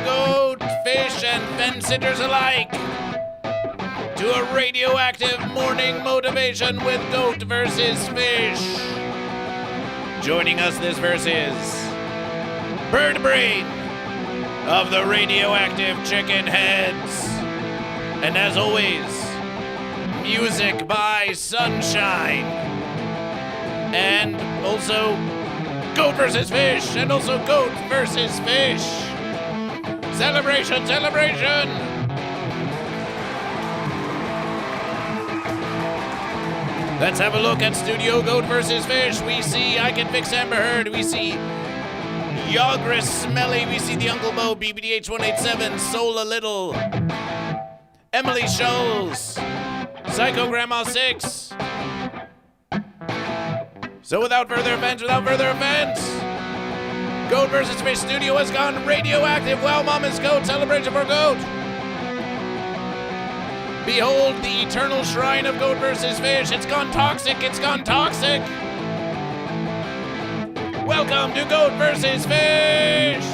goat, fish, and fence sitters alike to a radioactive morning motivation with Goat versus Fish. Joining us this verse is Bird Brain of the Radioactive Chicken Heads. And as always, music by Sunshine. And also Goat versus Fish, and also Goat versus Fish. Celebration, celebration! Let's have a look at Studio Goat versus Fish. We see I Can Fix Amber Heard. We see Yagris Smelly. We see the Uncle Bo, BBDH187, Soul a Little, Emily Scholes, Psycho Grandma 6. So without further offense, Goat versus Fish Studio has gone radioactive. Wow, Mom is Goat. Celebration for Goat. Behold the eternal shrine of Goat versus Fish. It's gone toxic. It's gone toxic. Welcome to Goat versus Fish.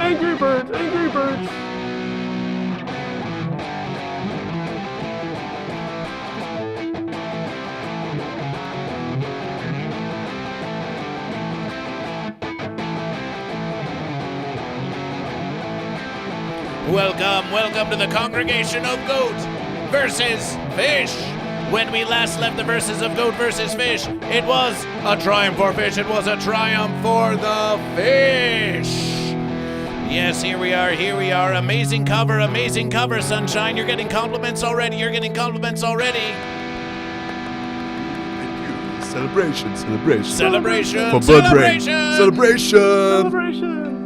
Angry birds, angry birds. Welcome to the congregation of Goat versus Fish. When we last left the verses of Goat versus Fish, it was a triumph for Fish. It was a triumph for the Fish. Yes, here we are. Amazing cover, Sunshine. You're getting compliments already. Thank you. Celebration. For Bird Brain.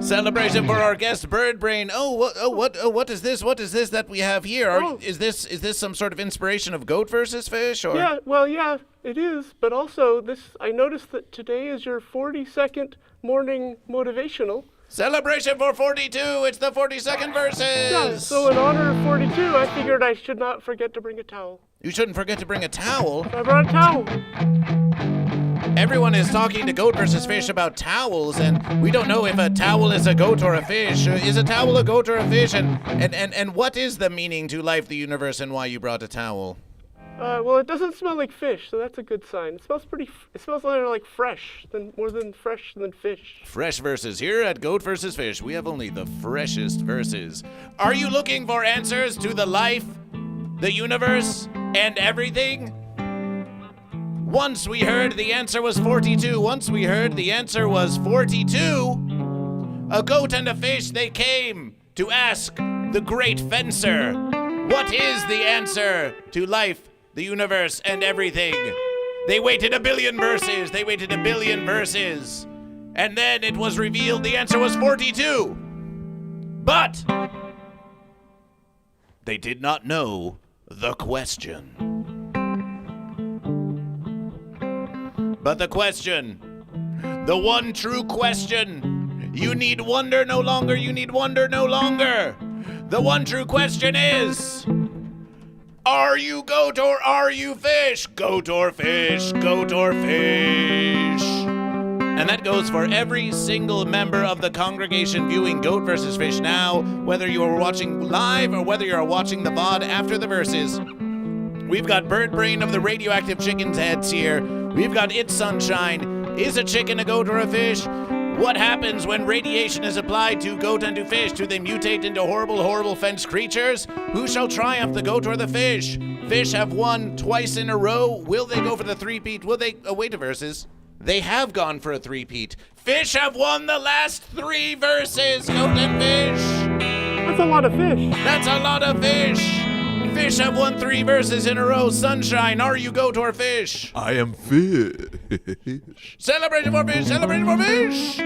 Celebration for our guest Bird Brain. What is this? What is this that we have here? Is this some sort of inspiration of Goat versus Fish, or? Yeah, it is. But also, I noticed that today is your 42nd morning motivational. Celebration for 42. It's the 42nd verses. Yeah, so in honor of 42, I figured I should not forget to bring a towel. You shouldn't forget to bring a towel. I brought a towel. Everyone is talking to Goat versus Fish about towels, and we don't know if a towel is a goat or a fish. Is a towel a goat or a fish? And what is the meaning to life, the universe, and why you brought a towel? Well, it doesn't smell like fish, so that's a good sign. It smells like fresh, more than fresh than fish. Fresh verses. Here at Goat versus Fish, we have only the freshest verses. Are you looking for answers to the life, the universe, and everything? Once we heard the answer was 42. A goat and a fish, they came to ask the great fencer, what is the answer to life, the universe, and everything? They waited a billion verses. And then it was revealed the answer was 42. But they did not know the question. But the question, the one true question, you need wonder no longer. The one true question is, Are you goat or are you fish? Goat or fish? Goat or fish? And that goes for every single member of the congregation viewing Goat vs. Fish now, whether you are watching live or whether you are watching the VOD after the verses. We've got Bird Brain of the Radioactive Chicken Heads here. We've got It's Sunshine. Is a chicken a goat or a fish? What happens when radiation is applied to goat and to fish? Do they mutate into horrible, horrible fence creatures? Who shall triumph, the goat or the fish? Fish have won twice in a row. Will they go for the three-peat? Will they await verses? They have gone for a three-peat. Fish have won the last 3 verses, goat and fish. That's a lot of fish. That's a lot of fish. Fish have won 3 verses in a row. Sunshine, are you goat or fish? I am fish. Celebration for fish, celebration for fish.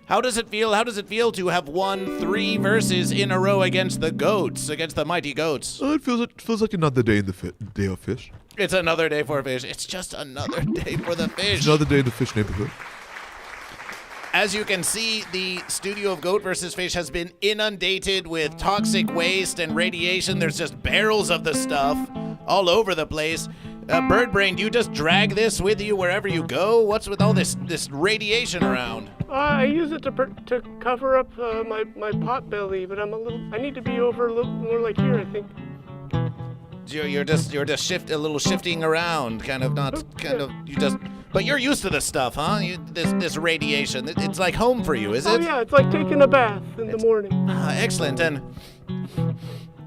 How does it feel? How does it feel to have won 3 verses in a row against the goats, against the mighty goats? It feels like another day in the day of fish. It's another day for fish. It's just another day for the fish. It's another day in the fish neighborhood. As you can see, the studio of Goat vs. Fish has been inundated with toxic waste and radiation. There's just barrels of the stuff all over the place. Bird Brain, do you just drag this with you wherever you go? What's with all this radiation around? I use it to cover up my pot belly, but I need to be over a little more like here, I think. You're just a little shifting around, but you're used to this stuff, huh? This radiation. It's like home for you, is it? Oh yeah, it's like taking a bath in the morning. Excellent, and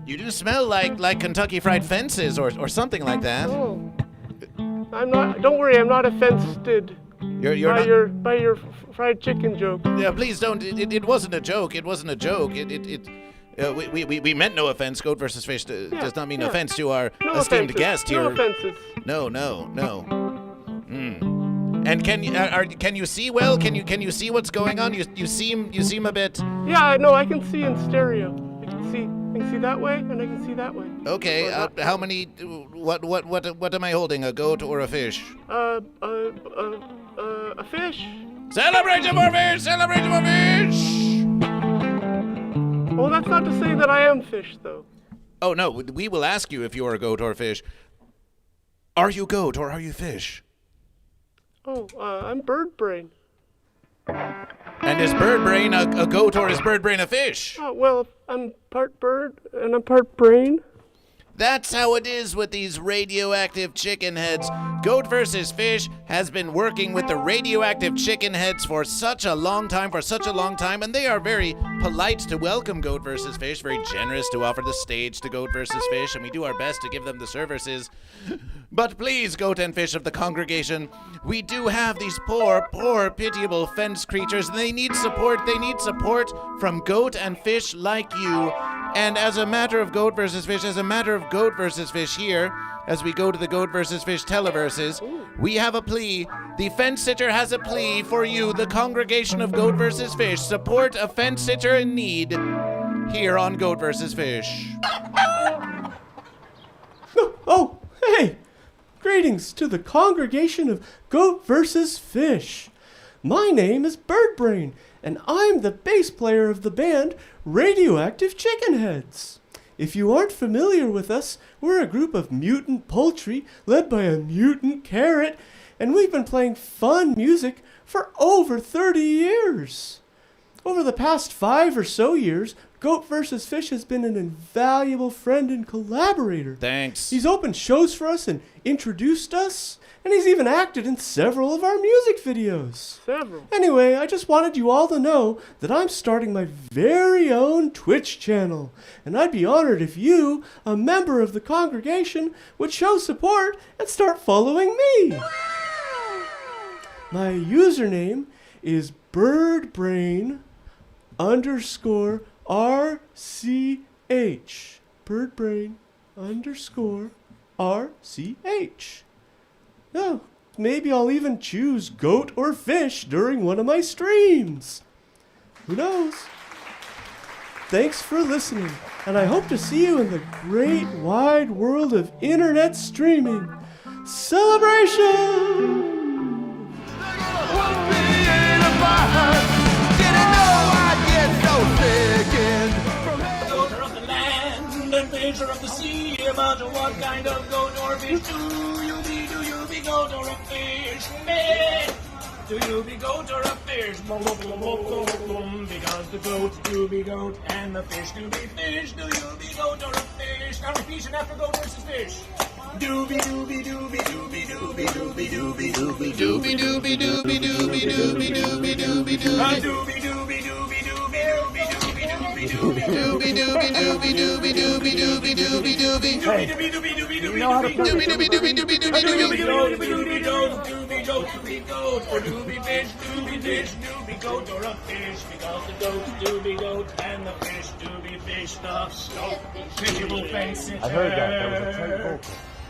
you do smell like Kentucky Fried Fences or something like that. Oh, I'm not. Don't worry, I'm not offended. By your fried chicken joke. Yeah, please don't. It wasn't a joke. It wasn't a joke. We meant no offense. Goat versus Fish does not mean offense to our esteemed guest here. No offenses. No. And can you see well? Can you see what's going on? You seem a bit. Yeah, no, I can see in stereo. I can see that way, and I can see that way. Okay. How many? What am I holding? A goat or a fish? A fish. Celebration for fish! Celebration for fish! Well, that's not to say that I am fish, though. Oh no, we will ask you if you are a goat or a fish. Are you goat or are you fish? Oh, I'm Bird Brain. And is Bird Brain a goat or is Bird Brain a fish? Oh, well, I'm part bird and I'm part brain. That's how it is with these radioactive chicken heads. Goat vs. Fish has been working with the radioactive chicken heads for such a long time, and they are very polite to welcome Goat vs. Fish, very generous to offer the stage to Goat vs. Fish, and we do our best to give them the services. But please, Goat and Fish of the congregation, we do have these poor, pitiable fence creatures, and they need support. They need support from Goat and Fish like you. And as a matter of Goat vs. Fish, Goat vs. Fish here, as we go to the Goat vs. Fish televerses, we have a plea. The fence sitter has a plea for you, the congregation of Goat vs. Fish. Support a fence sitter in need here on Goat vs. Fish. Oh, hey! Greetings to the congregation of Goat vs. Fish. My name is Bird Brain, and I'm the bass player of the band Radioactive Chicken Heads. If you aren't familiar with us, we're a group of mutant poultry led by a mutant carrot, and we've been playing fun music for over 30 years. Over the past 5 or so years, Goat vs. Fish has been an invaluable friend and collaborator. Thanks. He's opened shows for us and introduced us, and he's even acted in several of our music videos. Several. Anyway, I just wanted you all to know that I'm starting my very own Twitch channel, and I'd be honored if you, a member of the congregation, would show support and start following me. My username is birdbrain_RCH. birdbrain_RCH. Oh, maybe I'll even choose goat or fish during one of my streams. Who knows? Thanks for listening, and I hope to see you in the great wide world of internet streaming. Celebration! Daughter of the land and nature of the sea, about what kind of goat or fish do you be goat or a fish? Do you be goat or a fish? Because the goat do be goat and the fish do be fish. Do you be goat or a fish? Now repeat after goat versus fish. Doobie doobie doobie doobie doobie doobie doobie doobie doobie doobie doobie doobie doobie doobie doobie doobie doobie doobie doobie I heard that. That was a tight vocal.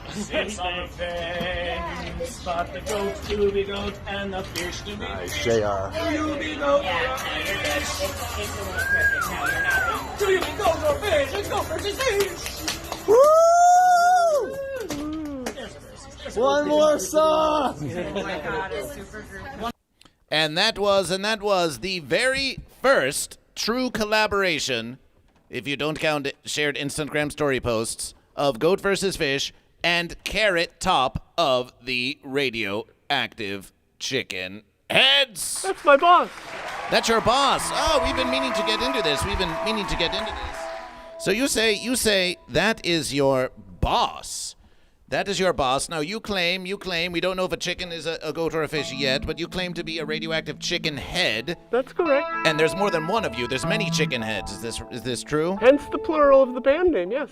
Sits on the fence, but the goat do be goat and the fish do be Nice, fish. JR. Do you be goat or fish? Do you be goat or fish? It's goat versus fish. Woo! One more song! And that was the very first true collaboration, if you don't count shared Instagram story posts, of Goat vs. Fish and Topp of the Radioactive Chicken Heads. That's my boss. That's your boss. Oh, we've been meaning to get into this. So you say that is your boss. That is your boss. Now you claim, we don't know if a chicken is a goat or a fish yet, but you claim to be a radioactive chicken head. That's correct. And there's more than one of you. There's many chicken heads. Is this true? Hence the plural of the band name, yes.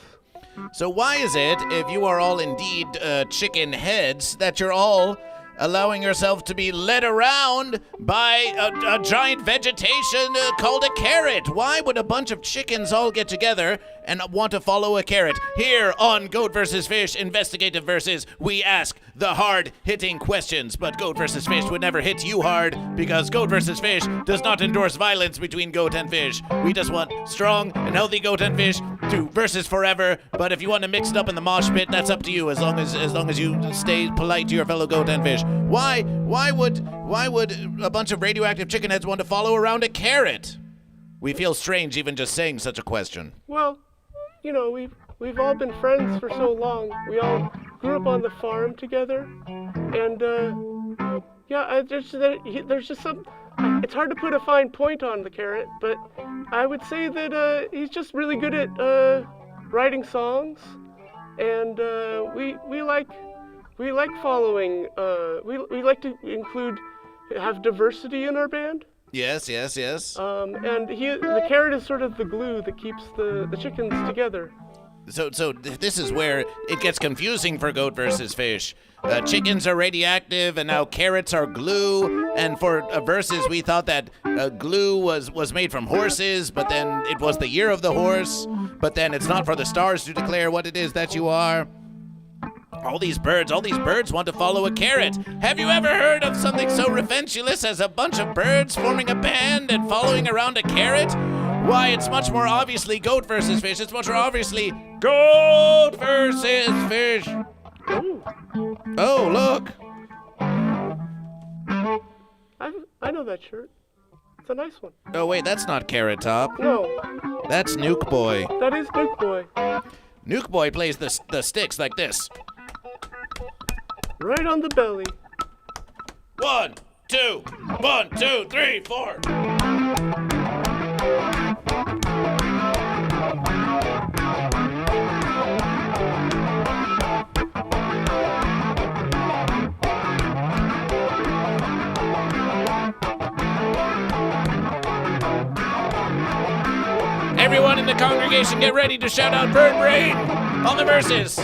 So why is it, if you are all indeed chicken heads, that you're all allowing yourself to be led around by a giant vegetation called a carrot? Why would a bunch of chickens all get together and want to follow a carrot? Here on Goat vs. Fish, Investigative Versus, we ask the hard-hitting questions, but Goat vs. Fish would never hit you hard, because Goat vs. Fish does not endorse violence between goat and fish. We just want strong and healthy goat and fish to versus forever, but if you want to mix it up in the mosh pit, that's up to you, as long as you stay polite to your fellow goat and fish. Why would a bunch of radioactive chicken heads want to follow around a carrot? We feel strange even just saying such a question. Well, you know, we've all been friends for so long. We all grew up on the farm together, and there's just some. It's hard to put a fine point on the carrot, but I would say that he's just really good at writing songs, and we like following. We like to have diversity in our band. Yes. And the carrot is sort of the glue that keeps the chickens together. So this is where it gets confusing for Goat vs. Fish. Chickens are radioactive, and now carrots are glue. And for versus, we thought that glue was made from horses, but then it was the year of the horse. But then it's not for the stars to declare what it is that you are. All these birds want to follow a carrot. Have you ever heard of something so revengulous as a bunch of birds forming a band and following around a carrot? Why, it's much more obviously Goat vs. Fish. It's much more obviously Goat vs. Fish. Oh, look. I know that shirt. It's a nice one. Oh, wait, that's not Carrot Top. No, That's Nuke Boy. that is Nuke Boy. Nuke Boy plays the sticks like this. Right on the belly. 1, 2, 1, 2, 3, 4. Everyone in the congregation, get ready to shout out Bird Brain on the verses.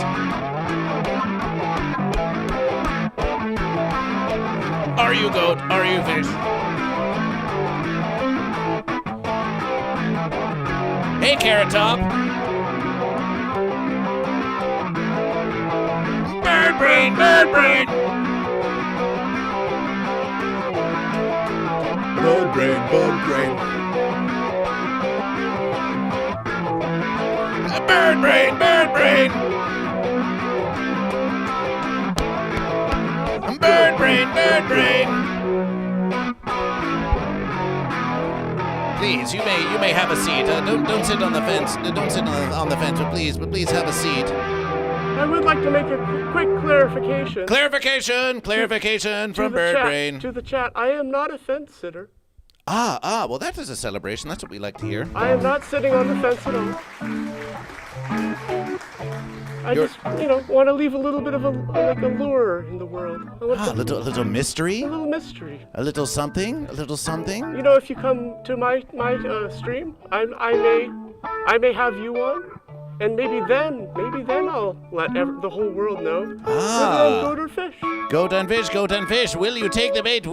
Are you goat? Are you fish? Hey, Carrot Top. Bird Brain, Bird Brain. Bird brain, bird brain. Bird Brain, Bird Brain. Bird Brain, Bird Brain. please, you may have a seat. Don't sit on the fence. Don't sit on the fence, but please have a seat. I would like to make a quick clarification. Clarification from Birdbrain. To the chat, I am not a fence sitter. Well, that is a celebration. That's what we like to hear. I am not sitting on the fence at all. I just, want to leave a little bit of a lure in the world. A little mystery? A little mystery. A little something? If you come to my stream, I may have you on, and maybe then I'll let the whole world know. Goat or fish. Goat and fish. Will you take the bait?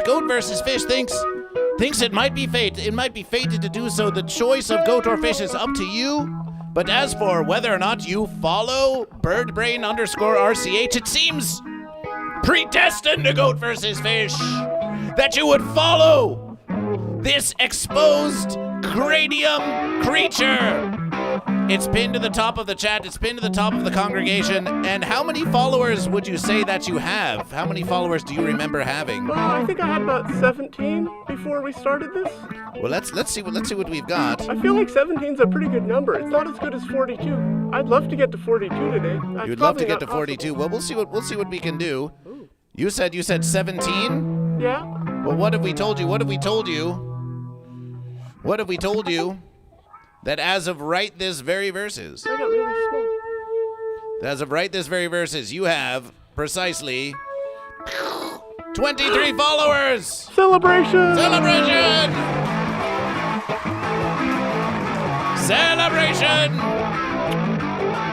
Goat versus fish thinks it might be fate. It might be fated to do so. The choice of goat or fish is up to you. But as for whether or not you follow birdbrain_RCH, it seems predestined to goat versus fish that you would follow this exposed cranium creature. It's pinned to the top of the chat. It's pinned to the top of the congregation. And how many followers would you say that you have? How many followers do you remember having? Well, I think I had about 17 before we started this. Well, let's see what we've got. I feel like 17's a pretty good number. It's not as good as 42. I'd love to get to 42 today. You'd love to get to 42. Well, we'll see what we can do. Ooh. You said 17? Yeah. Well, what have we told you? That as of right this very verses. I got really small. As of right this very verses, you have precisely 23 followers! Celebration!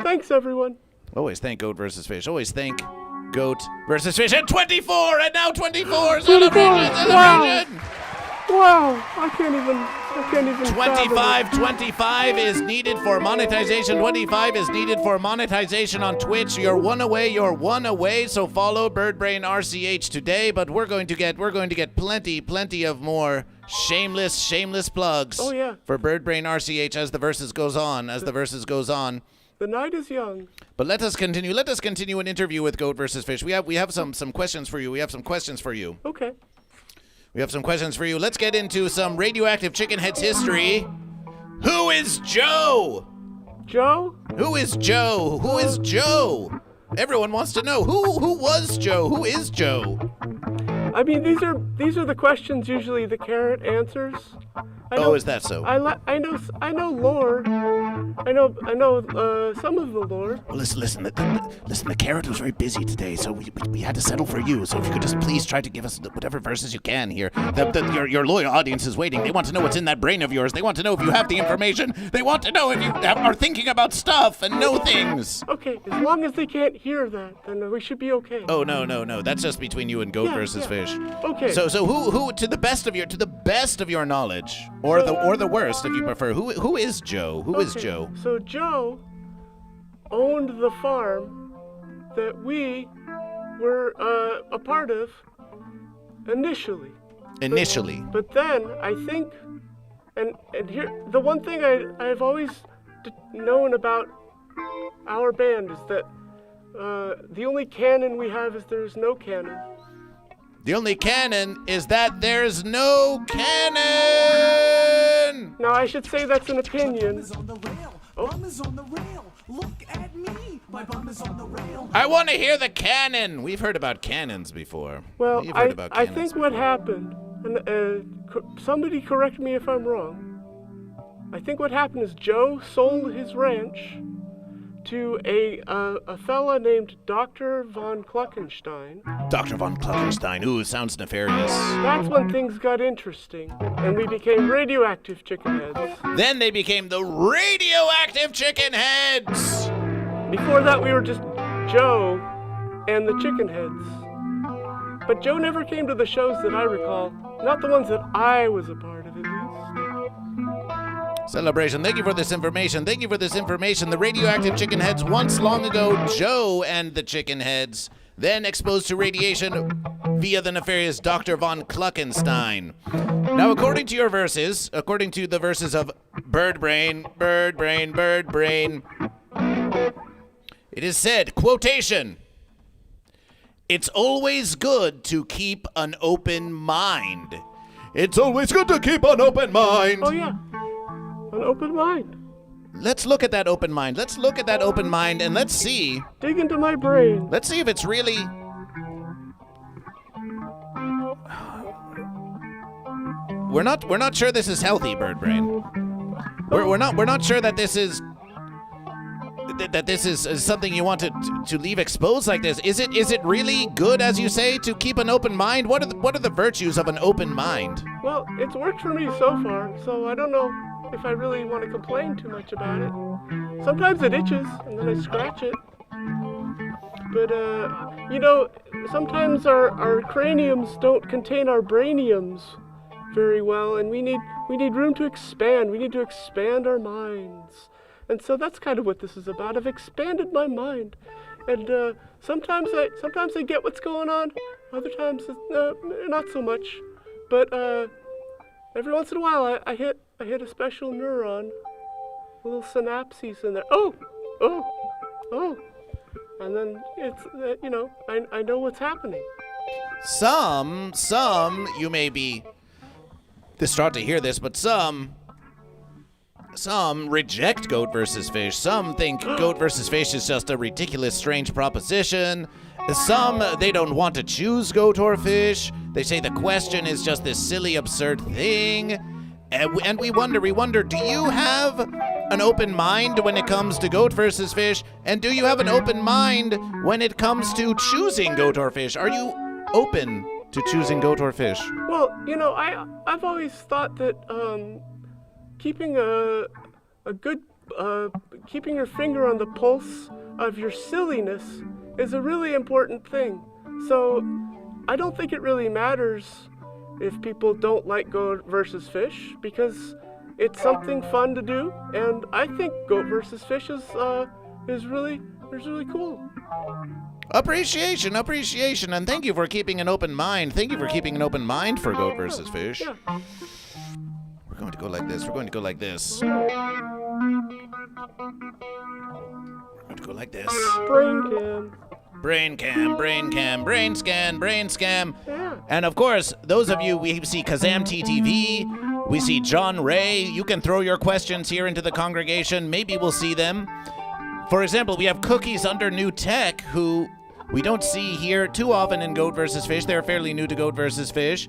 Thanks, everyone. Always thank Goat versus Fish. Always thank Goat versus Fish. And 24! And now 24! Celebration! Wow, I can't even 25 is needed for monetization. 25 is needed for monetization on Twitch. You're one away. So follow Birdbrain RCH today. But we're going to get plenty of more shameless plugs. Oh, yeah. For Birdbrain RCH as the verses goes on. The night is young. But let us continue an interview with Goat versus Fish. We have some questions for you. Okay. We have some questions for you. Let's get into some Radioactive Chicken Heads history. Who is Joe? Joe? Who is Joe? Everyone wants to know. Who was Joe? Who is Joe? I mean, these are the questions usually the carrot answers. Is that so? I know lore. I know some of the lore. Well, listen. The carrot was very busy today, so we had to settle for you. So if you could just please try to give us whatever verses you can here. Your loyal audience is waiting. They want to know what's in that brain of yours. They want to know if you have the information. They want to know if you are thinking about stuff and know things. Okay, as long as they can't hear that, then we should be okay. Oh no. That's just between you and Goat versus Fish. Okay. So who to the best of your knowledge, or the worst if you prefer, who is Joe? Who is Joe? So Joe owned the farm that we were a part of initially. But then I think, and here the one thing I've always known about our band is that the only canon we have is there's no canon. The only canon is that there's no canon! Now, I should say that's an opinion. Look at me. My bum is on the rail. I want to hear the canon. We've heard about cannons before. Well, I think what happened, and somebody correct me if I'm wrong. I think what happened is Joe sold his ranch to a fella named Dr. von Kluckenstein. Dr. von Kluckenstein, ooh, sounds nefarious. That's when things got interesting, and we became Radioactive Chicken Heads. Then they became the Radioactive Chicken Heads! Before that, we were just Joe and the Chicken Heads. But Joe never came to the shows that I recall. Not the ones that I was a part of, at least. Celebration. Thank you for this information. The Radioactive Chicken Heads, once long ago, Joe and the Chicken Heads, then exposed to radiation via the nefarious Dr. von Kluckenstein. Now, according to your verses, according to the verses of Birdbrain, it is said, quotation, "It's always good to keep an open mind. It's always good to keep an open mind. Oh yeah, an open mind. Let's look at that open mind. Let's look at that open mind and let's see. Dig into my brain. Let's see if it's really... We're not sure this is healthy, Bird Brain. We're not sure that this is something you want to leave exposed like this. Is it really good, as you say, to keep an open mind? What are the virtues of an open mind? Well, it's worked for me so far, so I don't know if I really want to complain too much about it. Sometimes it itches, and then I scratch it. But, sometimes our craniums don't contain our brainiums very well, and we need room to expand. We need to expand our minds. And so that's kind of what this is about. I've expanded my mind. And sometimes I get what's going on. Other times, not so much. But every once in a while, I hit a special neuron, a little synapses in there. Oh, and then it's I know what's happening. Some you may be distraught to hear this, but some reject Goat vs. Fish. Some think Goat vs. Fish is just a ridiculous, strange proposition. Some, they don't want to choose goat or fish. They say the question is just this silly, absurd thing. And we wonder, do you have an open mind when it comes to goat versus fish? And do you have an open mind when it comes to choosing goat or fish? Are you open to choosing goat or fish? Well, I've always thought that keeping keeping your finger on the pulse of your silliness is a really important thing. So I don't think it really matters if people don't like goat versus fish, because it's something fun to do, and I think goat versus fish is really cool. Appreciation, and thank you for keeping an open mind. Thank you for keeping an open mind for goat versus fish. Yeah. We're going to go like this. We're going to go like this. Brain cam, brain scam. Yeah. And of course, those of you, we see Kazam TTV, we see John Ray. You can throw your questions here into the congregation. Maybe we'll see them. For example, we have Cookies Under New Tech, who we don't see here too often in Goat vs. Fish. They're fairly new to Goat vs. Fish.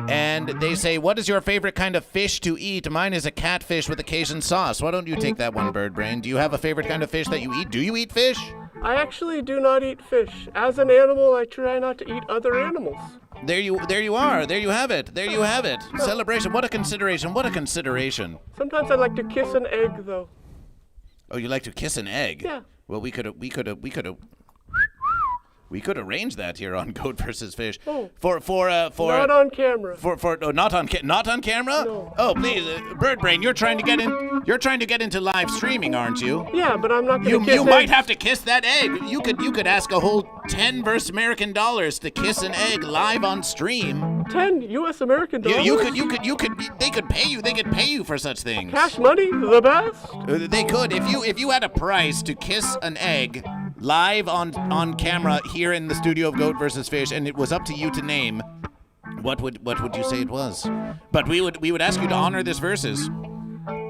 And they say, what is your favorite kind of fish to eat? Mine is a catfish with a Cajun sauce. Why don't you take that one, Bird Brain? Do you have a favorite kind of fish that you eat? Do you eat fish? I actually do not eat fish. As an animal, I try not to eat other animals. There you are. There you have it. Celebration. What a consideration. Sometimes I like to kiss an egg, though. Oh, you like to kiss an egg? Yeah. Well, we could arrange that here on Goat vs. Fish. Oh. For Not on camera. Not on camera? No. Oh, please, Bird Brain, you're trying to get into live streaming, aren't you? Yeah, but I'm not going to kiss You eggs. might have to kiss that egg. You could ask a whole 10 verse American dollars to kiss an egg live on stream. 10 U.S. American dollars? They could pay you for such things. Cash money? The best? They could. If you had a price to kiss an egg live on camera here in the studio of Goat vs. Fish, and it was up to you to name, what would you say it was? But we would ask you to honor this versus.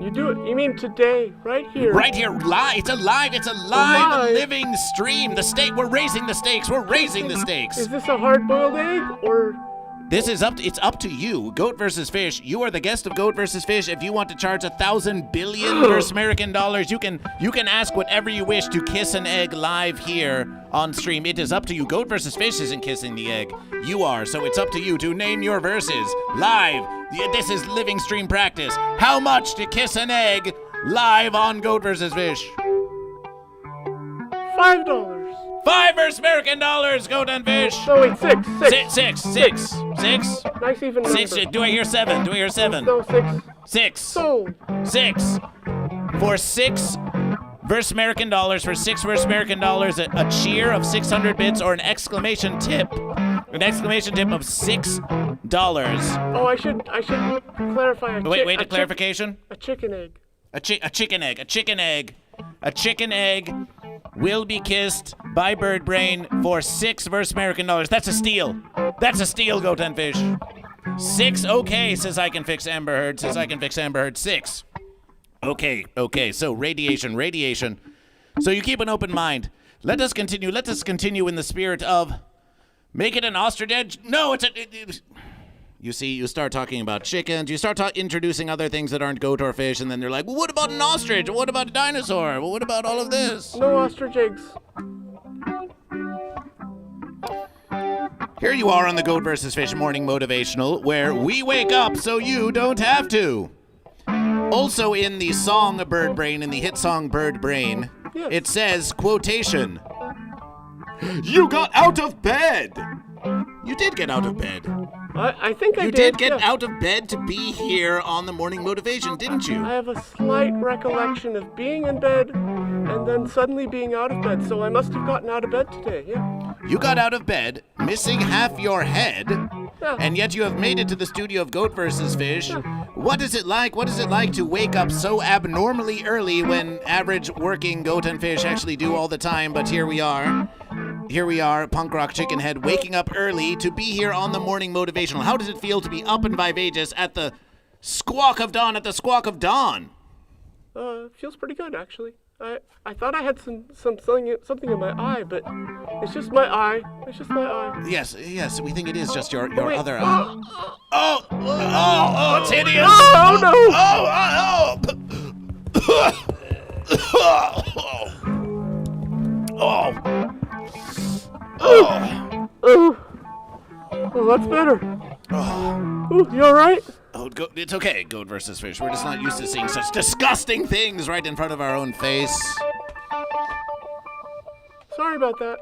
You do it. You mean today, right here? Right here, live. It's a live living stream. We're raising the stakes. Is this a hard-boiled egg, or? It's up to you. Goat vs. Fish. You are the guest of Goat vs. Fish. If you want to charge 1,000 billion versus American dollars, you can ask whatever you wish to kiss an egg live here on stream. It is up to you. Goat vs. Fish isn't kissing the egg. You are. So it's up to you to name your verses live. This is living stream practice. How much to kiss an egg live on Goat vs. Fish? $5. 5 versus American dollars, Goat and Fish. No, wait, six. Six. Nice even number. 6. Do I hear 7? No, 6. 6. Sold. 6. For 6 versus American dollars, a cheer of 600 bits, or an exclamation tip of $6. Oh, I should clarify. Wait, a clarification? A chicken egg. A chicken egg will be kissed by Bird Brain for 6 versus American dollars. That's a steal, Goat and Fish. 6, okay, says I can fix Amber Heard, 6. Okay, so radiation. So you keep an open mind. Let us continue in the spirit of, make it an ostrich edge? No, you see, you start talking about chickens, you start introducing other things that aren't goat or fish, and then they're like, well, what about an ostrich? What about a dinosaur? Well, what about all of this? No ostrich eggs. Here you are on the Goat vs. Fish Morning Motivational, where we wake up so you don't have to. Also in the song Bird Brain, in the hit song Bird Brain, Yes. It says, quotation, You got out of bed! you did get out of bed. I think I You did. did get yeah. out of bed to be here on the Morning Motivation, didn't you? I have a slight recollection of being in bed and then suddenly being out of bed, so I must have gotten out of bed today, yeah. You got out of bed, missing half your head, Yeah. and yet you have made it to the studio of Goat vs. Fish. What is it like? What is it like to wake up so abnormally early when average working goat and fish actually do all the time? But here we are. Here we are, punk rock chicken head, waking up early to be here on the Morning Motivational. How does it feel to be up and vivacious at the squawk of dawn, Feels pretty good, actually. I thought I had something in my eye, but it's just my eye. It's just my eye. Yes, we think it is just your Wait. other eye. Oh, it's hideous. Oh, no. Oh, that's better. Ooh, you all right? It's okay, Goat vs. Fish. We're just not used to seeing such disgusting things right in front of our own face. Sorry about that.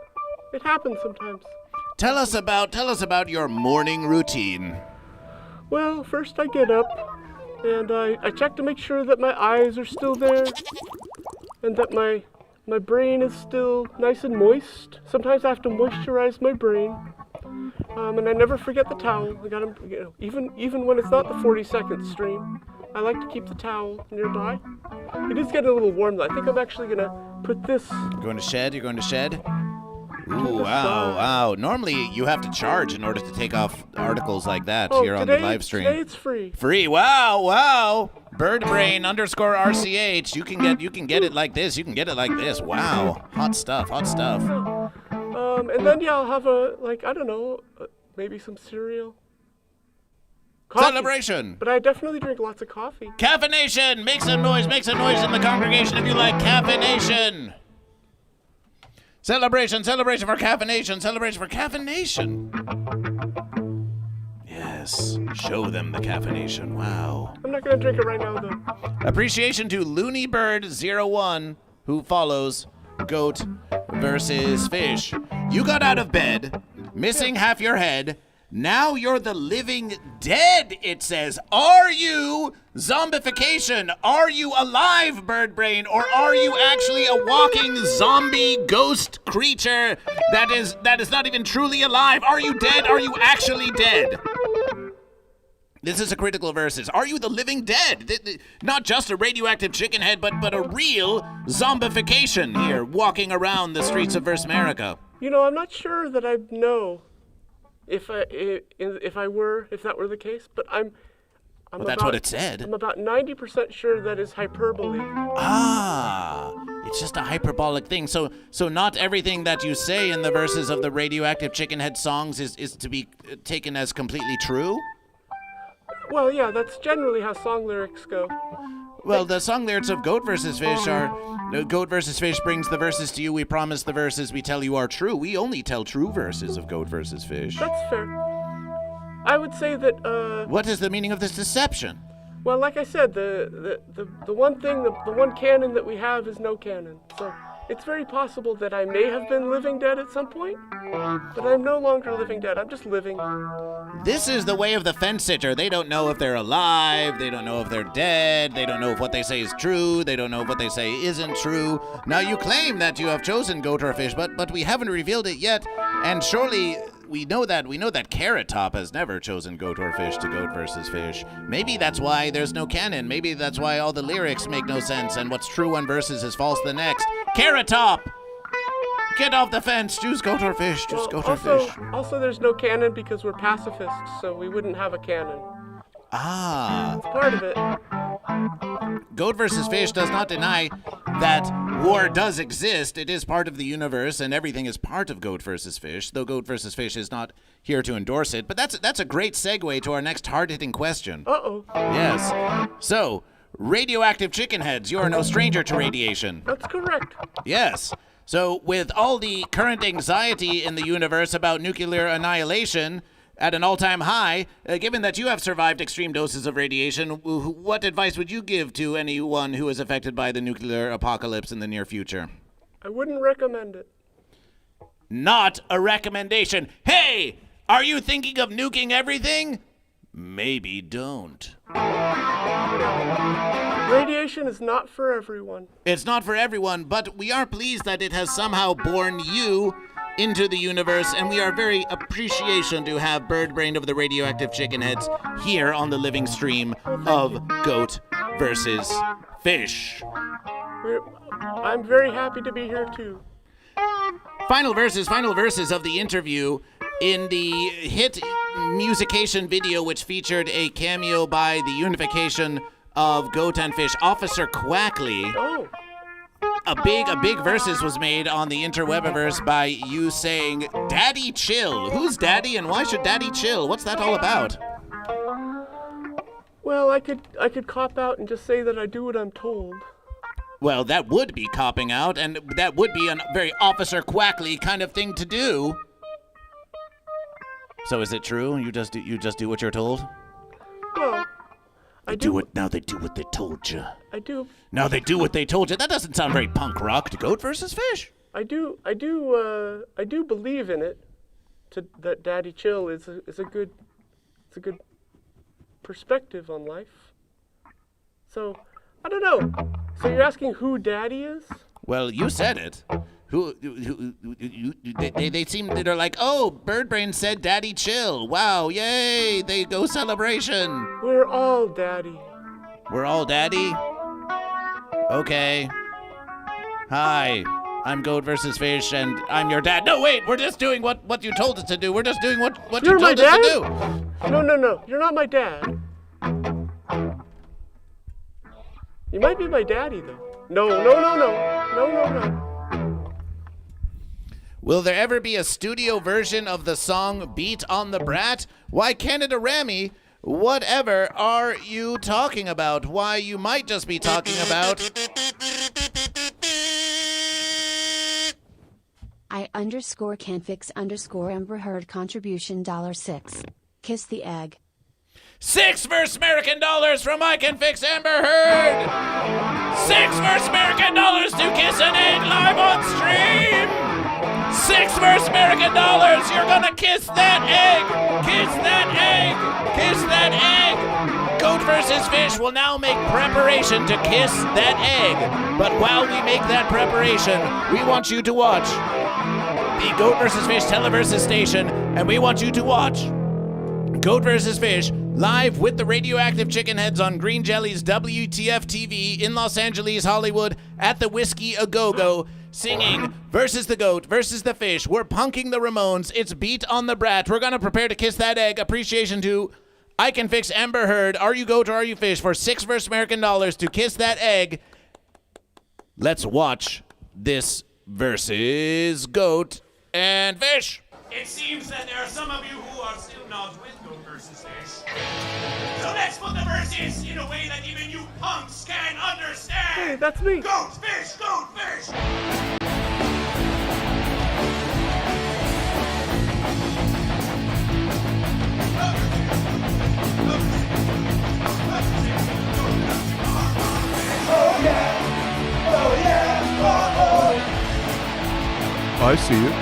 It happens sometimes. Tell us about your morning routine. Well, first I get up and I check to make sure that my eyes are still there and that my brain is still nice and moist. Sometimes I have to moisturize my brain. And I never forget the towel. I got to, even when it's not the 40-second stream, I like to keep the towel nearby. It is getting a little warm though. I think I'm actually gonna put this. You're going to shed? Ooh, the side. wow. Normally you have to charge in order to take off articles like that here on the today, live stream. Today it's free. Free, wow. Birdbrain _RCH. You can get it like this. Wow. Hot stuff. And then I'll have maybe some cereal. Coffee. Celebration. But I definitely drink lots of coffee. Caffeination. Make some noise in the congregation if you like caffeination. Celebration for caffeination. Yes, show them the caffeination. Wow. I'm not gonna drink it right now though. Appreciation to LooneyBird01, who follows Goat vs. Fish. You got out of bed, missing half your head. Now you're the living dead, it says. Are you zombification? Are you alive, Birdbrain? Or are you actually a walking zombie ghost creature that is not even truly alive? Are you dead? Are you actually dead? This is a critical versus. Are you the living dead? Not just a radioactive chicken head, but a real zombification here, walking around the streets of Verse America. I'm not sure that I know if that were the case, but I'm Well, that's what it said. I'm about 90% sure that is hyperbole. It's just a hyperbolic thing. So not everything that you say in the verses of the Radioactive Chicken Head songs is to be taken as completely true? Well, yeah, that's generally how song lyrics go. Well, the song lyrics of Goat vs. Fish are, Goat vs. Fish brings the verses to you. We promise the verses we tell you are true. We only tell true verses of Goat vs. Fish. That's fair. I would say that, What is the meaning of this deception? well, like I said, the one thing, the one canon that we have is no canon. So it's very possible that I may have been living dead at some point, but I'm no longer living dead. I'm just living. This is the way of the fence sitter. They don't know if they're alive. They don't know if they're dead. They don't know if what they say is true. They don't know if what they say isn't true. Now, you claim that you have chosen Goat or Fish, but we haven't revealed it yet. And surely we know that Carrot Top has never chosen Goat or Fish to Goat versus Fish. Maybe that's why there's no canon. Maybe that's why all the lyrics make no sense and what's true one verses is false the next. Carrot Top! Get off the fence. Choose goat or fish. Choose goat or fish. Also, there's no cannon because we're pacifists, so we wouldn't have a cannon. Ah. It's part of it. Goat versus Fish does not deny that war does exist. It is part of the universe, and everything is part of Goat versus Fish, though Goat versus Fish is not here to endorse it. But that's a great segue to our next hard-hitting question. Uh-oh. Yes. So, Radioactive Chicken Heads, you are no stranger to radiation. That's correct. Yes. So, with all the current anxiety in the universe about nuclear annihilation at an all-time high, given that you have survived extreme doses of radiation, what advice would you give to anyone who is affected by the nuclear apocalypse in the near future? I wouldn't recommend it. Not a recommendation. Hey, are you thinking of nuking everything? Maybe don't. Radiation is not for everyone. It's not for everyone, but we are pleased that it has somehow born you into the universe, and we are very appreciation to have Birdbrain of the Radioactive Chicken Heads here on the living stream of Goat versus Fish. I'm very happy to be here too. Final verses of the interview. In the hit musication video, which featured a cameo by the unification of Goat and Fish, Officer Quakly. Oh. A big verses was made on the interwebiverse by you saying, "Daddy chill." Who's Daddy and why should Daddy chill? What's that all about? Well, I could cop out and just say that I do what I'm told. Well, that would be copping out, and that would be a very Officer Quakly kind of thing to do. So is it true? You just do what you're told? Well, I do. Now they do what they told you. I do. Now they do what they told you. That doesn't sound very punk rock to Goat versus Fish. I do believe in it. That Daddy Chill is a good perspective on life. So, I don't know. So you're asking who Daddy is? Well, you said it. They're like, oh, Birdbrain said Daddy chill. Wow, yay, they go celebration. We're all Daddy. We're all Daddy? Okay. Hi, I'm Goat versus Fish, and I'm your dad. No, wait, we're just doing what you told us to do. We're just doing what you told us to do. No, you're not my dad. You might be my daddy, though. No. Will there ever be a studio version of the song Beat on the Brat? Why, Canada Rammy, whatever are you talking about? Why, you might just be talking about... I_canfix_Amber Heard contribution $6. Kiss the egg. 6 verse American dollars from I Can Fix Amber Heard! 6 verse American dollars to kiss an egg live on stream! 6 verse American dollars, you're gonna kiss that egg! Kiss that egg! Kiss that egg! Goat versus Fish will now make preparation to kiss that egg. But while we make that preparation, we want you to watch the Goat versus Fish Televersus station, and we want you to watch Goat versus Fish live with the Radioactive Chicken Heads on Green Jellÿ's WTF TV in Los Angeles, Hollywood, at the Whiskey A Go-Go, singing versus the Goat versus the Fish. We're punking the Ramones. It's Beat on the Brat. We're gonna prepare to kiss that egg. Appreciation to I Can Fix Amber Heard. Are you Goat or are you Fish? For 6 verse American dollars to kiss that egg. Let's watch this versus Goat and Fish. It seems that there are some of you who are still not with Goat versus Fish. So let's put the verses in a way that even you punks can understand. Hey, that's me. Goat, Fish, Goat, Fish. I see it.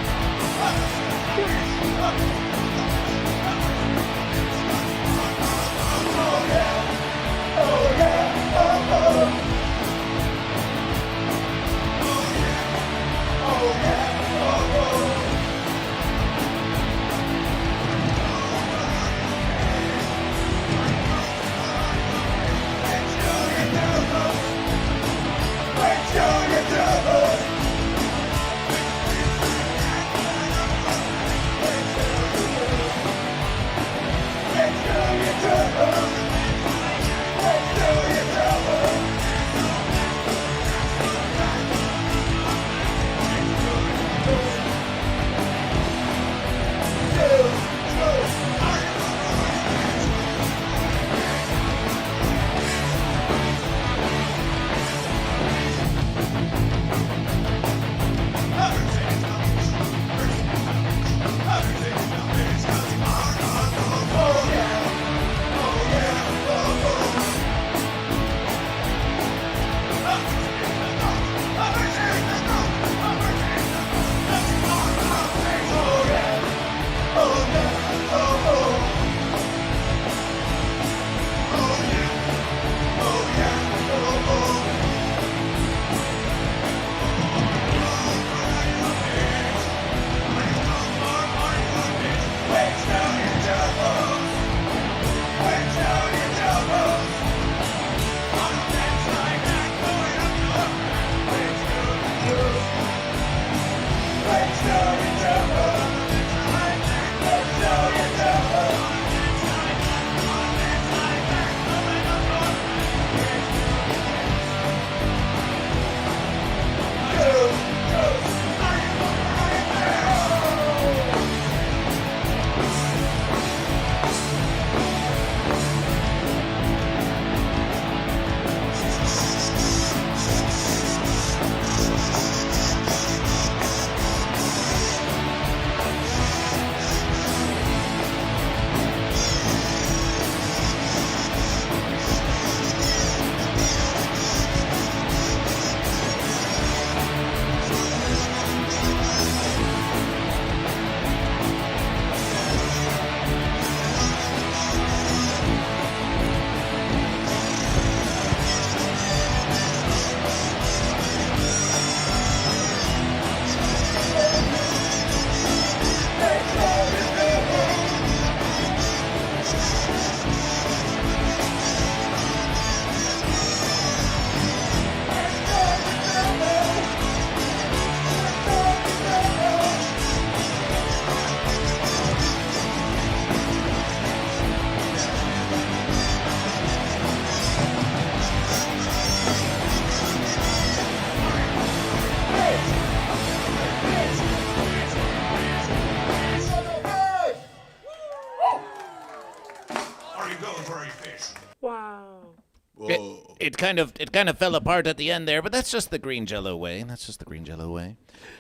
It kind of fell apart at the end there, but that's just the Green Jellÿ way.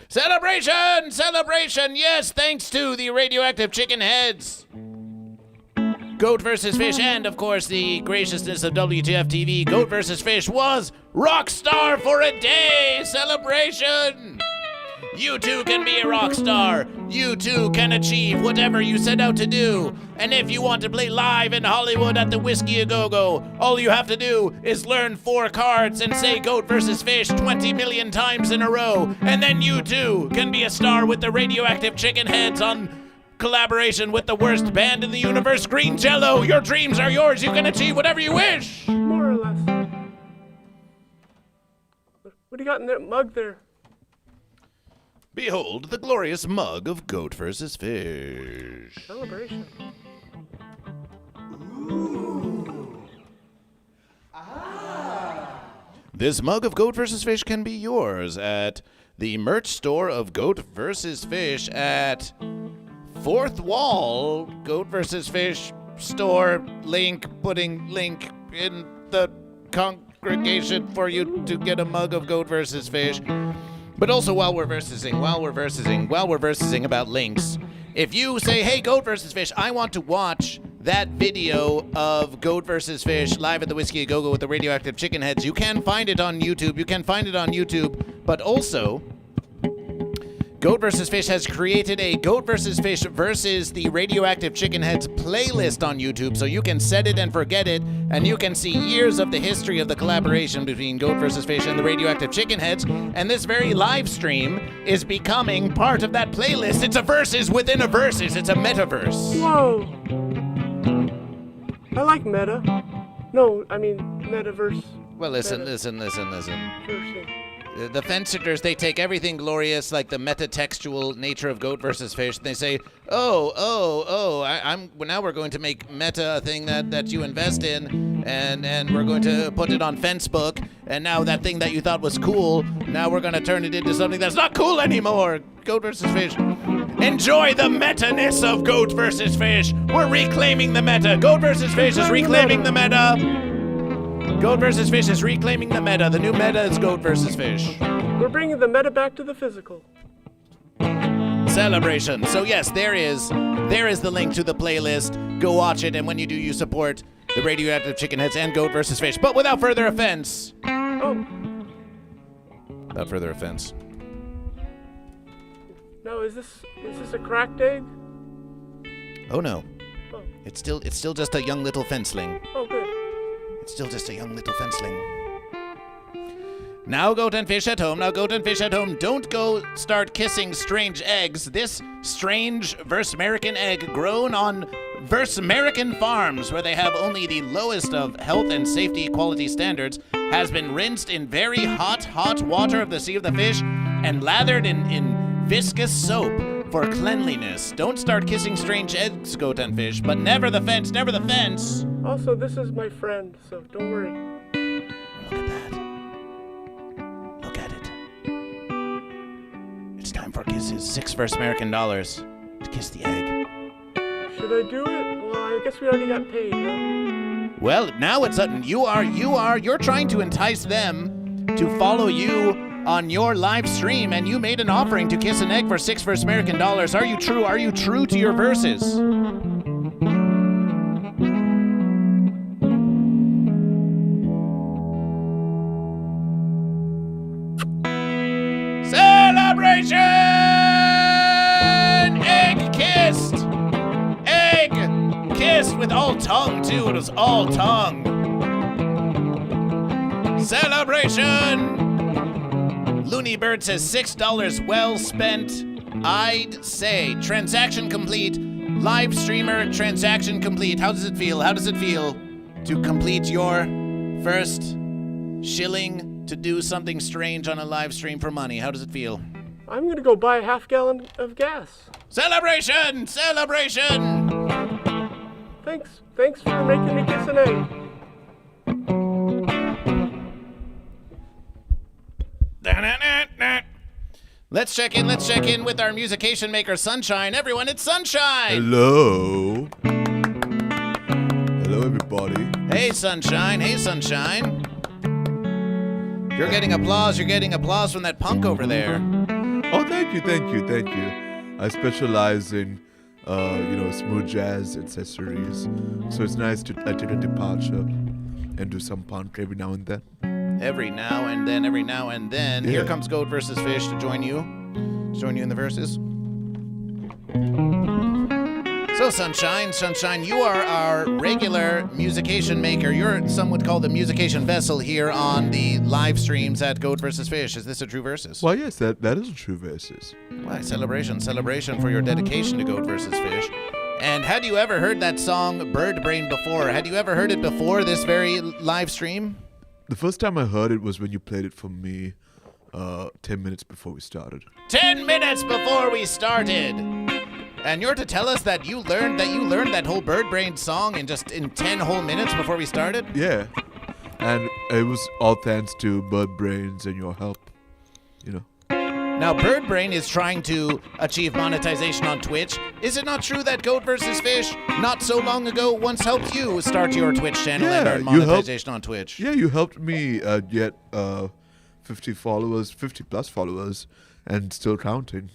Celebration! Yes, thanks to the Radioactive Chicken Heads. Goat vs. Fish, and of course the graciousness of WTF TV. Goat vs. Fish was rock star for a day. Celebration! You too can be a rock star. You too can achieve whatever you set out to do. And if you want to play live in Hollywood at the Whiskey A Go-Go, all you have to do is learn 4 cards and say Goat vs. Fish 20 million times in a row. And then you too can be a star with the Radioactive Chicken Heads on collaboration with the worst band in the universe, Green Jellÿ. Your dreams are yours. You can achieve whatever you wish. More or less. What do you got in that mug there? Behold the glorious mug of Goat vs. Fish. Celebration. This mug of Goat vs. Fish can be yours at the merch store of Goat vs. Fish at 4th Wall. Goat vs. Fish store link, putting link in the congregation for you to get a mug of Goat vs. Fish. But also while we're versing about links, if you say, hey, Goat vs. Fish, I want to watch that video of Goat vs. Fish live at the Whiskey A Go-Go with the Radioactive Chicken Heads, you can find it on YouTube. But also, Goat vs. Fish has created a Goat vs. Fish versus the Radioactive Chicken Heads playlist on YouTube, so you can set it and forget it, and you can see years of the history of the collaboration between Goat vs. Fish and the Radioactive Chicken Heads, and this very live stream is becoming part of that playlist. It's a versus within a versus. It's a metaverse. Whoa. I like meta. No, I mean metaverse. Well, listen. Version. The fence sitters, they take everything glorious, like the meta-textual nature of Goat vs. Fish, and they say, now we're going to make meta a thing that you invest in, and we're going to put it on Facebook, and now that thing that you thought was cool, now we're going to turn it into something that's not cool anymore. Goat vs. Fish. Enjoy the meta-ness of Goat vs. Fish. We're reclaiming the meta. Goat vs. Fish is reclaiming the meta. Goat vs. Fish is reclaiming the meta. The new meta is Goat vs. Fish. We're bringing the meta back to the physical. Celebration. So yes, there is the link to the playlist. Go watch it, and when you do, you support the Radioactive Chicken Heads and Goat vs. Fish. But without further offense. Oh. Without further offense. No, is this a cracked egg? Oh no. Oh. It's still just a young little fenceling. Oh, good. It's still just a young little fenceling. Now, Goat and Fish at home. Don't go start kissing strange eggs. This strange Verse-American egg grown on Verse-American farms, where they have only the lowest of health and safety quality standards, has been rinsed in very hot water of the Sea of the Fish and lathered in viscous soap for cleanliness. Don't start kissing strange eggs, Goat and Fish, but never the fence. Also, this is my friend, so don't worry. Look at that. Look at it. It's time for kisses. 6 Verse-American dollars to kiss the egg. Should I do it? Well, I guess we already got paid, huh? Well, now it's you're trying to entice them to follow you on your live stream, and you made an offering to kiss an egg for 6 Verse-American dollars. Are you true to your verses? Celebration! Egg kissed with all tongue too. It was all tongue. Celebration! Looney Bird says $6 well spent. I'd say transaction complete. Live streamer transaction complete. How does it feel to complete your first shilling to do something strange on a live stream for money? How does it feel? I'm gonna go buy a half gallon of gas. Celebration! Thanks for making me kiss an egg. Let's check in with our musician maker, Sunshine. Everyone, it's Sunshine! Hello, everybody. Hey, Sunshine. Hey, Sunshine. You're getting applause. You're getting applause from that punk over there. Oh, thank you. I specialize in, smooth jazz accessories. So it's nice to take a departure and do some punk every now and then. Every now and then. Yeah. Here comes GoatVsFish to join you in the verses. So, Sunshine, you are our regular musication maker. You're, some would call the musication vessel here on the live streams at GoatVsFish. Is this a true versus? Well, yes, that is a true versus. Why, celebration for your dedication to GoatVsFish. And had you ever heard that song Bird Brain before? Had you ever heard it before this very live stream? The first time I heard it was when you played it for me 10 minutes before we started. 10 minutes before we started! And you're to tell us that you learned that whole Bird Brain song in 10 whole minutes before we started? Yeah. And it was all thanks to Bird Brains and your help, Now, Bird Brain is trying to achieve monetization on Twitch. Is it not true that GoatVsFish not so long ago once helped you start your Twitch channel Yeah, and earn you monetization on Twitch? Yeah, you helped me get 50 plus followers, and still counting,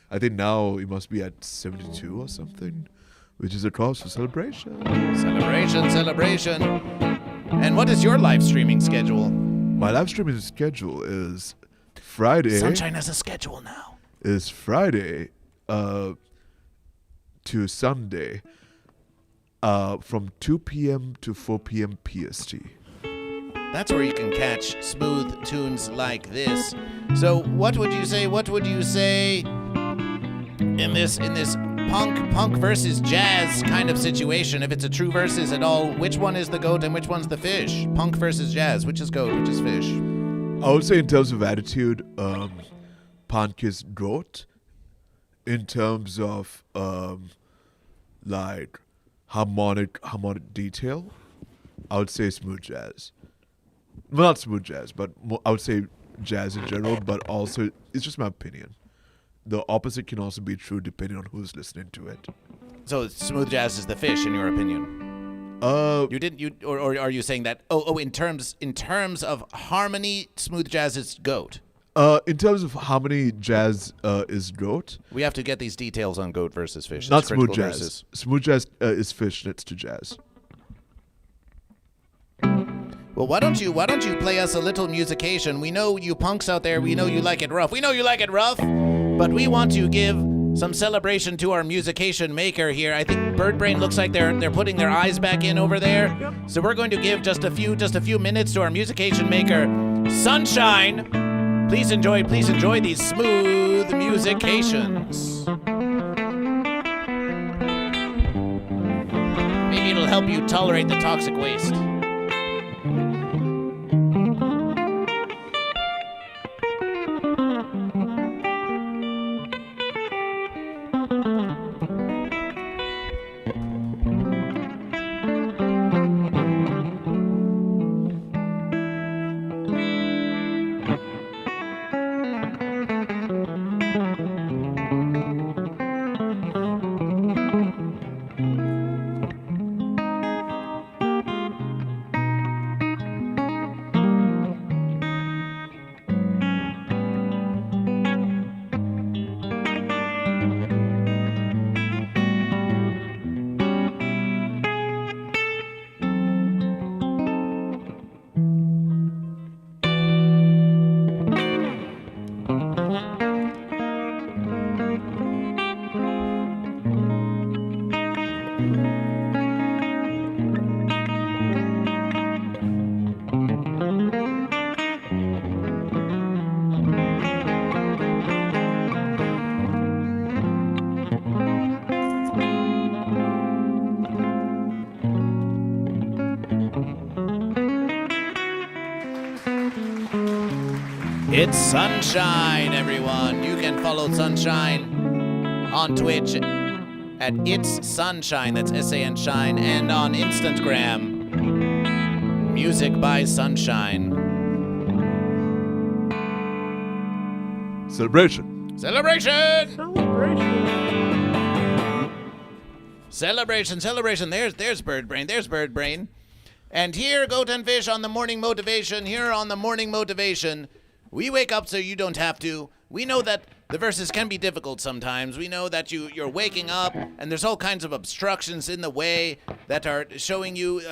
I think now it must be at 72 or something, which is a cause for celebration. Celebration. And what is your live streaming schedule? My live streaming schedule is Friday. Sunshine has a schedule now. Is Friday to Sunday from 2 p.m. to 4 p.m. PST. That's where you can catch smooth tunes like this. So what would you say in this punk versus jazz kind of situation? If it's a true versus at all, which one is the goat and which one's the fish? Punk versus jazz, which is goat, which is fish? I would say in terms of attitude, punk is goat. In terms of like harmonic detail, I would say smooth jazz. Well, not smooth jazz, but I would say jazz in general, but also it's just my opinion. The opposite can also be true depending on who's listening to it. So smooth jazz is the fish, in your opinion? Or are you saying that? In terms of harmony, smooth jazz is goat. In terms of harmony, jazz is goat. We have to get these details on GoatVsFish. Not smooth jazz. Smooth jazz is fish next to jazz. Well, why don't you play us a little musication? We know you punks out there. We know you like it rough. But we want to give some celebration to our musication maker here. I think Bird Brain looks like they're putting their eyes back in over there. Yep. So we're going to give just a few minutes to our musication maker, Sunshine. Please enjoy these smooth musications. Maybe it'll help you tolerate the toxic waste. It's Sunshine, everyone. You can follow Sunshine on Twitch at It's Sunshine, that's S-A-N Shine, and on Instagram, Music by Sunshine. Celebration. Celebration! Celebration. There's Bird Brain. And here, Goat and Fish on the Morning Motivation. We wake up so you don't have to. We know that the verses can be difficult sometimes. We know that you're waking up and there's all kinds of obstructions in the way that are showing you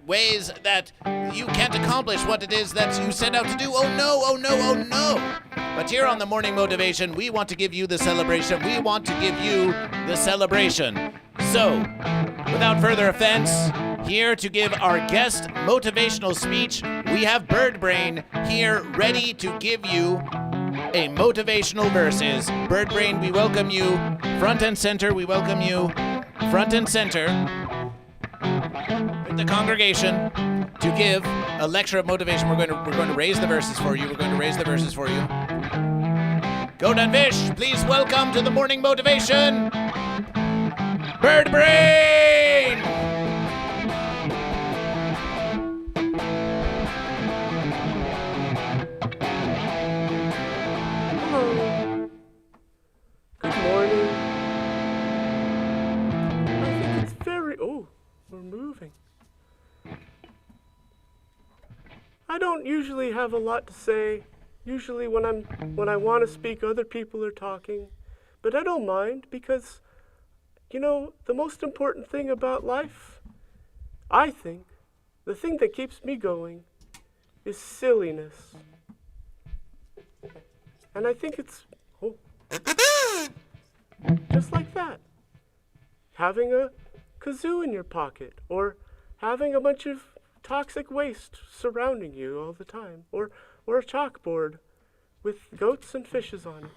ways that you can't accomplish what it is that you set out to do. Oh no. But here on the Morning Motivation, we want to give you the celebration. So, without further offense, here to give our guest motivational speech, we have Bird Brain here ready to give you a motivational verses. Bird Brain, we welcome you front and center. With the congregation to give a lecture of motivation. We're going to raise the verses for you. Goat and Fish, please welcome to the Morning Motivation, Bird Brain! Hello. Good morning. I think it's very... Oh, we're moving. I don't usually have a lot to say. Usually when I want to speak, other people are talking. But I don't mind because, you know, the most important thing about life, I think, the thing that keeps me going is silliness. And I think it's, just like that. Having a kazoo in your pocket, or having a bunch of toxic waste surrounding you all the time, or a chalkboard with goats and fishes on it.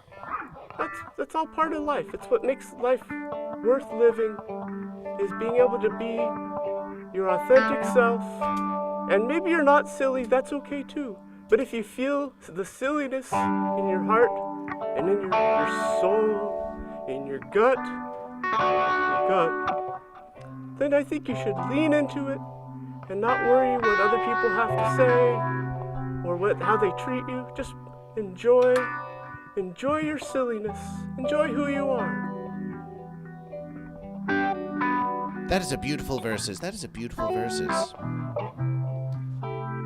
That's all part of life. It's what makes life worth living, is being able to be your authentic self. And maybe you're not silly, that's okay too. But if you feel the silliness in your heart and in your soul, in your gut, then I think you should lean into it and not worry what other people have to say or how they treat you. Just enjoy your silliness. Enjoy who you are. That is a beautiful verses.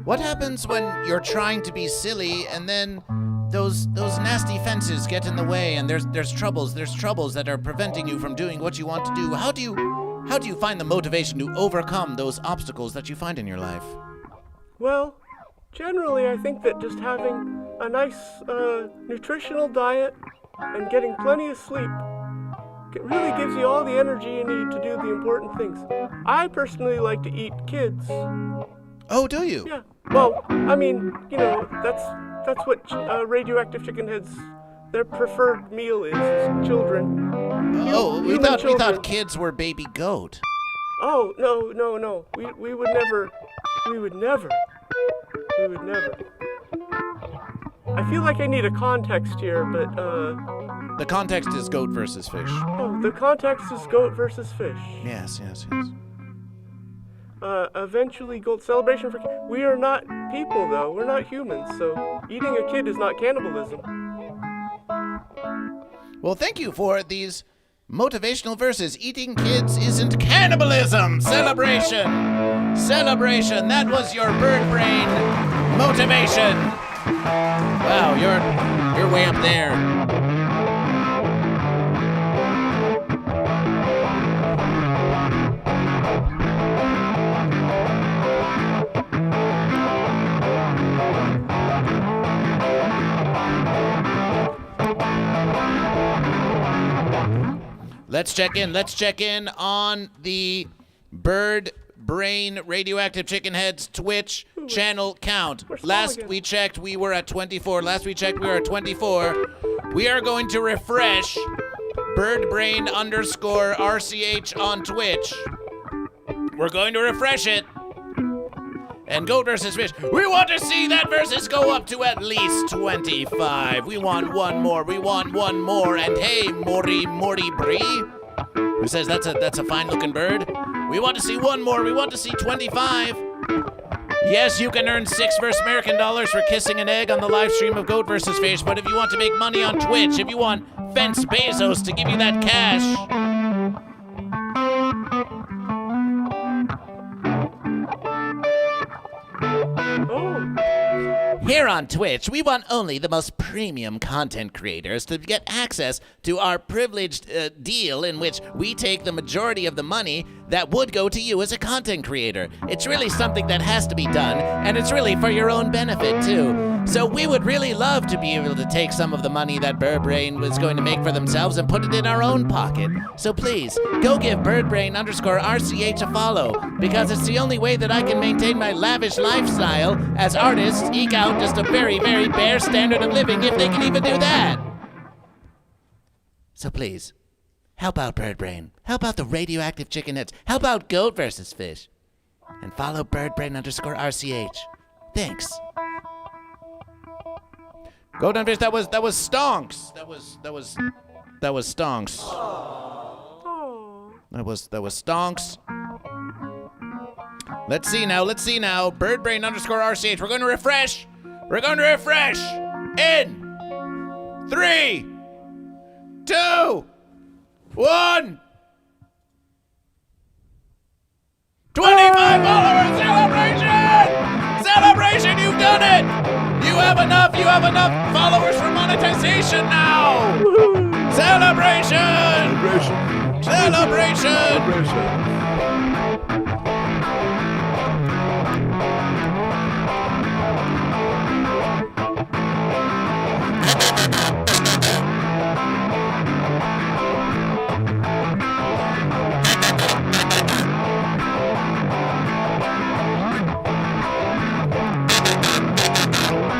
What happens when you're trying to be silly and then those nasty fences get in the way and there's troubles that are preventing you from doing what you want to do? How do you find the motivation to overcome those obstacles that you find in your life? Well, generally I think that just having a nice nutritional diet and getting plenty of sleep, it really gives you all the energy you need to do the important things. I personally like to eat kids. Oh, do you? Yeah. Well, I mean, you know, that's what Radioactive Chicken Heads, their preferred meal is children. We thought kids were baby goat. Oh, no. We would never. I feel like I need a context here, but The context is goat versus fish. Oh, the context is goat versus fish. Yes. Eventually goat celebration for we are not people though, we're not humans, so eating a kid is not cannibalism. Well, thank you for these motivational verses. Eating kids isn't cannibalism. Celebration. That was your bird brain motivation. Wow, you're way up there. Let's check in on the Bird Brain Radioactive Chicken Heads Twitch channel count. Last we checked, we were at 24. We are going to refresh birdbrain _RCH on Twitch. We're going to refresh it. And Goat versus Fish, we want to see that versus go up to at least 25. We want one more. And hey, Morty Bree, who says that's a fine looking bird. We want to see one more. We want to see 25. Yes, you can earn 6 first American dollars for kissing an egg on the live stream of Goat versus Fish, but if you want to make money on Twitch, if you want Fence Bezos to give you that cash, Here on Twitch, we want only the most premium content creators to get access to our privileged deal in which we take the majority of the money that would go to you as a content creator. It's really something that has to be done, and it's really for your own benefit, too. So we would really love to be able to take some of the money that Birdbrain was going to make for themselves and put it in our own pocket. So please, go give Birdbrain_RCH a follow, because it's the only way that I can maintain my lavish lifestyle as artists eke out just a very, very bare standard of living, if they can even do that. So please, help out Birdbrain. Help out the Radioactive Chicken Heads. Help out GoatVsFish. And follow Birdbrain_RCH. Thanks. GoatVsFish, that was stonks. That was stonks. That was stonks. Let's see now. Birdbrain_RCH. We're going to refresh. In 3, 2, 1. 25 followers! Celebration! You've done it! You have enough followers for monetization now! Celebration!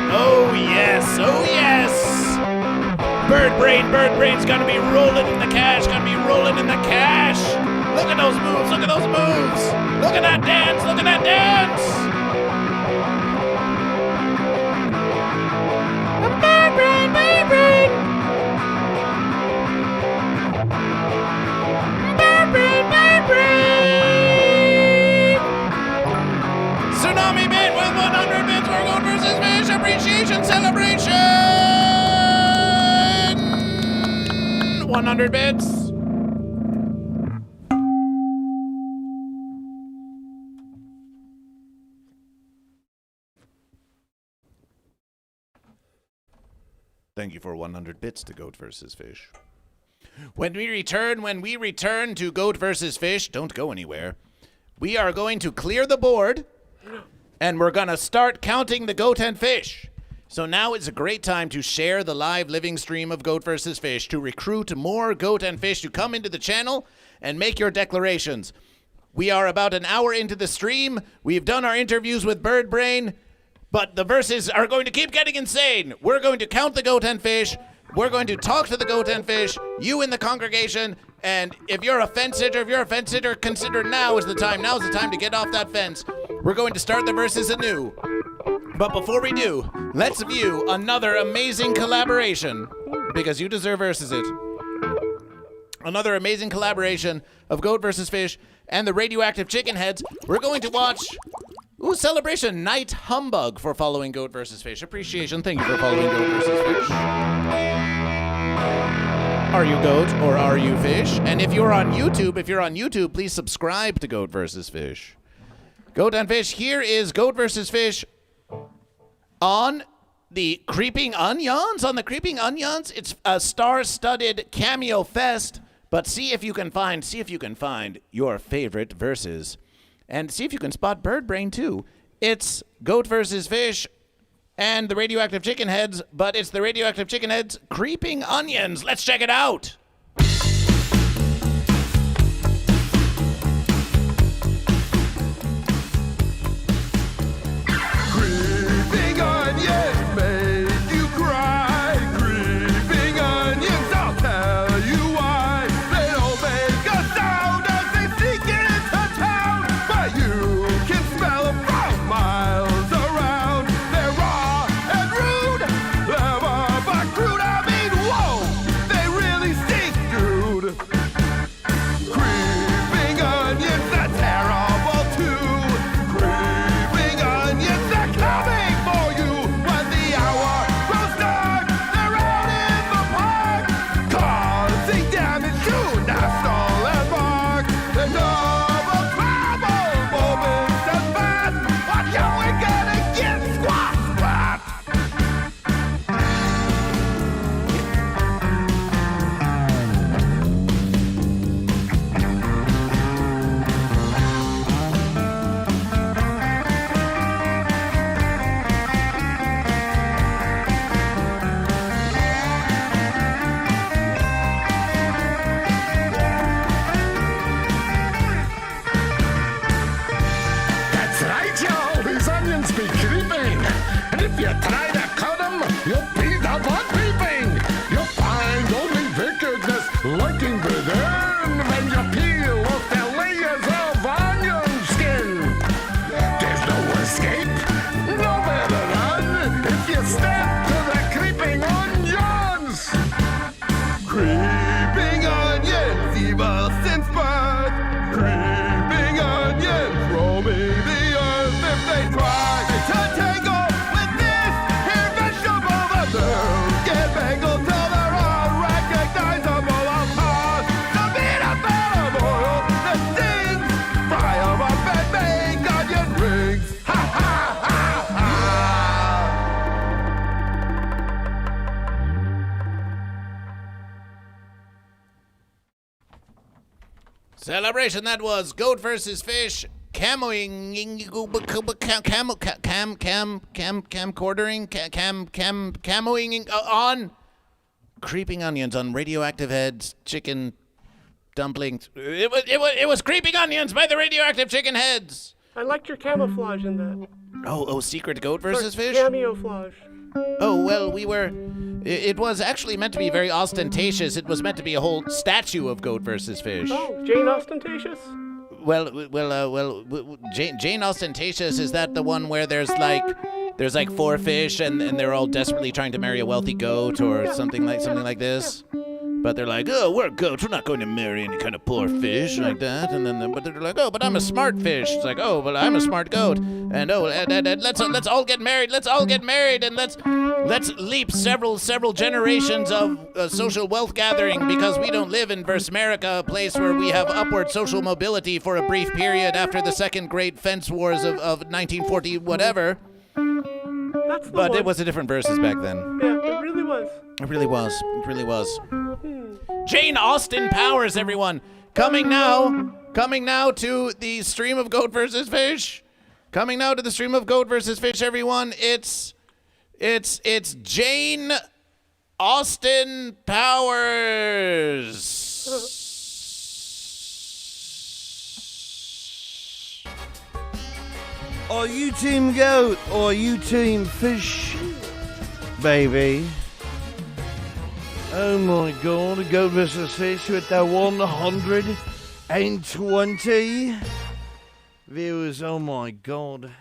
Oh yes! Birdbrain's gonna be rolling in the cash, Look at those moves! Look at that dance! Birdbrain! Tsunami bid with 100 bits for GoatVsFish appreciation celebration! 100 bits. Thank you for 100 bits to GoatVsFish. When we return to GoatVsFish, don't go anywhere. We are going to clear the board, and we're going to start counting the goat and fish. So now is a great time to share the live living stream of GoatVsFish to recruit more goat and fish to come into the channel and make your declarations. We are about an hour into the stream. We've done our interviews with Birdbrain, but the verses are going to keep getting insane. We're going to count the goat and fish. We're going to talk to the goat and fish, you in the congregation, and if you're a fence sitter, consider now's the time to get off that fence. We're going to start the verses anew. But before we do, let's view another amazing collaboration, because you deserve versus it. Another amazing collaboration of GoatVsFish and the Radioactive Chicken Heads. We're going to watch Celebration Night Humbug for following GoatVsFish. Appreciation, thank you for following GoatVsFish. Are you goat or are you fish? And if you're on YouTube, please subscribe to GoatVsFish. Goat and Fish, here is GoatVsFish on the Creeping Onions. It's a star-studded cameo fest, but see if you can find your favorite verses. And see if you can spot Birdbrain too. It's GoatVsFish and the Radioactive Chicken Heads, but it's the Radioactive Chicken Heads Creeping Onions. Let's check it out. Creeping onions make you cry. Creeping onions, I'll tell you why. They don't make a sound as they sneak into town, but you can smell them from miles around. They're raw and rude, clever but crude. I mean, whoa, they really stink. you try to cut 'em, you'll be the one creeping. You'll find only wickedness lurking within when you peel off the layers of onion skin. There's no escape, nowhere to run if you step to the creeping onions. Creeping onions, evil since birth. Creeping onions, roaming the earth. If they try to tangle with this here vegetable, they'll get mangled till they're unrecognizable apart. The meat of oil, the stings, fry 'em up and make onion rings. Ha ha ha ha! Celebration, that was Goat vs. Fish, camcordering, camoing on Creeping Onions on Radioactive Heads, Chicken Dumplings. It was Creeping Onions by the Radioactive Chicken Heads. I liked your camouflage in that. Oh, secret goat versus fish? Cameoflage. Oh, well, it was actually meant to be very ostentatious. It was meant to be a whole statue of goat versus fish. Oh, Jane Ostentatious? Jane Ostentatious, is that the one where there's like 4 fish and they're all desperately trying to marry a wealthy goat or something like this? But they're like, oh, we're goats. We're not going to marry any kind of poor fish like that. And then, but they're like, oh, but I'm a smart fish. It's like, oh, well, I'm a smart goat. And let's all get married. Let's all get married, and let's leap several generations of social wealth gathering, because we don't live in Versmerica, a place where we have upward social mobility for a brief period after the second great fence wars of 1940 whatever. That's the But one. it was a different versus back then. Yeah, it really was. It really was. It really was. Jane Austen Powers, everyone. Coming now to the stream of Goat versus Fish. Coming now to the stream of Goat versus Fish, everyone. It's Jane Austen Powers. Are you Team Goat or are you Team Fish, baby? Oh my God, Goat vs. Fish with the 120 viewers. Oh my God.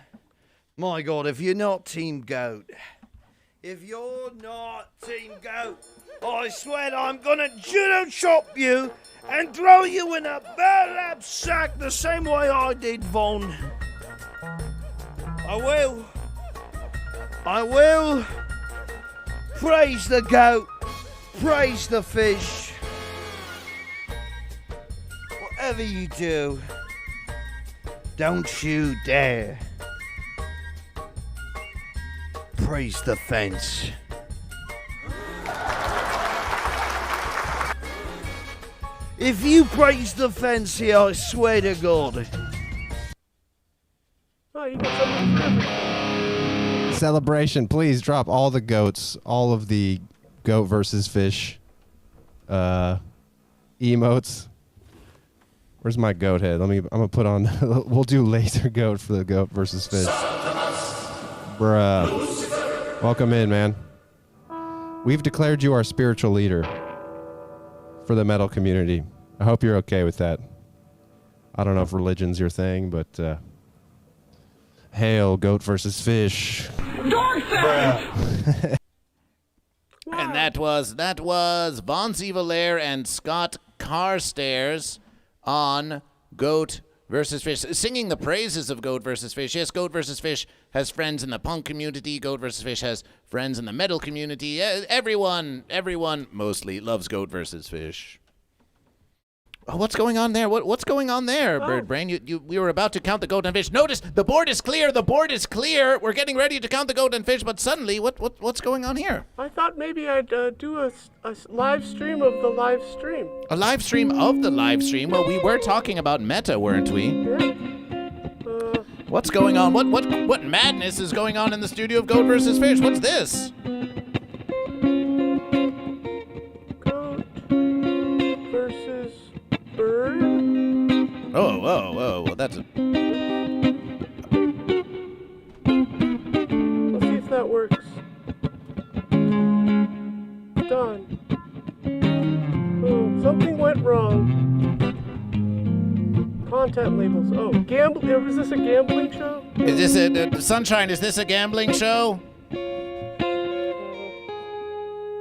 My God, if you're not Team Goat, I swear I'm gonna judo chop you and throw you in a burlap sack the same way I did Von. I will. Praise the goat. Praise the fish. Whatever you do, don't you dare praise the fence. If you praise the fence here, I swear to God. Oh, you got something for everyone. Celebration, please drop all the goats, all of the Goat versus Fish emotes. Where's my goat head? I'm gonna put on. We'll do laser goat for the Goat versus Fish. Bruh, welcome in, man. We've declared you our spiritual leader for the metal community. I hope you're okay with that. I don't know if religion's your thing, but hail Goat versus Fish. And that was Von Zevalair and Scott Carstairs on Goat versus Fish, singing the praises of Goat versus Fish. Yes, Goat versus Fish has friends in the punk community. Goat versus Fish has friends in the metal community. Everyone mostly loves Goat versus Fish. Oh, what's going on there? What's going on there, Birdbrain? We were about to count the goat and fish. Notice the board is clear. The board is clear. We're getting ready to count the goat and fish, but suddenly, what's going on here? I thought maybe I'd do a live stream of the live stream. A live stream of the live stream? Well, we were talking about meta, weren't we? Yeah. What's going on? What madness is going on in the studio of Goat versus Fish? What's this? Goat versus bird. Oh, whoa. Well, that's a... Let's see if that works. content labels. Oh, was this a gambling show? Is this Sunshine, is this a gambling show?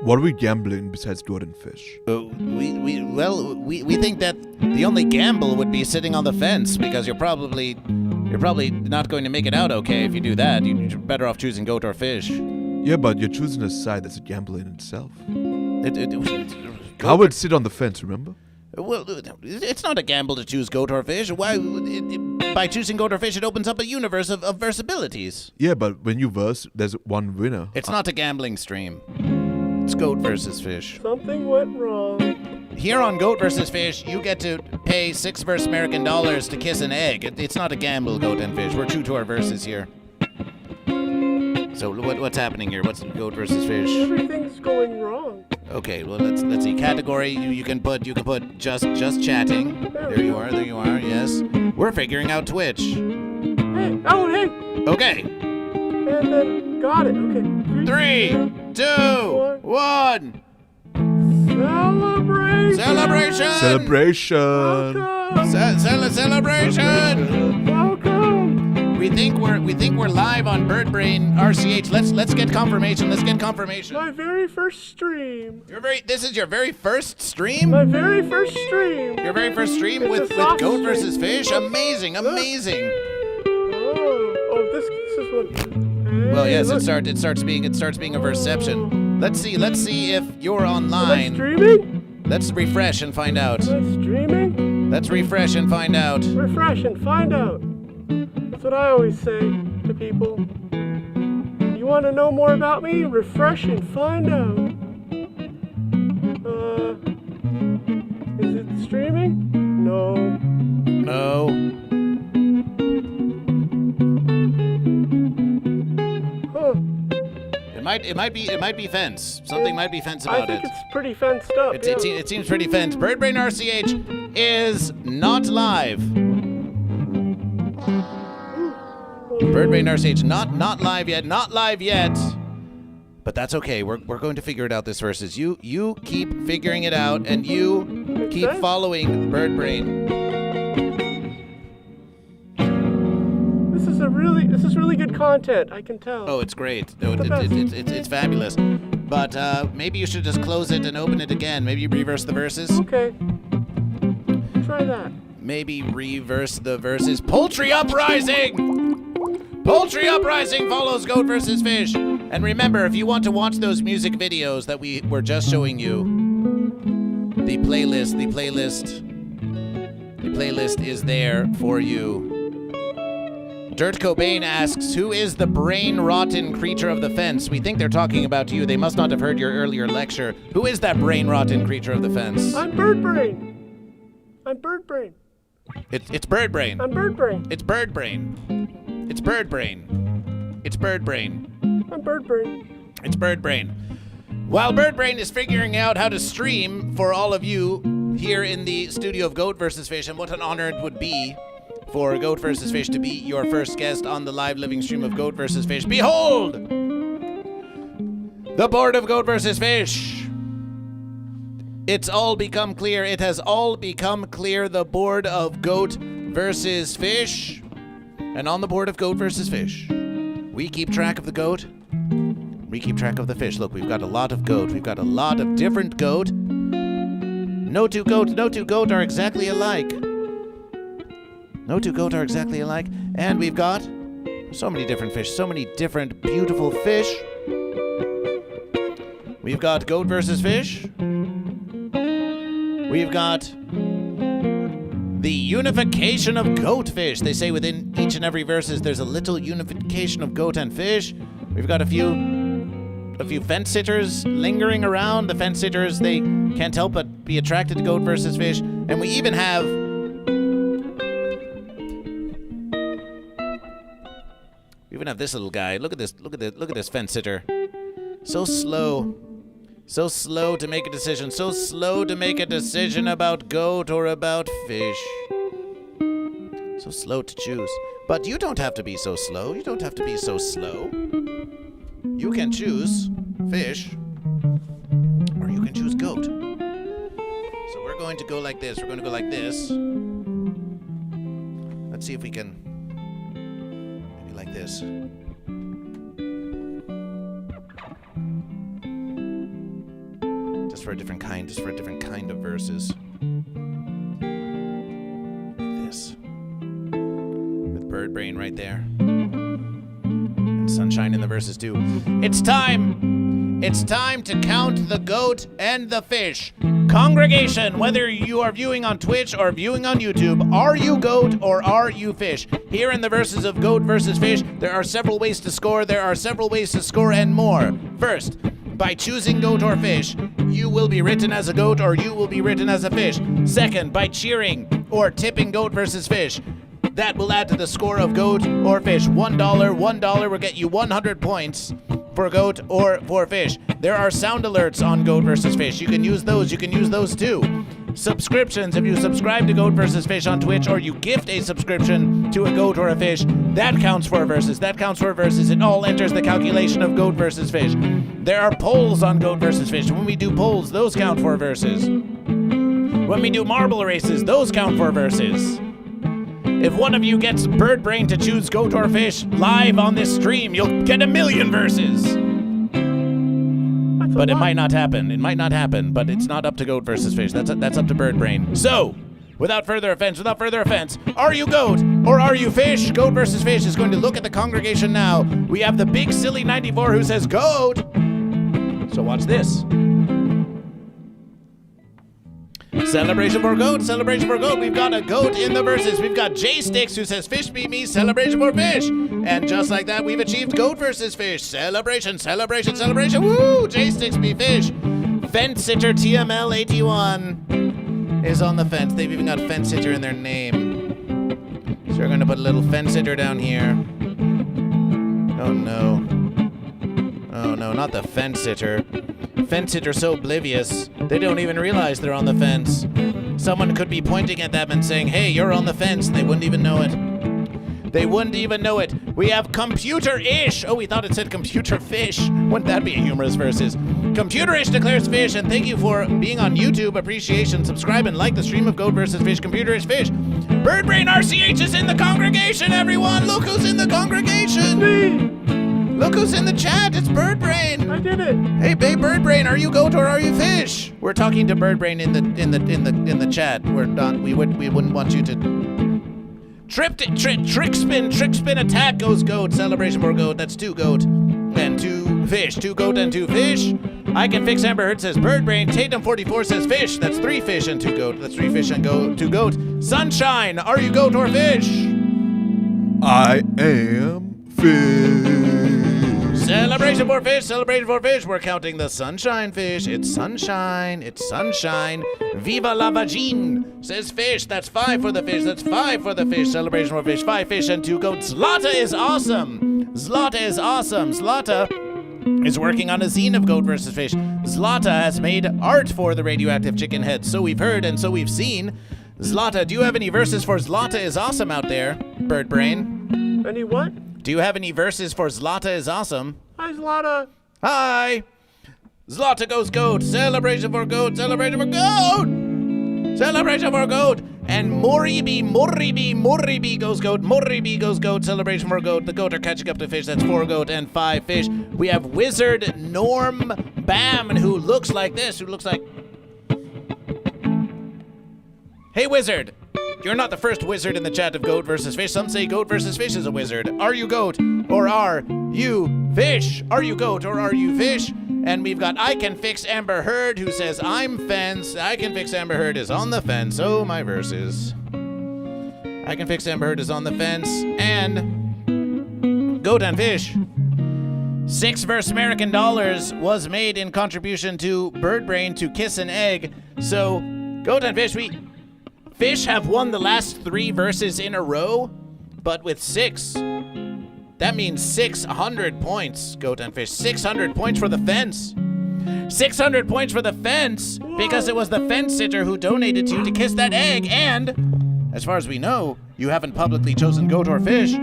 What are we gambling besides goat and fish? We think that the only gamble would be sitting on the fence because you're probably not going to make it out okay if you do that. You're better off choosing goat or fish. Yeah, but you're choosing a side that's a gamble in itself. I I would sit on the fence, remember? Well, it's not a gamble to choose goat or fish. Why? By choosing goat or fish, it opens up a universe of versabilities. Yeah, but when you verse, there's one winner. It's not a gambling stream. It's goat versus fish. Something went wrong. Here on Goat vs. Fish, you get to pay $6 American dollars to kiss an egg. It's not a gamble, goat and fish. We're true to our verses here. So what's happening here? What's goat versus fish? Everything's going wrong. Okay, well let's see. Category you can put just chatting. There you are. Yes. We're figuring out Twitch. Hey. Okay. And then got it. Okay. 3, 2, 1. Celebration. Celebration. Welcome. We think we're live on Birdbrain RCH. Let's get confirmation. My very first stream. This is your very first stream? My very first stream. Your very first stream It's with a soft Goat stream. versus Fish? Amazing. Oh, this is what. Well, yes, look. it starts being a verseception. Let's see if you're Am I online. streaming? Let's refresh and find out. Am I streaming? Let's refresh and find out. Refresh and find out. That's what I always say to people. You want to know more about me? Refresh and find out. Is it streaming? No. Huh. It might be fence. Something might be fence about I think it. it's pretty fenced up. It seems pretty fenced. Birdbrain RCH is not live. Birdbrain RCH not live yet. But that's okay. We're going to figure it out this versus. You keep figuring it out and you keep following Birdbrain. This is really good content. I can tell. Oh, it's great. It's fabulous. But maybe you should just close it and open it again. Maybe reverse the verses. Okay. Try that. Maybe reverse the verses. Poultry Uprising! Poultry Uprising follows Goat vs. Fish. And remember, if you want to watch those music videos that we were just showing you, the playlist is there for you. Dirt Cobain asks, who is the brain-rotten creature of the fence? We think they're talking about you. They must not have heard your earlier lecture. Who is that brain-rotten creature of the fence? I'm Birdbrain. It's Birdbrain. I'm Birdbrain. It's Birdbrain. It's Birdbrain. It's Birdbrain. I'm Birdbrain. It's Birdbrain. While Birdbrain is figuring out how to stream for all of you here in the studio of Goat vs. Fish, and what an honor it would be for Goat vs. Fish to be your first guest on the live living stream of Goat vs. Fish. Behold! The board of Goat vs. Fish. It's all become clear. It has all become clear. The board of Goat vs. Fish. And on the board of Goat vs. Fish, we keep track of the goat. We keep track of the fish. Look, we've got a lot of goat. We've got a lot of different goat. No two goat are exactly alike. No two goat are exactly alike. And we've got so many different fish, so many different beautiful fish. We've got Goat vs. Fish. We've got the unification of goat fish. They say within each and every verses there's a little unification of goat and fish. We've got a few fence sitters lingering around. The fence sitters, they can't help but be attracted to Goat vs. Fish. And we even have this little guy. Look at this fence sitter. So slow to make a decision. So slow to make a decision about goat or about fish. So slow to choose. But you don't have to be so slow. You don't have to be so slow. You can choose fish, or you can choose goat. So we're going to go like this. We're going to go like this. Let's see if we can. Maybe like this. Just for a different kind of verses. Like this. With Bird Brain right there. And Sunshine in the verses too. It's time! It's time to count the goat and the fish. Congregation, whether you are viewing on Twitch or viewing on YouTube, are you goat or are you fish? Here in the verses of Goat versus Fish, there are several ways to score. There are several ways to score and more. First, by choosing goat or fish, you will be written as a goat or you will be written as a fish. Second, by cheering or tipping goat versus fish, that will add to the score of goat or fish. $1 will get you 100 points for goat or for fish. There are sound alerts on Goat versus Fish. You can use those. You can use those too. Subscriptions. If you subscribe to Goat versus Fish on Twitch or you gift a subscription to a goat or a fish, that counts for verses. That counts for verses. It all enters the calculation of Goat versus Fish. There are polls on Goat versus Fish. When we do polls, those count for verses. When we do marble races, those count for verses. If one of you gets Bird Brain to choose goat or fish live on this stream, you'll get 1,000,000 verses. But it might not happen. It might not happen, but it's not up to Goat versus Fish. That's up to Bird Brain. So, without further offense, are you goat or are you fish? Goat versus Fish is going to look at the congregation now. We have the big silly 94 who says goat. So watch this. Celebration for goat, celebration for goat. We've got a goat in the verses. We've got J Sticks who says fish beat me, celebration for fish. And just like that, we've achieved goat versus fish. Celebration, celebration, celebration. Woo! J Sticks beat fish. Fence Sitter TML81 is on the fence. They've even got Fence Sitter in their name. So we're going to put a little Fence Sitter down here. Oh no. Oh no, not the Fence Sitter. Fence Sitter's so oblivious, they don't even realize they're on the fence. Someone could be pointing at them and saying, hey, you're on the fence. They wouldn't even know it. They wouldn't even know it. We have Computer-ish. Oh, we thought it said Computer Fish. Wouldn't that be a humorous versus? Computer-ish declares fish, and thank you for being on YouTube. Appreciation. Subscribe and like the stream of Goat versus Fish. Computer-ish fish. Bird Brain RCH is in the congregation, everyone. Look who's in the congregation. Me. Look who's in the chat. It's Bird Brain. I did it. Hey, Bird Brain, are you goat or are you fish? We're talking to Bird Brain in the chat. We're not. We wouldn't want you to. Trick spin attack goes goat. Celebration for goat. That's 2 goat and 2 fish. 2 goat and 2 fish. I can fix Amber Heard says Bird Brain. Tatum 44 says fish. That's 3 fish and 2 goat. That's 3 fish and 2 goat. Sunshine, are you goat or fish? I am fish. Celebration for fish, celebration for fish. We're counting the sunshine fish. It's sunshine, it's sunshine. Viva la vagine, says fish. That's 5 for the fish, that's 5 for the fish. Celebration for fish, 5 fish and 2 goats. Zlata is awesome. Zlata is awesome. Zlata is working on a zine of Goat versus Fish. Zlata has made art for the Radioactive Chicken Heads. So we've heard and so we've seen. Zlata, do you have any verses for Zlata is awesome out there, Bird Brain? Any what? Do you have any verses for Zlata is awesome? Hi, Zlata. Hi! Zlata goes goat. Celebration for goat. Celebration for goat! Celebration for goat! And Moribi goes goat. Moribi goes goat. Celebration for goat. The goat are catching up to fish. That's 4 goat and 5 fish. We have Wizard Norm Bam, who looks like this. Who looks like... Hey, Wizard! You're not the first wizard in the chat of Goat versus Fish. Some say Goat versus Fish is a wizard. Are you goat or are you fish? Are you goat or are you fish? And we've got I Can Fix Amber Heard who says I'm fence. I Can Fix Amber Heard is on the fence. Oh, my verses. I Can Fix Amber Heard is on the fence. And Goat and Fish. 6 verse American dollars was made in contribution to Bird Brain to Kiss an Egg. So Goat and Fish, Fish have won the last 3 verses in a row, but with 6. That means 600 points, Goat and Fish. 600 points for the fence. 600 points for the fence, because it was the fence sitter who donated to kiss that egg, and, as far as we know, you haven't publicly chosen Goat or Fish.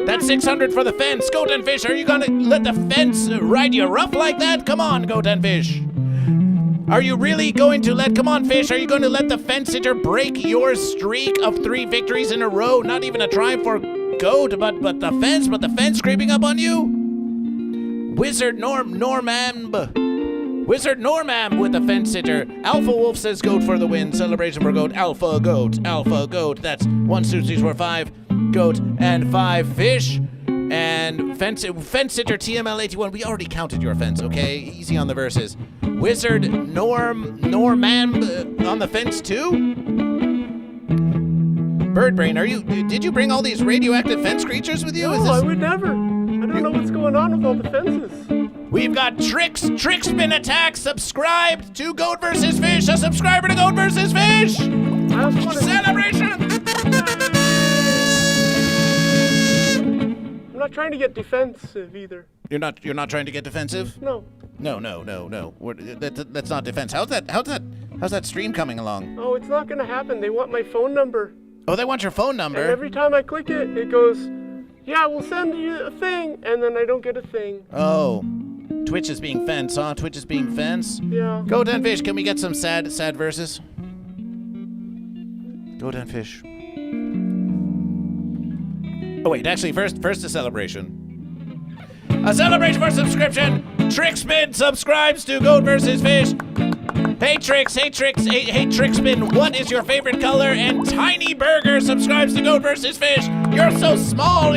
That's 600 for the fence. Goat and Fish, are you gonna let the fence ride you rough like that? Come on, Goat and Fish. Are you really going to come on, Fish, are you going to let the Fence Sitter break your streak of 3 victories in a row? Not even a triumph for Goat, but the fence creeping up on you? Wizard Normam with the Fence Sitter. Alpha Wolf says Goat for the win. Celebration for Goat. Alpha Goat. That's 1, 2, 3, 4, 5 Goat and 5 Fish. And Fence Sitter TML81. We already counted your fence, okay? Easy on the verses. Wizard Normam on the fence too? Birdbrain, did you bring all these radioactive fence creatures with you? No, I would never. I don't know what's going on with all the fences. We've got Trickspin Attack subscribed to Goat vs. Fish. A subscriber to Goat vs. Fish. Celebration. I'm not trying to get defensive either. You're not trying to get defensive? No. No. That's not defense. How's that stream coming along? Oh, it's not gonna happen. They want my phone number. Oh, they want your phone number? And every time I click it, it goes, yeah, we'll send you a thing, and then I don't get a thing. Oh. Twitch is being fence, huh? Twitch is being fence? Yeah. Goat and Fish, can we get some sad verses? Goat and Fish. Oh wait, actually first a celebration. A celebration for subscription! Trickspin subscribes to Goat vs. Fish. Hey Trickspin, what is your favorite color? And Tiny Burger subscribes to Goat vs. Fish. You're so small,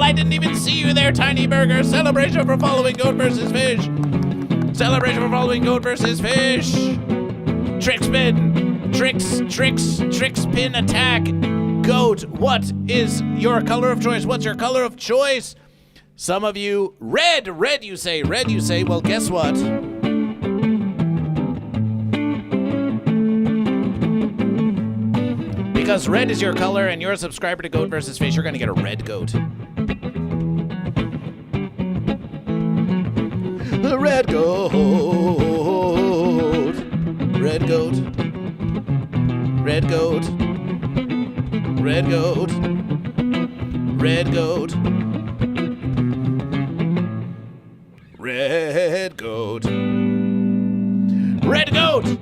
I didn't even see you there, Tiny Burger. Celebration for following Goat vs. Fish. Celebration for following Goat vs. Fish. Trickspin attack. Goat, what is your color of choice? What's your color of choice? Some of you, red you say. Well, guess what? Because red is your color and you're a subscriber to Goat vs. Fish, you're gonna get a red goat. A red goat. Red goat. Red goat. Red goat. Red goat. Red goat. Red goat!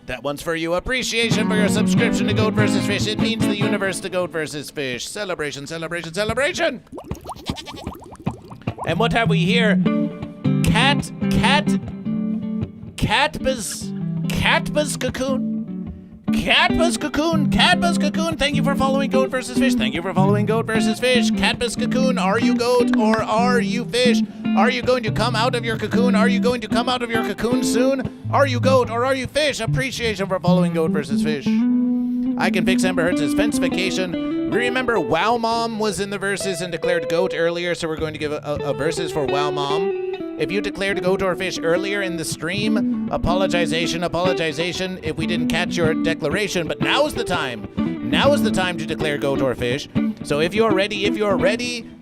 That one's for you. Appreciation for your subscription to Goat vs. Fish. It means the universe to Goat vs. Fish. Celebration. And what have we here? Catbus Cocoon. Thank you for following Goat vs. Fish. Catbus Cocoon, are you goat or are you fish? Are you going to come out of your cocoon? Soon? Are you goat or are you fish? Appreciation for following Goat vs. Fish. I can fix Ember Hertz's fence vacation. Remember Wow Mom was in the verses and declared goat earlier, so we're going to give a verses for Wow Mom. If you declared goat or fish earlier in the stream, apologization if we didn't catch your declaration, but now is the time to declare goat or fish. So if you're ready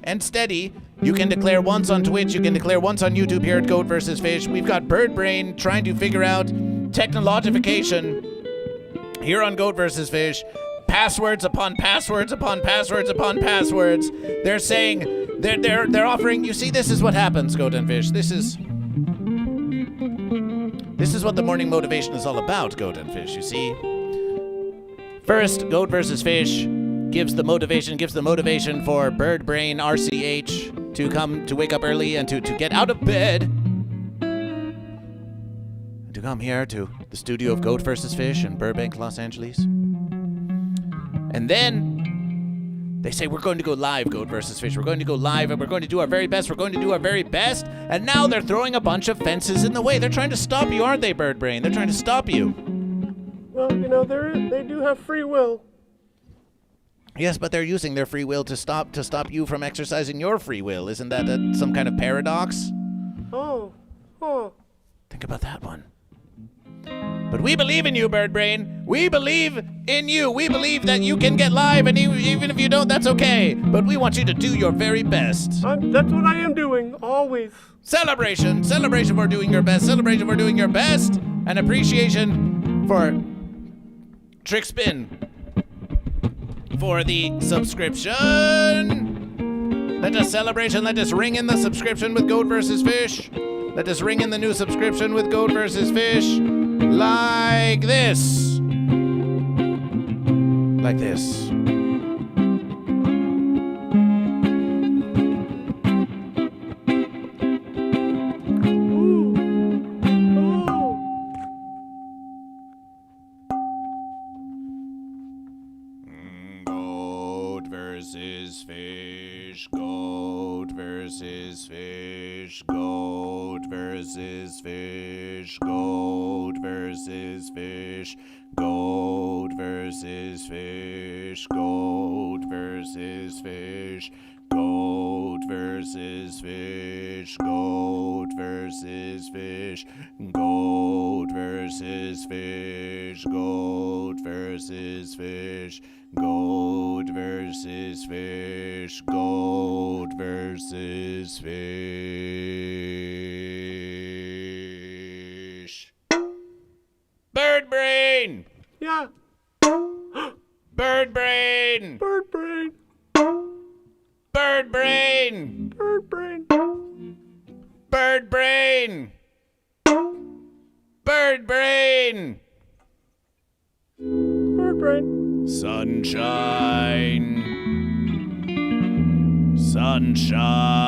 and steady, you can declare once on Twitch, you can declare once on YouTube here at Goat vs. Fish. We've got Birdbrain trying to figure out technologification here on Goat vs. Fish. Passwords upon passwords. They're saying, they're offering, you see, this is what happens, Goat and Fish. This is what the morning motivation is all about, Goat and Fish, you see. First, Goat vs. Fish gives the motivation for Birdbrain RCH to wake up early and to get out of bed and to come here to the studio of Goat vs. Fish in Burbank, Los Angeles. And then they say, we're going to go live, Goat vs. Fish. We're going to go live and we're going to do our very best. And now they're throwing a bunch of fences in the way. They're trying to stop you, aren't they, Birdbrain? They're trying to stop you. Well, they do have free will. Yes, but they're using their free will to stop you from exercising your free will. Isn't that some kind of paradox? Oh. Think about that one. But we believe in you, Birdbrain. We believe in you. We believe that you can get live, and even if you don't, that's okay. But we want you to do your very best. That's what I am doing, always. Celebration for doing your best. And appreciation for Trickspin for the subscription. Let us ring in the subscription with Goat vs. Fish. Let us ring in the new subscription with Goat vs. Fish. Like this. Like this. Goat versus fish, goat versus fish, goat versus fish, goat versus fish, goat versus fish, goat versus fish, goat versus fish, goat versus fish, goat versus fish, goat versus fish, goat versus fish, goat versus fish. Bird brain! Yeah. Bird brain! Bird brain. Bird brain! Bird brain. Bird brain! Bird brain! Bird brain. Sunshine. Sunshine.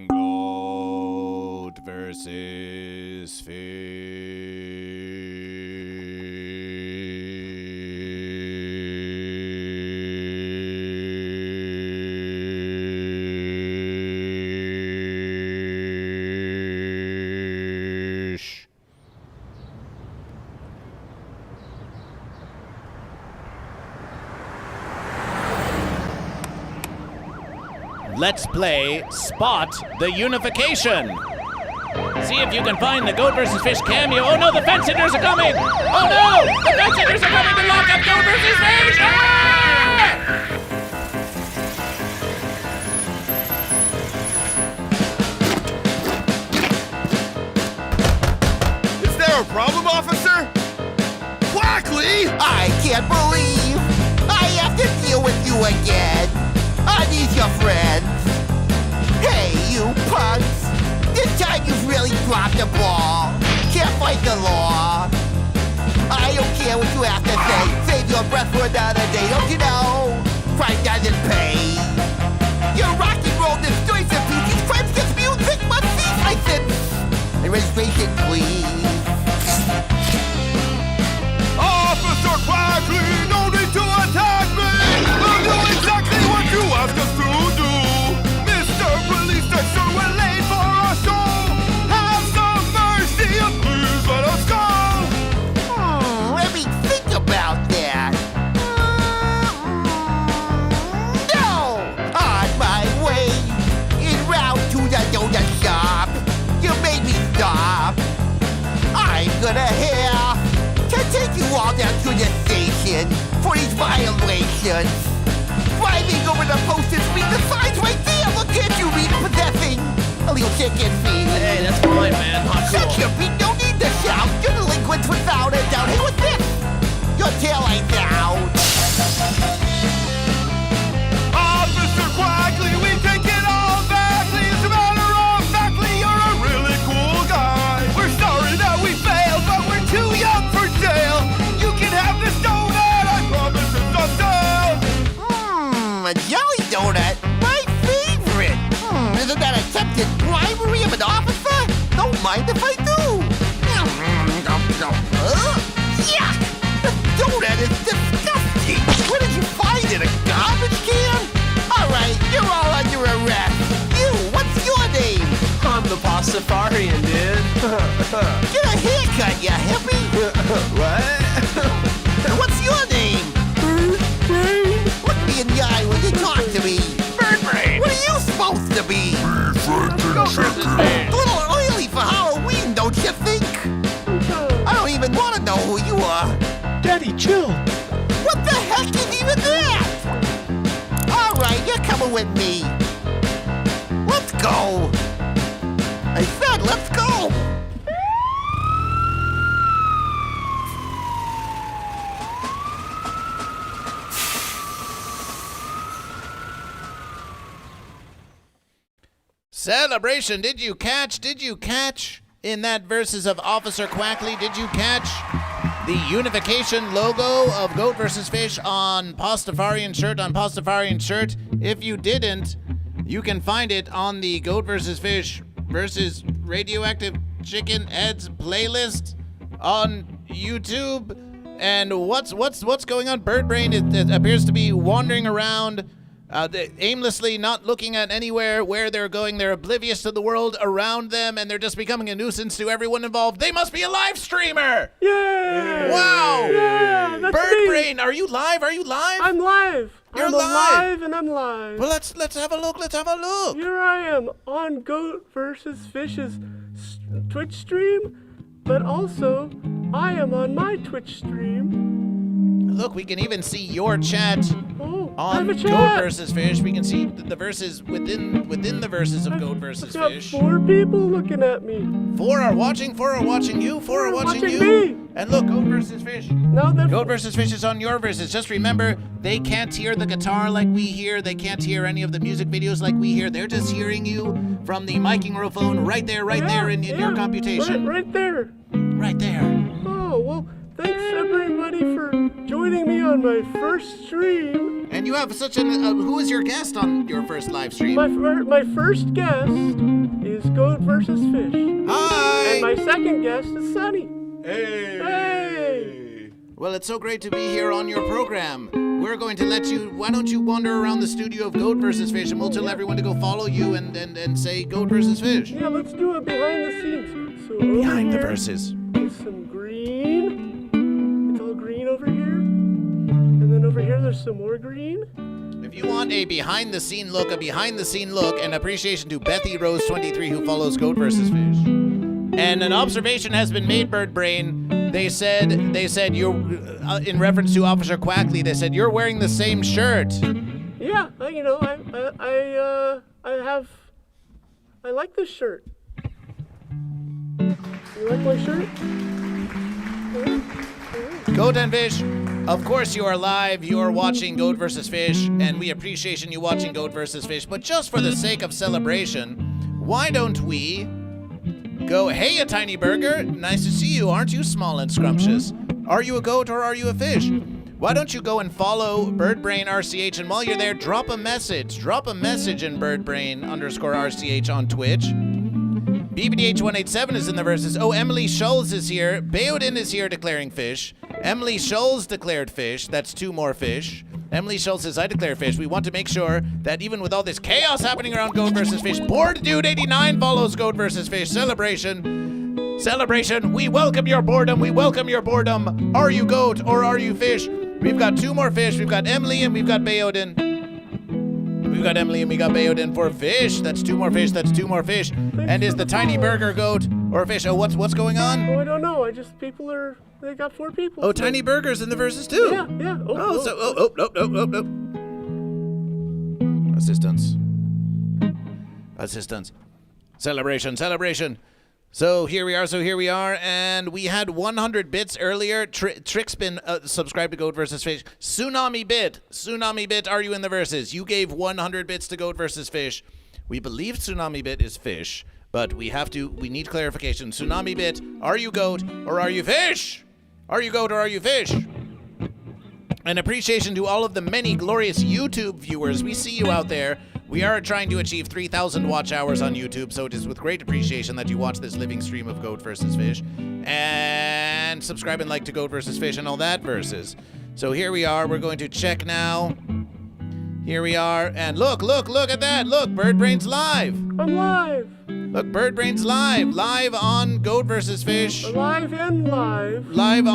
Goat versus fish. Let's play Spot the Unification. See if you can find the Goat vs. Fish cameo. Oh no, the fence sitters are coming! Oh no! The fence sitters are coming to lock up Goat vs. Fish! Ah! Is there a problem, officer? Quakly! I can't believe I have to deal with you again. Are these your friends? Hey, you punks! This time you've really dropped the ball. Can't fight the law. I don't care what you have to say. Save your breath for another day. Don't you know? Crime doesn't pay. Your rock and roll destroys the peace. These crimes against music must cease. License and registration, please. Officer Quakly, no need to attack me! I'll do exactly what you asked us to do! Mr. Police Officer, we're late for our show! Have some mercy and please let us go! Let me think about that. No! On my way, en route to the donut shop. You made me stop. I'm gonna have to take you all down to the station for these violations. Driving over the posted speed, the signs right there. Look at you, repossessing illegal chicken feed. Hey, that's fine, man. Not Shut cool. your beat, no need to shout. You're delinquents without a doubt. Hey, what's this? Your tail ain't out. Officer Quakly, we take it all back! It's a matter of factly, you're a really cool guy! We're sorry that we failed, but we're too young for jail! You can have this donut, I promise it's on sale! A jelly donut? My favorite! Isn't that attempted bribery of an officer? Don't mind if I do! Yuck! This donut is disgusting! Where did you find it? A garbage can? Alright, you're all under arrest! You, what's your name? I'm the Pastafarian, dude. Get a haircut, you hippie! What? What's your name? Bird Brain. Look me in the eye when you talk to me. Bird brain. What are you supposed to be? Goat versus fish. A little oily for Halloween, don't you think? I don't even want to know who you are. Daddy, chill. What the heck is even that? All right, you're coming with me. Let's go. I said let's go. Celebration, did you catch in that verses of Officer Quakly, did you catch the unification logo of Goat vs. Fish on Pastafarian shirt? If you didn't, you can find it on the Goat vs. Fish versus Radioactive Chicken Heads playlist on YouTube. And what's going on? Birdbrain it appears to be wandering around aimlessly, not looking at anywhere where they're going. They're oblivious to the world around them, and they're just becoming a nuisance to everyone involved. They must be a live streamer! Yeah! Wow! Yeah, that's Birdbrain, me. Are you live? I'm live. You're I'm live. alive and I'm live. Well, let's have a look. Here I am on Goat vs. Fish's Twitch stream, but also I am on my Twitch stream. Look, we can even see your chat on have a Goat chat. vs. Fish. We can see the verses within the verses of Goat vs. I've got Fish. 4 people looking at me. 4 are watching you, 4 are watching you. Me. And look, Goat vs. Fish. Now Goat vs. Fish is on your verses. Just remember, they can't hear the guitar like we hear. They can't hear any of the music videos like we hear. They're just hearing you from the microphone right there in your computation. Right there. Right there. Oh, well, thanks everybody for joining me on my first stream. And you have such an... who is your guest on your first live stream? My first guest is Goat vs. Fish. Hi! And my second guest is Sunny. Hey! Well, it's so great to be here on your program. We're going to let you... Why don't you wander around the studio of Goat vs. Fish, and we'll tell everyone to go follow you and say Goat vs. Fish. Yeah, let's do it behind the scenes. So Behind the over here verses. is some green. It's all green over here. And then over here there's some more green. If you want a behind-the-scene look, and appreciation to Bethy Rose 23 who follows Goat vs. Fish. And an observation has been made, Birdbrain. They said you're in reference to Officer Quakly. They said you're wearing the same shirt. Yeah, I like this shirt. You like my shirt? Goat and Fish, of course you are live. You are watching Goat vs. Fish, and we appreciate you watching Goat vs. Fish. But just for the sake of celebration, why don't we go, hey, a tiny burger, nice to see you. Aren't you small and scrumptious? Are you a goat or are you a fish? Why don't you go and follow Birdbrain RCH, and while you're there, drop a message in Birdbrain_RCH on Twitch. BBDH187 is in the verses. Oh, Emily Scholes is here. Baodin is here declaring fish. Emily Scholes declared fish. That's 2 more fish. Emily Scholes says, I declare fish. We want to make sure that even with all this chaos happening around Goat vs. Fish, Bored Dude 89 follows Goat vs. Fish. Celebration. We welcome your boredom. Are you goat or are you fish? We've got 2 more fish. We've got Emily and we've got Baodin. For fish. That's 2 more fish. And is the tiny burger goat or fish? Oh, what's going on? Oh, I don't know. They got 4 people. Oh, tiny burgers in the verses too. Yeah. No. Assistance. Celebration. So here we are, and we had 100 bits earlier. Trickspin subscribed to Goat vs. Fish. Tsunami Bit, are you in the verses? You gave 100 bits to Goat vs. Fish. We believe Tsunami Bit is fish, but we need clarification. Tsunami Bit, are you goat or are you fish? An appreciation to all of the many glorious YouTube viewers. We see you out there. We are trying to achieve 3,000 watch hours on YouTube, so it is with great appreciation that you watch this living stream of Goat vs. Fish. And subscribe and like to Goat vs. Fish and all that verses. So here we are. We're going to check now. Here we are. And look at that. Look, Birdbrain's live. I'm live. Look, Birdbrain's live. Live on Goat vs. Fish. Live and live. Live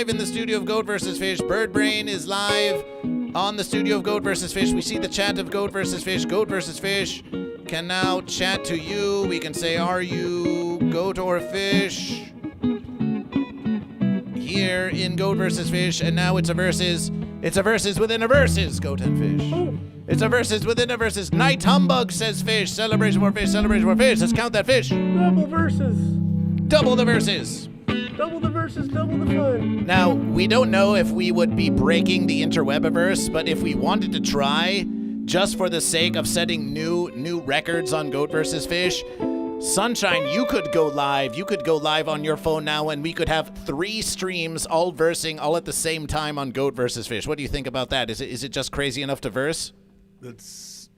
in the studio of Goat vs. Fish. Birdbrain is live on the studio of Goat vs. Fish. We see the chat of Goat vs. Fish. Goat vs. Fish can now chat to you. We can say, are you goat or fish? Here in Goat vs. Fish, and now it's a versus. It's a versus within a versus, Goat and Fish. Oh. It's a versus within a versus. Night Humbug says fish. Celebration for fish. Let's count that fish. Double verses. Double the verses. Double the verses, double the fun. Now, we don't know if we would be breaking the interwebiverse, but if we wanted to try, just for the sake of setting new records on Goat vs. Fish, Sunshine, you could go live. You could go live on your phone now, and we could have 3 streams all versing all at the same time on Goat vs. Fish. What do you think about that? Is it just crazy enough to verse? Let's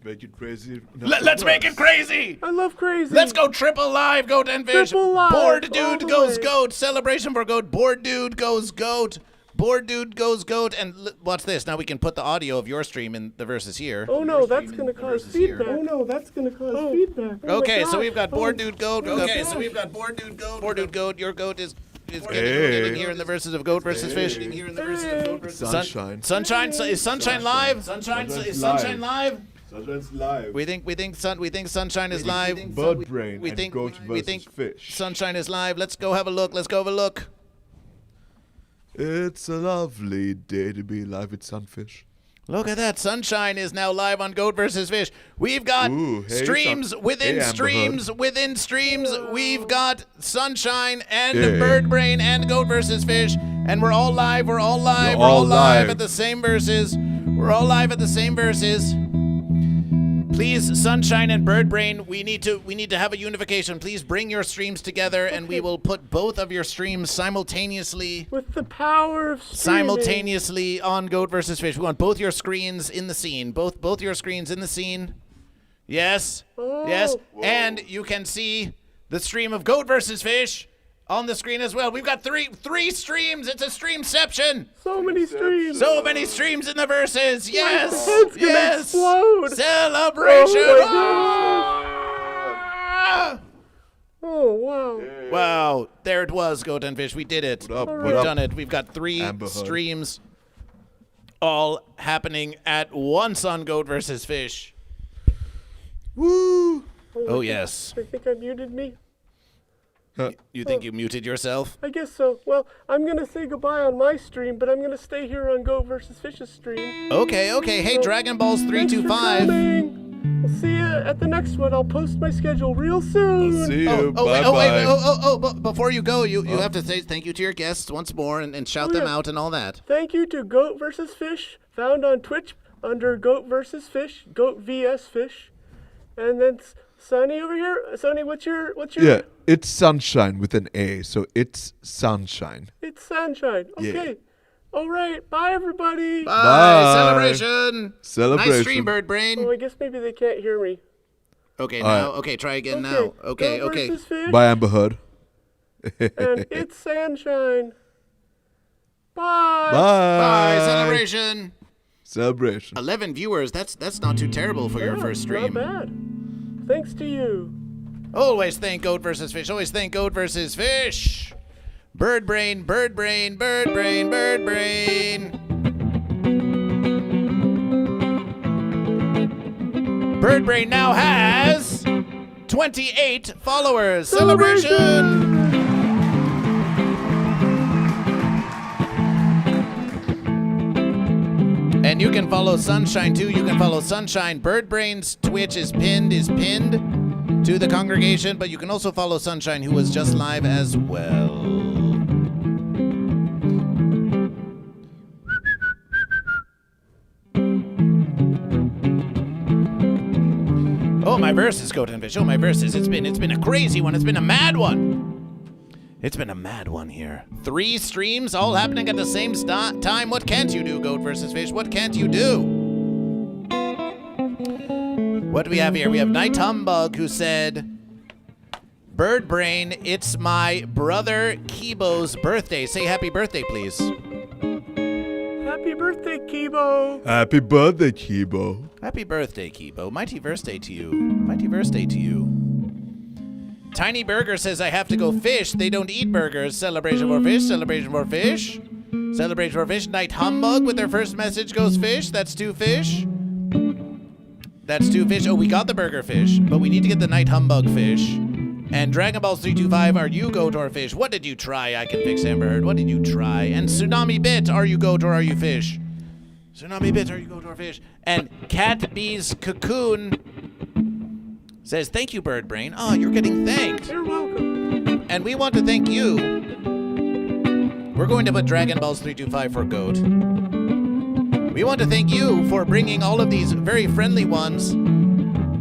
make it crazy. Let's make it crazy. I love crazy. Let's go triple live, Goat and Fish. Triple live, Bored dude all goes the way. Goat. Celebration for Goat. Bored dude goes Goat. Bored dude goes Goat. And watch this. Now we can put the audio of your stream in the verses here. Oh no, that's gonna cause feedback. Oh no, that's gonna cause feedback. Oh Okay, my so we've got gosh. Bored Dude Goat. Okay, so we've got Bored dude Goat. Bored Dude Goat. Your goat is getting Hey. here in the verses of Goat versus Fish. Here in the verses of Goat versus Sunshine. Sunshine is Sunshine live? Sunshine. Sunshine Is live. Sunshine live? Sunshine's live. We think Sunshine is live. Bird brain We and think goat we versus think fish. Sunshine is live. Let's go have a look. It's a lovely day to be live with Sunfish. Look at that. Sunshine is now live on Goat vs. Fish. We've got Ooh, hey, streams within hey, Amber streams within streams. We've got Sunshine and Yeah. Bird Brain and Goat vs. Fish. And we're all live. We're all live. We're We're all all live live. at the same verses. We're all live at the same verses. Please, Sunshine and Bird Brain, we need to have a unification. Please bring your streams together, and we will put both of your streams simultaneously With the power of streaming. on Goat vs. Fish. We want both your screens in the scene. Both your screens in the scene. Yes. Yes. And you can see the stream of Goat vs. Fish on the screen as well. We've got three streams. It's a streamception. So many streams. So many streams in the verses. Yes. My head's gonna Yes. explode. Celebration. Oh wow. Wow. There it was, Goat and Fish. We did it. What up? We've What up? done it. We've got 3 Amber Hood. streams all happening at once on Goat vs. Fish. Woo! Oh, yes. I think I muted me. You think you muted yourself? I guess so. Well, I'm gonna say goodbye on my stream, but I'm gonna stay here on Goat vs. Fish's stream. Okay. Hey, So, Dragon Balls thanks for 325. coming. We'll see you at the next one. I'll post my schedule real soon. See you. Wait, Bye-bye. but before you go, you have to say thank you to your guests once more and shout them yeah. out and all that. Thank you to Goat vs. Fish, found on Twitch under Goat vs. Fish, GoatVsFish, and then Sonny over here. Sonny, what's your? Yeah, it's Sunshine with an A, so it's Sunshine. It's Sunshine. Yeah. Okay. All right. Bye, everybody. Bye. Celebration. Celebration. Nice stream, Bird Brain. Oh, I guess maybe they can't hear me. Okay, All now. right. Okay, try again Okay. now. Okay. Goat versus Fish, Bye, Amber Hood. and it's Sunshine. Bye. Bye. Celebration. Celebration. 11 viewers. That's not too terrible for your first stream. Not bad. Thanks to you. Always thank Goat vs. Fish. Always thank Goat vs. Fish. Bird Brain, Bird Brain, Bird Brain, Bird Brain. Bird Brain now has 28 followers. Celebration! And you can follow Sunshine too. You can follow Sunshine. Bird Brain's Twitch is pinned to the congregation, but you can also follow Sunshine, who was just live as well. Oh, my verses, Goat and Fish. Oh, my verses. It's been a crazy one. It's been a mad one. It's been a mad one here. 3 streams all happening at the same time. What can't you do, Goat vs. Fish? What can't you do? What do we have here? We have Night Humbug, who said, Bird Brain, it's my brother Kibo's birthday. Say happy birthday, please. Happy birthday, Kibo. Happy birthday, Kibo. Happy birthday, Kibo. Mighty birthday to you. Mighty birthday to you. Tiny Burger says, I have to go fish. They don't eat burgers. Celebration for fish. Celebration for fish. Celebration for fish. Night Humbug with their first message goes fish. That's 2 fish. That's 2 fish. Oh, we got the burger fish, but we need to get the Night Humbug fish. And Dragon Balls 325, are you goat or fish? What did you try? I can fix Amber Heard. What did you try? And Tsunami Bit, are you goat or are you fish? Tsunami Bit, are you goat or fish? And Cat Bee's Cocoon says, thank you, Bird Brain. Oh, you're getting thanked. You're welcome. And we want to thank you. We're going to put Dragon Balls 325 for goat. We want to thank you for bringing all of these very friendly ones.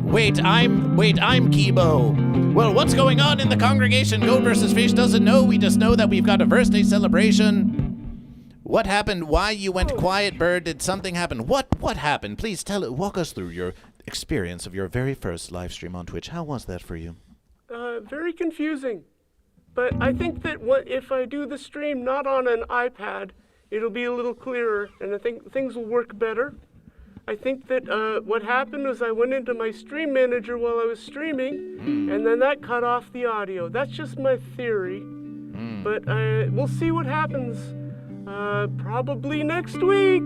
Wait, I'm Kibo. Well, what's going on in the congregation? Goat versus Fish doesn't know. We just know that we've got a birthday celebration. What happened? Why you went quiet, Bird? Did something happen? What happened? Please walk us through your experience of your very first live stream on Twitch. How was that for you? Very confusing. But I think that if I do the stream not on an iPad, it'll be a little clearer, and I think things will work better. I think that what happened was I went into my stream manager while I was streaming, and then that cut off the audio. That's just my theory. But we'll see what happens probably next week.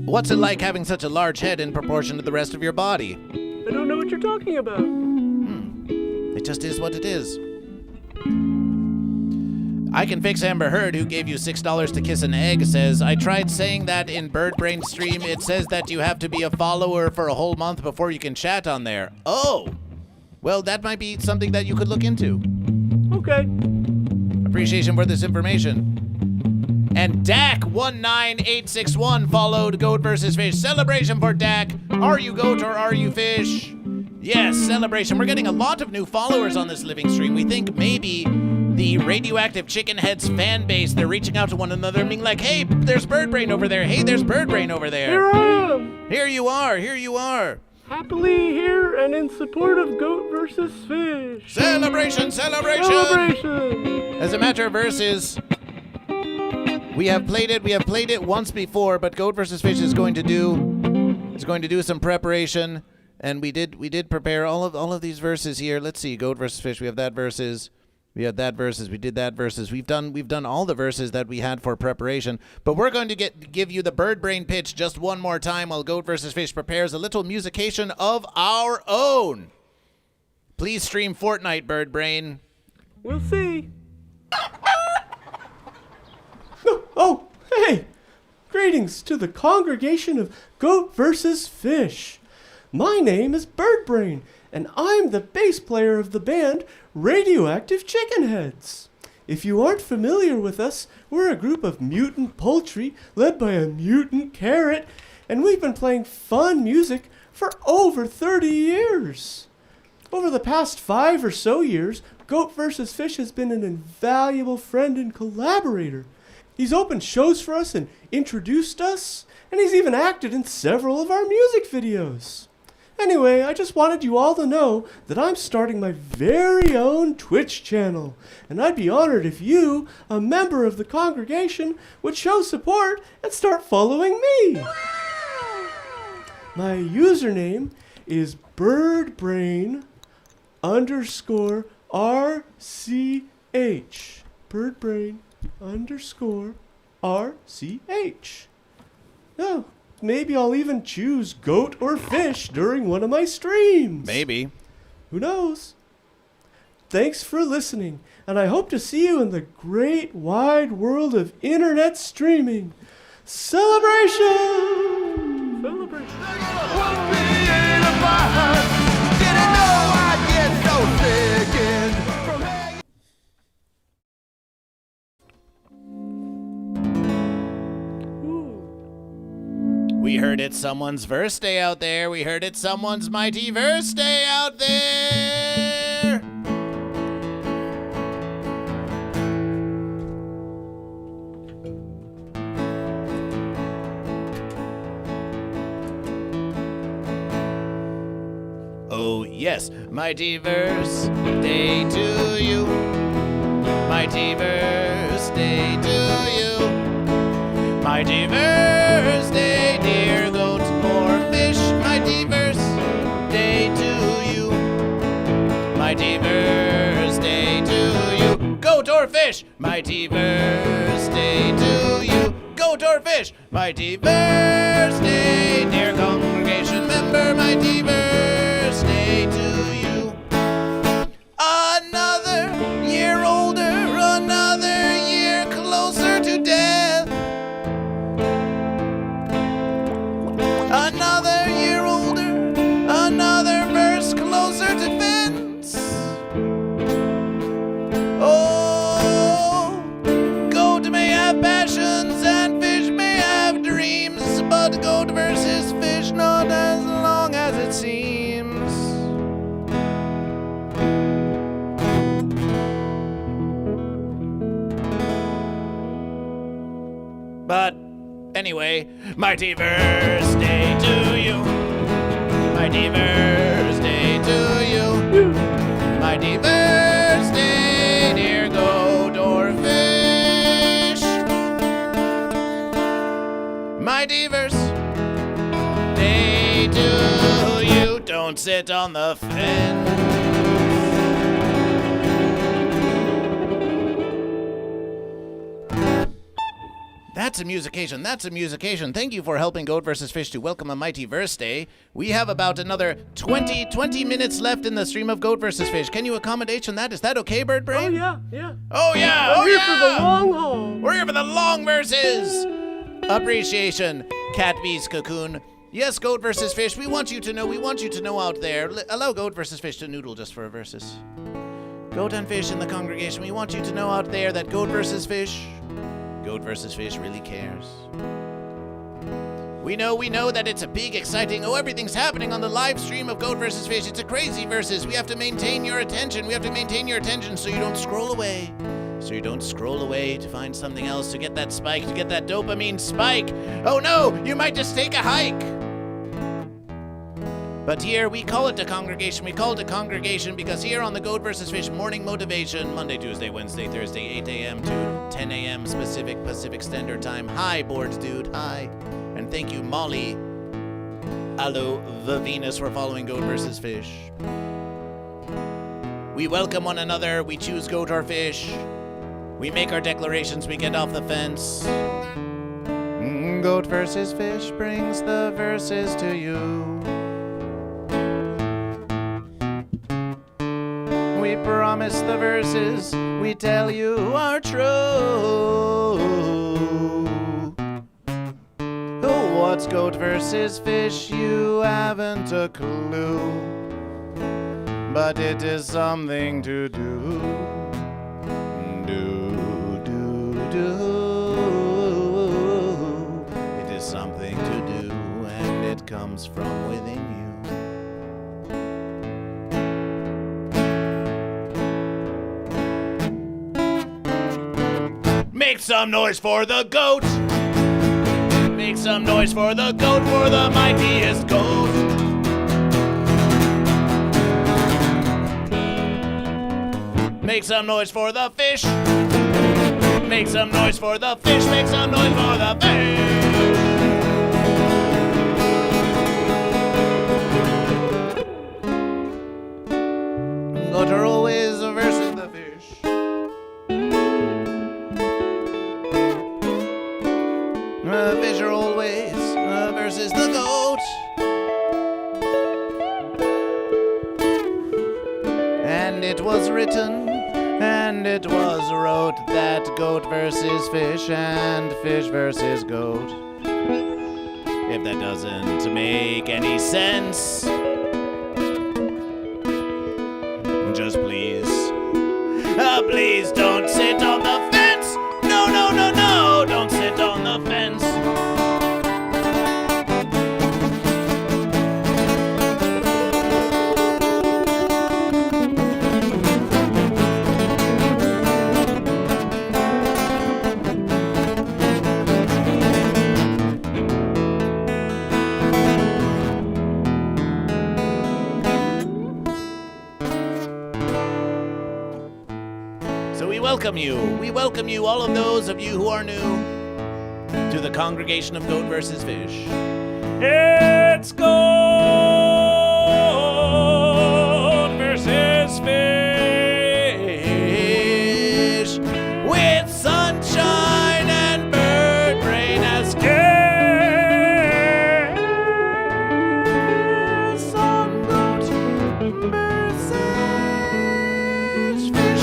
What's it like having such a large head in proportion to the rest of your body? I don't know what you're talking about. It just is what it is. I Can Fix Amber Heard, who gave you $6 to kiss an egg, says, I tried saying that in Birdbrain's stream. It says that you have to be a follower for a whole month before you can chat on there. Oh! Well, that might be something that you could look into. Okay. Appreciation for this information. And Dak19861 followed Goat vs. Fish. Celebration for Dak. Are you goat or are you fish? Yes, celebration. We're getting a lot of new followers on this living stream. We think maybe the Radioactive Chicken Heads fan base, they're reaching out to one another and being like, hey, there's Birdbrain over there. Hey, there's Birdbrain over there. Here I am. Here you are. Here you are. Happily here and in support of Goat vs. Fish. Celebration, celebration. Celebration. As a matter of verses, we have played it once before, but Goat vs. Fish is going to do some preparation. And we did prepare all of these verses here. Let's see, Goat vs. Fish. We have that verses. We had that verses. We did that verses. We've done all the verses that we had for preparation. But we're going to give you the Birdbrain pitch just one more time while Goat vs. Fish prepares a little musication of our own. Please stream Fortnite, Birdbrain. We'll see. Oh, hey! Greetings to the congregation of Goat vs. Fish. My name is Birdbrain, and I'm the bass player of the band Radioactive Chicken Heads. If you aren't familiar with us, we're a group of mutant poultry led by a mutant carrot, and we've been playing fun music for over 30 years. Over the past 5 or so years, Goat vs. Fish has been an invaluable friend and collaborator. He's opened shows for us and introduced us, and he's even acted in several of our music videos. Anyway, I just wanted you all to know that I'm starting my very own Twitch channel, and I'd be honored if you, a member of the congregation, would show support and start following me. My username is birdbrain_RCH. Birdbrain_RCH. Oh, maybe I'll even choose goat or fish during one of my streams. Maybe. Who knows? Thanks for listening, and I hope to see you in the great wide world of internet streaming. Celebration! Celebration. Didn't know I'd get so sickened from hanging. We heard it's someone's verse day out there. We heard it's someone's mighty verse day out there. Oh yes, mighty verse day to you. Mighty verse day to you. Mighty verse day, dear goat or fish. Mighty verse day to you. Mighty verse day to you. Goat or fish. Mighty verse day to you. Goat or fish. Mighty verse day, dear congregation member. Mighty verse day to you. Another year older, another year closer to death. Another year older, another verse closer to fence. Oh, goat may have passions and fish may have dreams. versus fish, not as long as it seems. But anyway, mighty birthday to you. Mighty birthday to you. Mighty birthday, dear goat or fish. Mighty birthday to you. Don't sit on the fence. That's a musication. That's a musication. Thank you for helping Goat vs. Fish to welcome a mighty verse day. We have about another 20 minutes left in the stream of Goat vs. Fish. Can you accommodate on that? Is that okay, Bird Brain? Oh, yeah. Oh, yeah. We're here for the long haul. We're here for the long verses. Appreciation. Cat Bee's Cocoon. Yes, Goat vs. Fish. We want you to know out there. Allow Goat vs. Fish to noodle just for a versus. Goat and Fish in the congregation. We want you to know out there that Goat vs. Fish really cares. We know that it's a big, exciting, everything's happening on the live stream of Goat vs. Fish. It's a crazy versus. We have to maintain your attention. So you don't scroll away. To find something else, to get that spike, to get that dopamine spike. Oh no, you might just take a hike. But here, we call it a congregation. We call it a congregation because here on the Goat vs. Fish Morning Motivation, Monday, Tuesday, Wednesday, Thursday, 8 a.m. to 10 a.m. Pacific Standard Time. Hi, Boards Dude. Hi. And thank you, Molly. Hello, the Venus, for following Goat vs. Fish. We welcome one another. We choose goat or fish. We make our declarations. We get off the fence. Goat vs. Fish brings the verses to you. We promise the verses we tell you are true. What's Goat vs. Fish? You haven't a clue. But it is something to do. It is something to do, and it comes from within you. Make some noise for the goat. Make some noise for the goat, for the mightiest goat. Make some noise for the fish. Make some noise for the fish. Make some noise for the fish. Goat are always versus the fish. The fish are always versus the goat. And it was written, and it was wrote that goat versus fish and fish versus goat. If that doesn't make any sense, just please don't sit on the fence. No, don't sit on the fence. We welcome you, all of those of you who are new to the congregation of Goat vs. Fish. It's Goat vs. Fish with sunshine and bird brain as guests on Goat vs. Fish.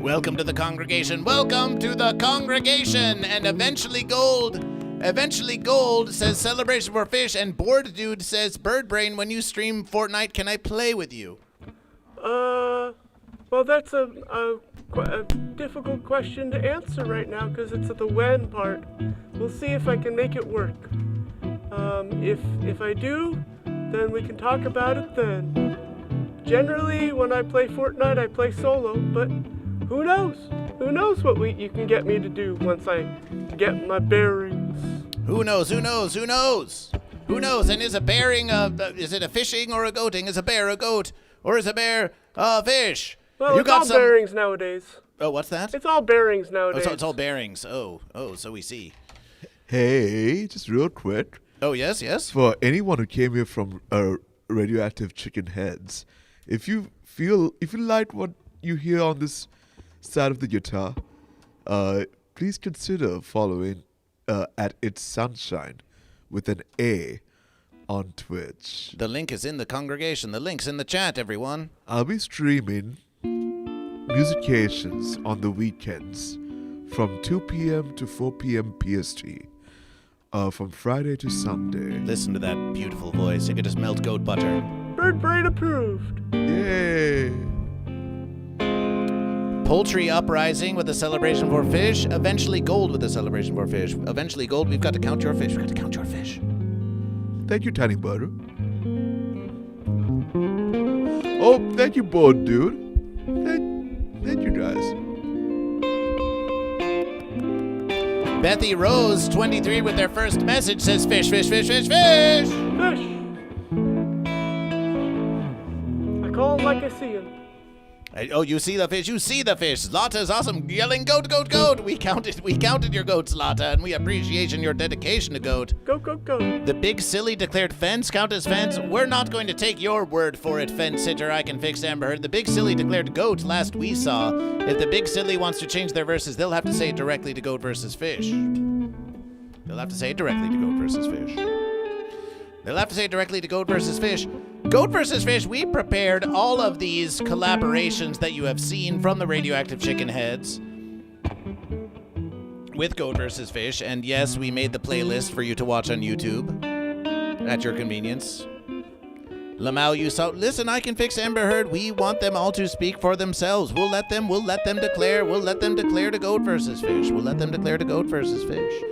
Welcome to the congregation. Welcome to the congregation. And eventually gold says celebration for fish. And Board Dude says, Bird Brain, when you stream Fortnite, can I play with you? Well, that's a a difficult question to answer right now because it's at the when part. We'll see if I can make it work. If I do, then we can talk about it then. Generally, when I play Fortnite, I play solo, but who knows? Who knows what you can get me to do once I get my bearings? Who knows? Who knows? Who knows? Who knows? And is a bearing is it a fishing or a goating? Is a bear a goat or is a bear a fish? Well, it's all bearings nowadays. Oh, what's that? It's all bearings nowadays. Oh, so it's all bearings. Oh, so we see. Hey, just real quick. Oh, yes, yes. For anyone who came here from Radioactive Chicken Heads, if you like what you hear on this side of the guitar, please consider following at It's Sunshine with an A on Twitch. The link is in the congregation. The link's in the chat, everyone. I'll be streaming musications on the weekends from 2 p.m. to 4 p.m. PST. From Friday to Sunday. Listen to that beautiful voice. You could just melt goat butter. Bird brain approved. Yay. Poultry uprising with a celebration for fish. Eventually gold with a celebration for fish. Eventually gold. We've got to count your fish. We've got to count your fish. Thank you, Tiny Butter. Oh, thank you, Bored Dude. Thank you, guys. Bethy Rose, 23, with their first message says fish, fish, fish, fish, fish. Fish. I call him like I see him. Oh, you see the fish, you see the fish. Zlata's awesome, yelling goat, goat, goat. We counted your goat, Zlata, and we appreciate your dedication to goat. Goat, goat, goat. The Big Silly declared fence count as fence. We're not going to take your word for it, Fence Sitter. I can fix Amber Heard. The Big Silly declared goat last we saw. If the Big Silly wants to change their verses, they'll have to say it directly to goat versus fish. They'll have to say it directly to goat versus fish. They'll have to say it directly to goat versus fish. Goat versus fish, we prepared all of these collaborations that you have seen from the Radioactive Chicken Heads with goat versus fish. And yes, we made the playlist for you to watch on YouTube at your convenience. Lamau, you saw. Listen, I can fix Amber Heard. We want them all to speak for themselves. We'll let them declare to goat versus fish. We'll let them declare to goat versus fish.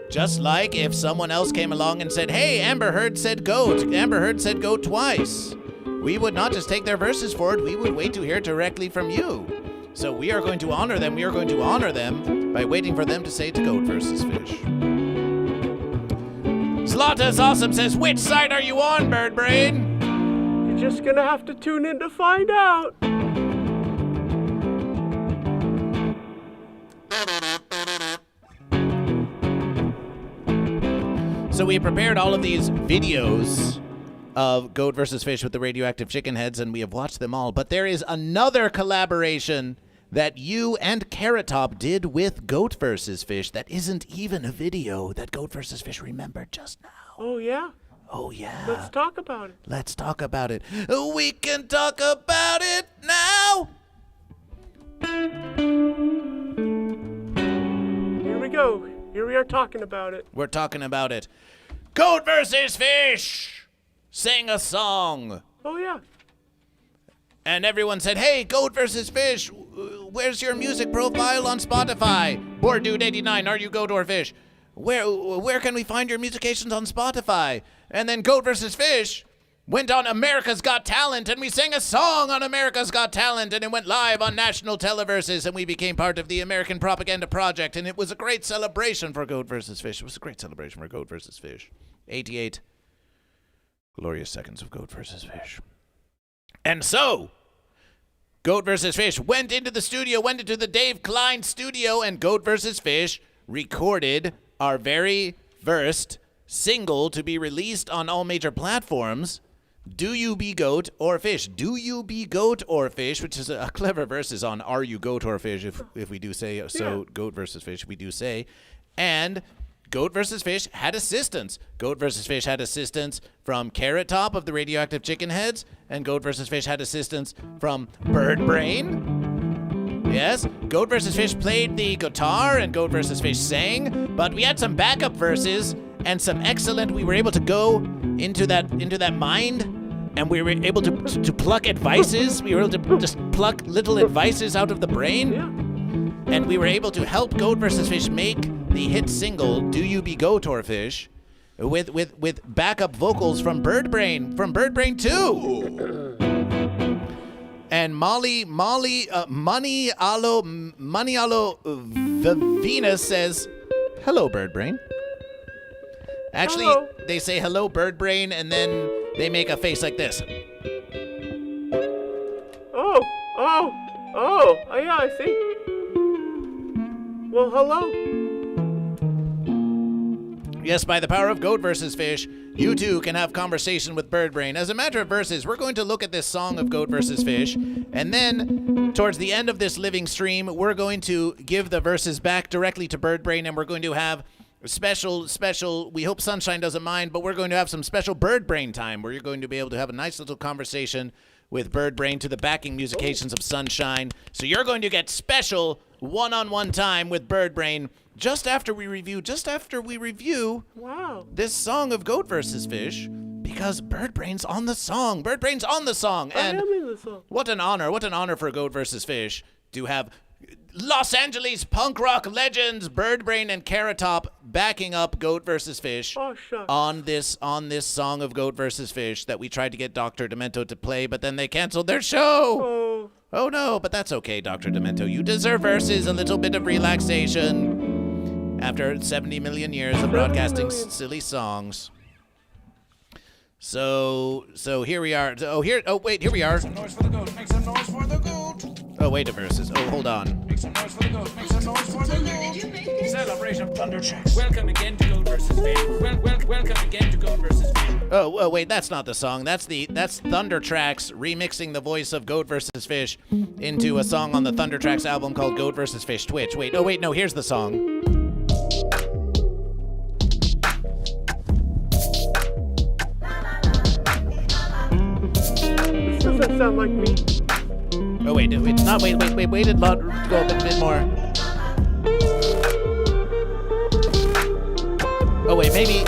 Just like if someone else came along and said, hey, Amber Heard said goat. Amber Heard said goat twice. We would not just take their verses forward. We would wait to hear directly from you. So we are going to honor them. We are going to honor them by waiting for them to say to goat versus fish. Zlata's awesome says, which side are you on, Bird Brain? You're just gonna have to tune in to find out. So we prepared all of these videos of Goat versus Fish with the Radioactive Chicken Heads, and we have watched them all. But there is another collaboration that you and Carrot Top did with Goat versus Fish that isn't even a video that Goat versus Fish remembered just now. Oh, yeah? Oh, yeah. Let's talk about it. Let's talk about it. We can talk about it now. Here we go. Here we are talking about it. We're talking about it. Goat versus Fish sang a song. Oh, yeah. And everyone said, hey, Goat versus Fish, where's your music profile on Spotify? Bored Dude 89, are you Goat or Fish? Where can we find your musications on Spotify? And then Goat versus Fish went on America's Got Talent, and we sang a song on America's Got Talent, and it went live on national televerses, and we became part of the American Propaganda Project, and it was a great celebration for Goat versus Fish. It was a great celebration for Goat versus Fish. 88 glorious seconds of Goat versus Fish. And so, Goat versus Fish went into the studio, went into the Dave Klein studio, and Goat versus Fish recorded our very first single to be released on all major platforms. Do you be goat or fish? Do you be goat or fish? Which is a clever verses on are you goat or fish, if we do say so. Yeah. Goat versus fish, we do say. And Goat versus Fish had assistance. Goat versus Fish had assistance from Carrot Top of the Radioactive Chicken Heads, and Goat versus Fish had assistance from Bird Brain. Yes, Goat versus Fish played the guitar, and Goat versus Fish sang, but we had some backup verses and some excellent. We were able to go into that mind and we were able to pluck advices. We were able to just pluck little advices out of the brain. Yeah. And we were able to help Goat vs. Fish make the hit single "Do You Be Goat or Fish" with backup vocals from Birdbrain 2. And Money Alo Vivina says, "Hello, Birdbrain." Actually, Hello. they say "Hello, Birdbrain," and then they make a face like this. Oh, yeah, I see. Well, hello. Yes, by the power of Goat vs. Fish, you too can have conversation with Birdbrain. As a matter of verses, we're going to look at this song of Goat vs. Fish, and then towards the end of this living stream, we're going to give the verses back directly to Birdbrain, and we're going to have special, we hope Sunshine doesn't mind, but we're going to have some special Birdbrain time where you're going to be able to have a nice little conversation with Birdbrain to the backing musications of Sunshine. So you're going to get special one-on-one time with Birdbrain just after we review Wow. this song of Goat vs. Fish, because Birdbrain's on the song. Birdbrain's on the song. I And am in the song. what an honor for Goat vs. Fish to have Los Angeles punk rock legends Birdbrain and Carrot Top backing up Goat vs. Fish Oh, shucks. on this song of Goat vs. Fish that we tried to get Dr. Demento to play, but then they canceled their show. Oh no, but that's okay, Dr. Demento. You deserve verses, a little bit of relaxation after 70 million years of broadcasting silly songs. So here we are. Here we are. Make some noise for the goat. Make some noise for the goat. Oh, wait a verses. Oh, hold on. Make some noise for the goat. Make some noise for the goat. Celebration of Thundertracks. Welcome again to Goat vs. Fish. Welcome again to Goat vs. Fish. Oh, wait, that's not the song. That's Thundertracks remixing the voice of Goat vs. Fish into a song on the Thundertracks album called Goat vs. Fish Twitch. Wait, no, here's the song. This doesn't sound like me. Oh, wait, it's not. Wait, go a bit more. Oh, wait, maybe.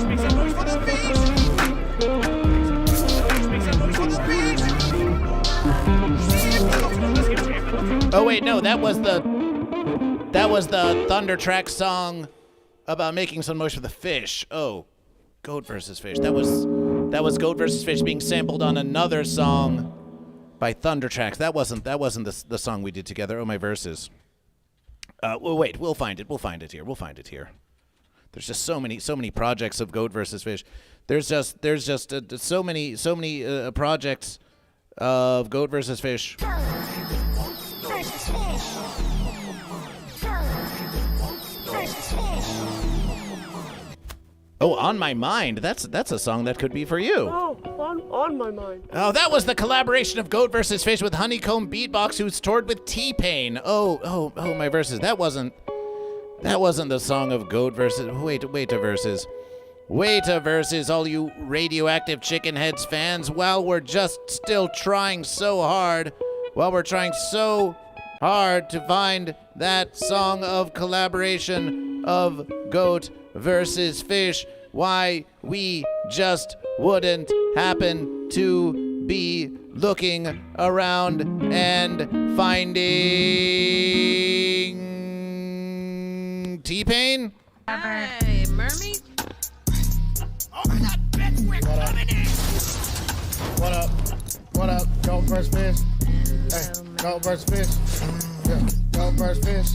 Make some noise for the fish. Make some noise for the fish. Oh, wait, no, that was the Thundertrack song about making some noise for the fish. Oh, Goat vs. Fish. That was Goat vs. Fish being sampled on another song by Thundertracks. That wasn't the song we did together. Oh, my verses. Well, wait, we'll find it here. There's just so many projects of Goat vs. Fish. There's just so many projects of Goat vs. Fish. Oh, On My Mind. That's a song that could be for you. Oh, on my mind. Oh, that was the collaboration of Goat vs. Fish with Honeycomb Beatbox, who's toured with T-Pain. Oh, my verses. That wasn't the song of Goat vs. Wait a verses. Wait a verses, all you Radioactive Chicken Heads fans. While we're just still trying so hard, to find that song of collaboration of Goat vs. Fish, why we just wouldn't happen to be looking around and finding T-Pain? Hey, mermaid? What up? Goat vs. Fish. Hey, Goat vs. Fish. Yeah, Goat vs. Fish.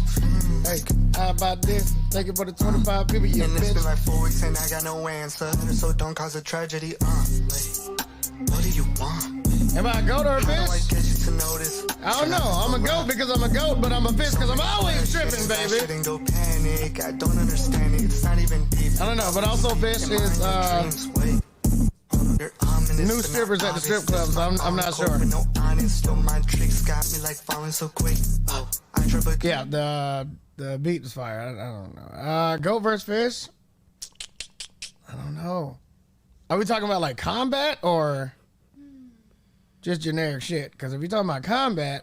Hey, how about this? Thank you for the 25 people, you And it's bitch. been like 4 weeks and I got no answer. So don't cause a tragedy. What do you want? Am I a goat or a How do I fish? get you to notice? I don't know. I'm a goat because I'm a goat, but I'm a fish because I'm always tripping, baby. Shouldn't go panic. I don't understand it. It's not even deep. I don't know, but also fish is new strippers at the strip club, so I'm not sure. No honest, still my tricks got me like falling so quick. Oh, I trip again. Yeah, the beat was fire. I don't know. Goat vs. Fish? I don't know. Are we talking about like combat or just generic shit? Because if you're talking about combat,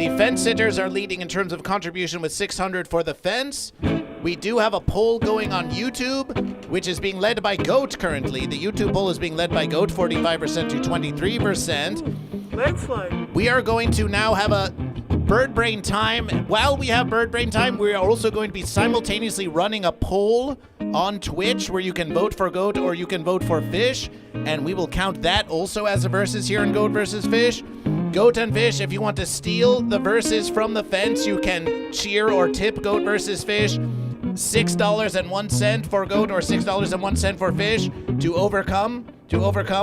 The fence sitters are leading in terms of contribution with 600 for the fence. We do have a poll going on YouTube, which is being led by Goat currently. The YouTube poll is being led by Goat, 45% to 23%. Landslide. We are going to now have a Bird Brain time. While we have Bird Brain time, we are also going to be simultaneously running a poll on Twitch where you can vote for Goat or you can vote for Fish, and we will count that also as a versus here in Goat versus Fish. Goat and Fish, if you want to steal the verses from the fence, you can cheer or tip Goat versus Fish. $6.01 for Goat or $6.01 for Fish to overcome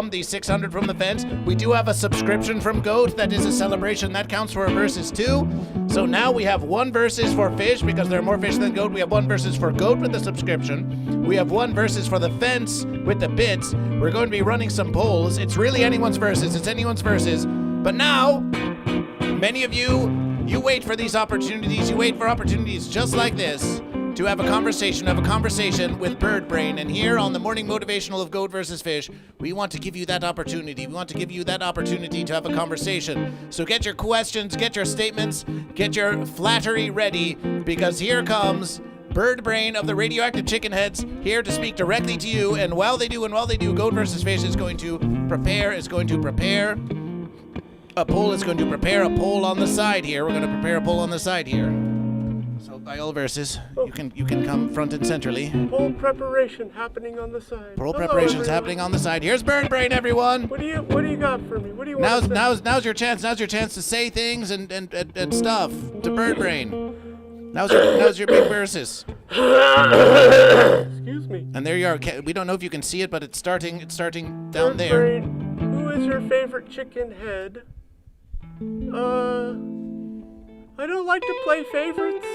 the 600 from the fence. We do have a subscription from Goat that is a celebration that counts for a versus too. So now we have one versus for Fish because there are more fish than Goat. We have one versus for Goat with the subscription. We have one versus for the fence with the bits. We're going to be running some polls. It's really anyone's versus. It's anyone's versus. But now, many of you wait for these opportunities. You wait for opportunities just like this to have a conversation with Bird Brain. And here on the morning motivational of Goat versus Fish, we want to give you that opportunity. We want to give you that opportunity to have a conversation. So get your questions, get your statements, get your flattery ready, because here comes Bird Brain of the Radioactive Chicken Heads here to speak directly to you. And while they do, Goat versus Fish is going to prepare a poll. Is going to prepare a poll on the side here. We're going to prepare a poll on the side here. So by all verses, you can come front and centrally. Poll preparation happening on the side. Poll preparation's happening on the side. Here's Bird Brain, everyone. What do you got for me? What do you want to say? Now's your chance. Now's your chance to say things and stuff to Bird Brain. Now's your big versus. Excuse me. And there you are. We don't know if you can see it, but it's starting down Bird there. Brain, who is your favorite chicken head? I don't like to play favorites.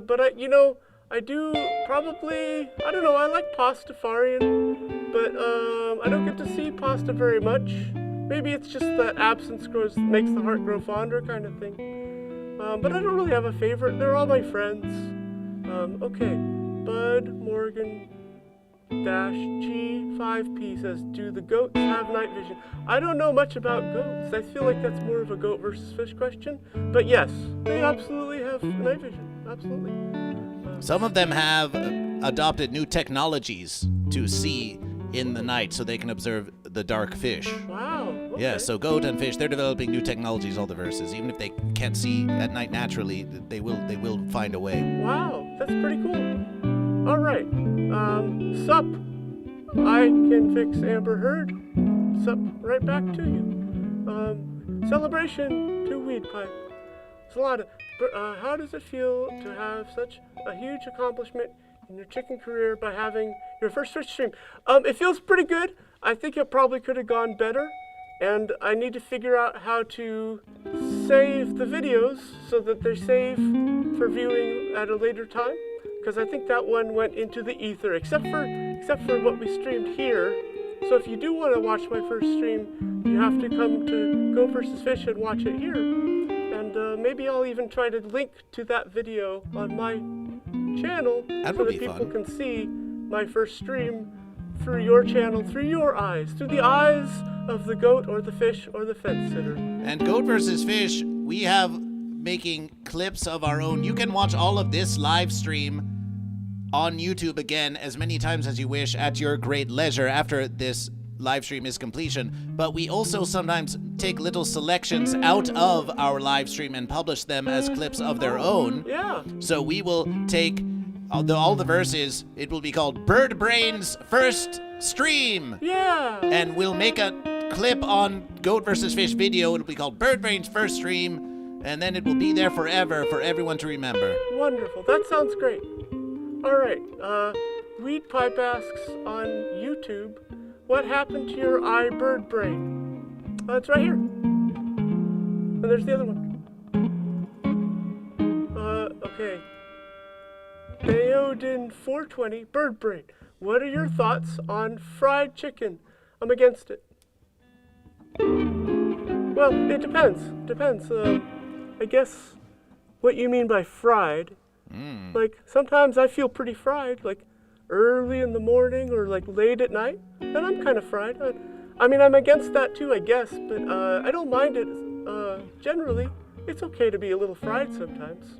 But I do probably, I don't know, I like Pastafarian, but I don't get to see pasta very much. Maybe it's just that absence makes the heart grow fonder kind of thing. But I don't really have a favorite. They're all my friends. Okay, Bud Morgan G5P says, do the goats have night vision? I don't know much about goats. I feel like that's more of a Goat versus Fish question. But yes, they absolutely have night vision. Absolutely. Some of them have adopted new technologies to see in the night so they can observe the dark fish. Wow. Okay. Yeah, so Goat and Fish, they're developing new technologies, all the verses. Even if they can't see at night naturally, they will find a way. Wow, that's pretty cool. All right. Sup. I can fix Amber Heard. Sup, right back to you. Celebration to Weed Pipe. It's a lot of. How does it feel to have such a huge accomplishment in your chicken career by having your first Twitch stream? It feels pretty good. I think it probably could have gone better, and I need to figure out how to save the videos so that they're safe for viewing at a later time. Because I think that one went into the ether, except for what we streamed here. So if you do want to watch my first stream, you have to come to Goat versus Fish and watch it here. And maybe I'll even try to link to that video on my channel so that people can see my first stream through your channel, through your eyes, through the eyes of the goat or the fish or the fence sitter. And Goat versus Fish, we have making clips of our own. You can watch all of this live stream on YouTube again as many times as you wish at your great leisure after this live stream is completion. But we also sometimes take little selections out of our live stream and publish them as clips of their own. Yeah. So we will take all the verses. It will be called Bird Brain's First Stream. Yeah. And we'll make a clip on Goat versus Fish video. It'll be called Bird Brain's First Stream. And then it will be there forever for everyone to remember. Wonderful. That sounds great. All right. Weed Pipe asks on YouTube, what happened to your eye bird brain? It's right here. And there's the other one. Okay. Theodin 420, bird brain. What are your thoughts on fried chicken? I'm against it. Well, it depends. I guess what you mean by fried. Like, sometimes I feel pretty fried, like early in the morning or like late at night, and I'm kind of fried. I mean, I'm against that too, I guess, but I don't mind it. Generally, it's okay to be a little fried sometimes.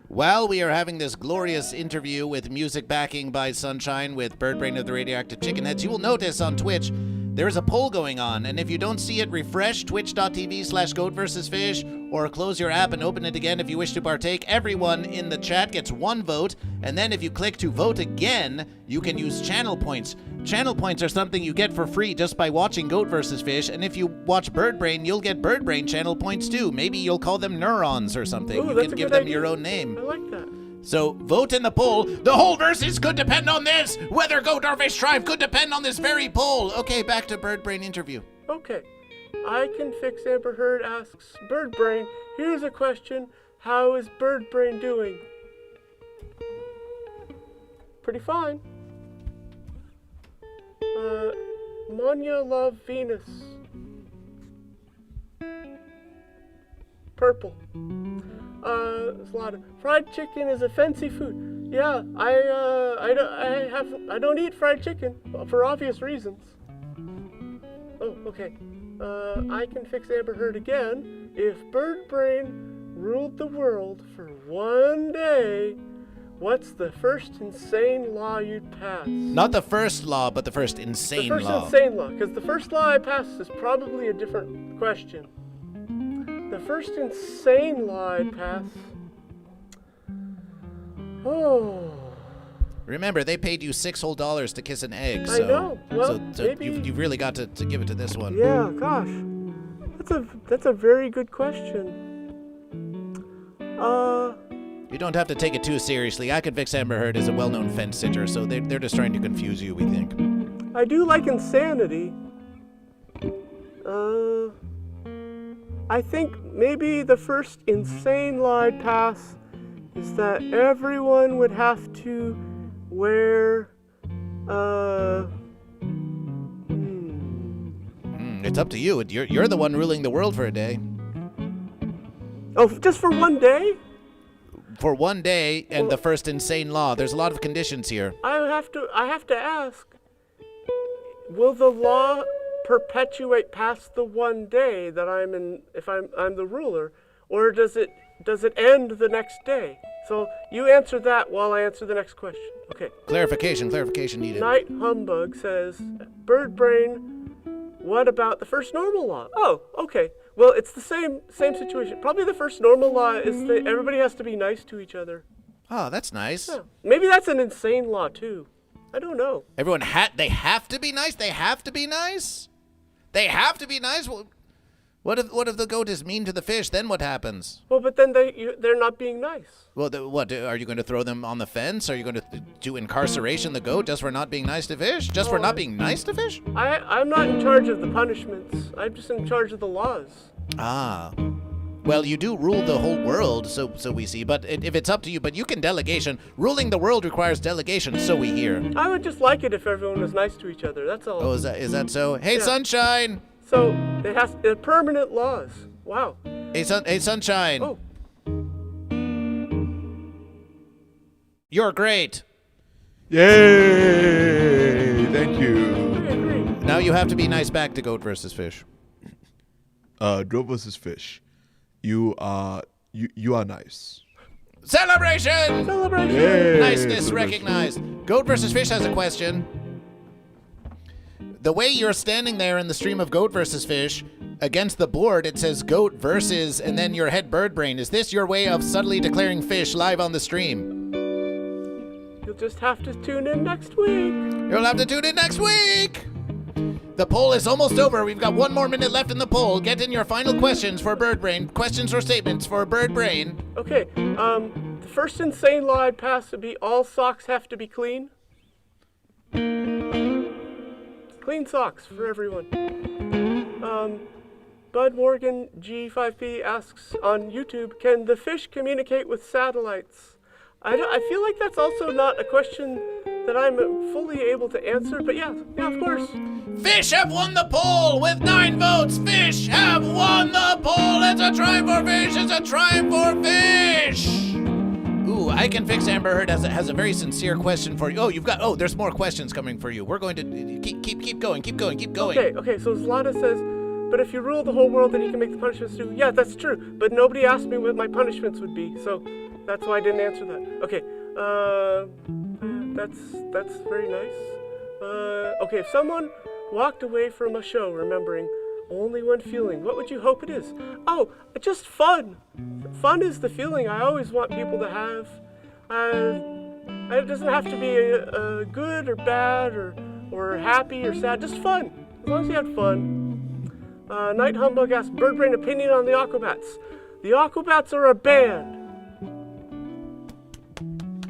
While we are having this glorious interview with music backing by Sunshine with Birdbrain of the Radioactive Chicken Heads, you will notice on Twitch there is a poll going on, and if you don't see it, refresh twitch.tv/GoatVsFish or close your app and open it again if you wish to partake. Everyone in the chat gets 1 vote, and then if you click to vote again, you can use channel points. Channel points are something you get for free just by watching Goat vs. Fish, and if you watch Birdbrain, you'll get Birdbrain channel points too. Maybe you'll call them neurons or something. Ooh, You that's can a give good them idea. your own name. I like that. So vote in the poll. The whole versus could depend on this. Whether Goat or Fish thrive could depend on this very poll. Okay, back to Birdbrain interview. Okay. I Can Fix Amber Heard asks Birdbrain, here's a question. How is Birdbrain doing? Pretty fine. Monya Love Venus. Purple. There's a lot of fried chicken is a fancy food. Yeah, I don't eat fried chicken for obvious reasons. Oh, okay. I Can Fix Amber Heard again. If Birdbrain ruled the world for one day, what's the first insane law you'd pass? Not the first law, but the first insane The first law. insane law, because the first law I passed is probably a different question. The first insane law I'd pass. Oh. Remember, they paid you $6 whole to kiss an egg. I So, know. Well, so maybe. you've really got to give it to this one. Yeah, gosh. That's a very good question. You don't have to take it too seriously. I Can Fix Amber Heard is a well-known fence sitter, so they're just trying to confuse you, we think. I do like insanity. I think maybe the first insane law I'd pass is that everyone would have to wear, It's up to you. You're the one ruling the world for a day. Oh, just for one day? For one day and the first insane law. There's a lot of conditions here. I have to ask, will the law perpetuate past the one day that I'm in, if I'm the ruler, or does it end the next day? So you answer that while I answer the next question. Okay. Clarification needed. Night Humbug says, Birdbrain, what about the first normal law? Oh, okay. Well, it's the same situation. Probably the first normal law is that everybody has to be nice to each other. Oh, that's nice. Yeah. Maybe that's an insane law too. I don't know. Everyone they have to be nice? They have to be nice? They have to be nice? What if the goat is mean to the fish? Then what happens? Well, but then they're not being nice. Well, what are you going to throw them on the fence? Are you going to do incarceration the goat just for not being nice to fish? Just for not being nice to fish? I'm not in charge of the punishments. I'm just in charge of the laws. Ah. Well, you do rule the whole world, so we see. But if it's up to you, but you can delegation. Ruling the world requires delegation, so we hear. I would just like it if everyone was nice to each other. That's all. Oh, is that so? Hey, Yeah. Sunshine. So they're permanent laws. Wow. Hey, Sunshine. Oh. You're great. Yay! Thank you. Now you have to be nice back to Goat versus Fish. Goat versus Fish. You are nice. Celebration! Celebration! Yay! Niceness recognized. Goat versus Fish has a question. The way you're standing there in the stream of Goat versus Fish, against the board it says Goat versus and then your head Birdbrain. Is this your way of subtly declaring fish live on the stream? You'll just have to tune in next week. You'll have to tune in next week! The poll is almost over. We've got 1 more minute left in the poll. Get in your final questions for Birdbrain. Questions or statements for Birdbrain. Okay, the first insane law I'd pass would be all socks have to be clean. Clean socks for everyone. Bud Morgan G5P asks on YouTube, can the fish communicate with satellites? I feel like that's also not a question that I'm fully able to answer, but yeah, of course. Fish have won the poll with 9 votes. Fish have won the poll. It's a triumph for fish. It's a triumph for fish. Ooh, Ooh, I Can Fix Amber Heard has a very sincere question for you. Oh, there's more questions coming for you. We're going to keep going. Okay, so Zlata says, but if you rule the whole world, then you can make the punishments too. Yeah, that's true. But nobody asked me what my punishments would be, so that's why I didn't answer that. Okay, that's very nice. Okay, if someone walked away from a show remembering only one feeling, what would you hope it is? Oh, just fun. Fun is the feeling I always want people to have. It doesn't have to be good or bad or happy or sad, just fun. As long as you had fun. Night Humbug asks, Birdbrain opinion on the Aquabats. The Aquabats are a band.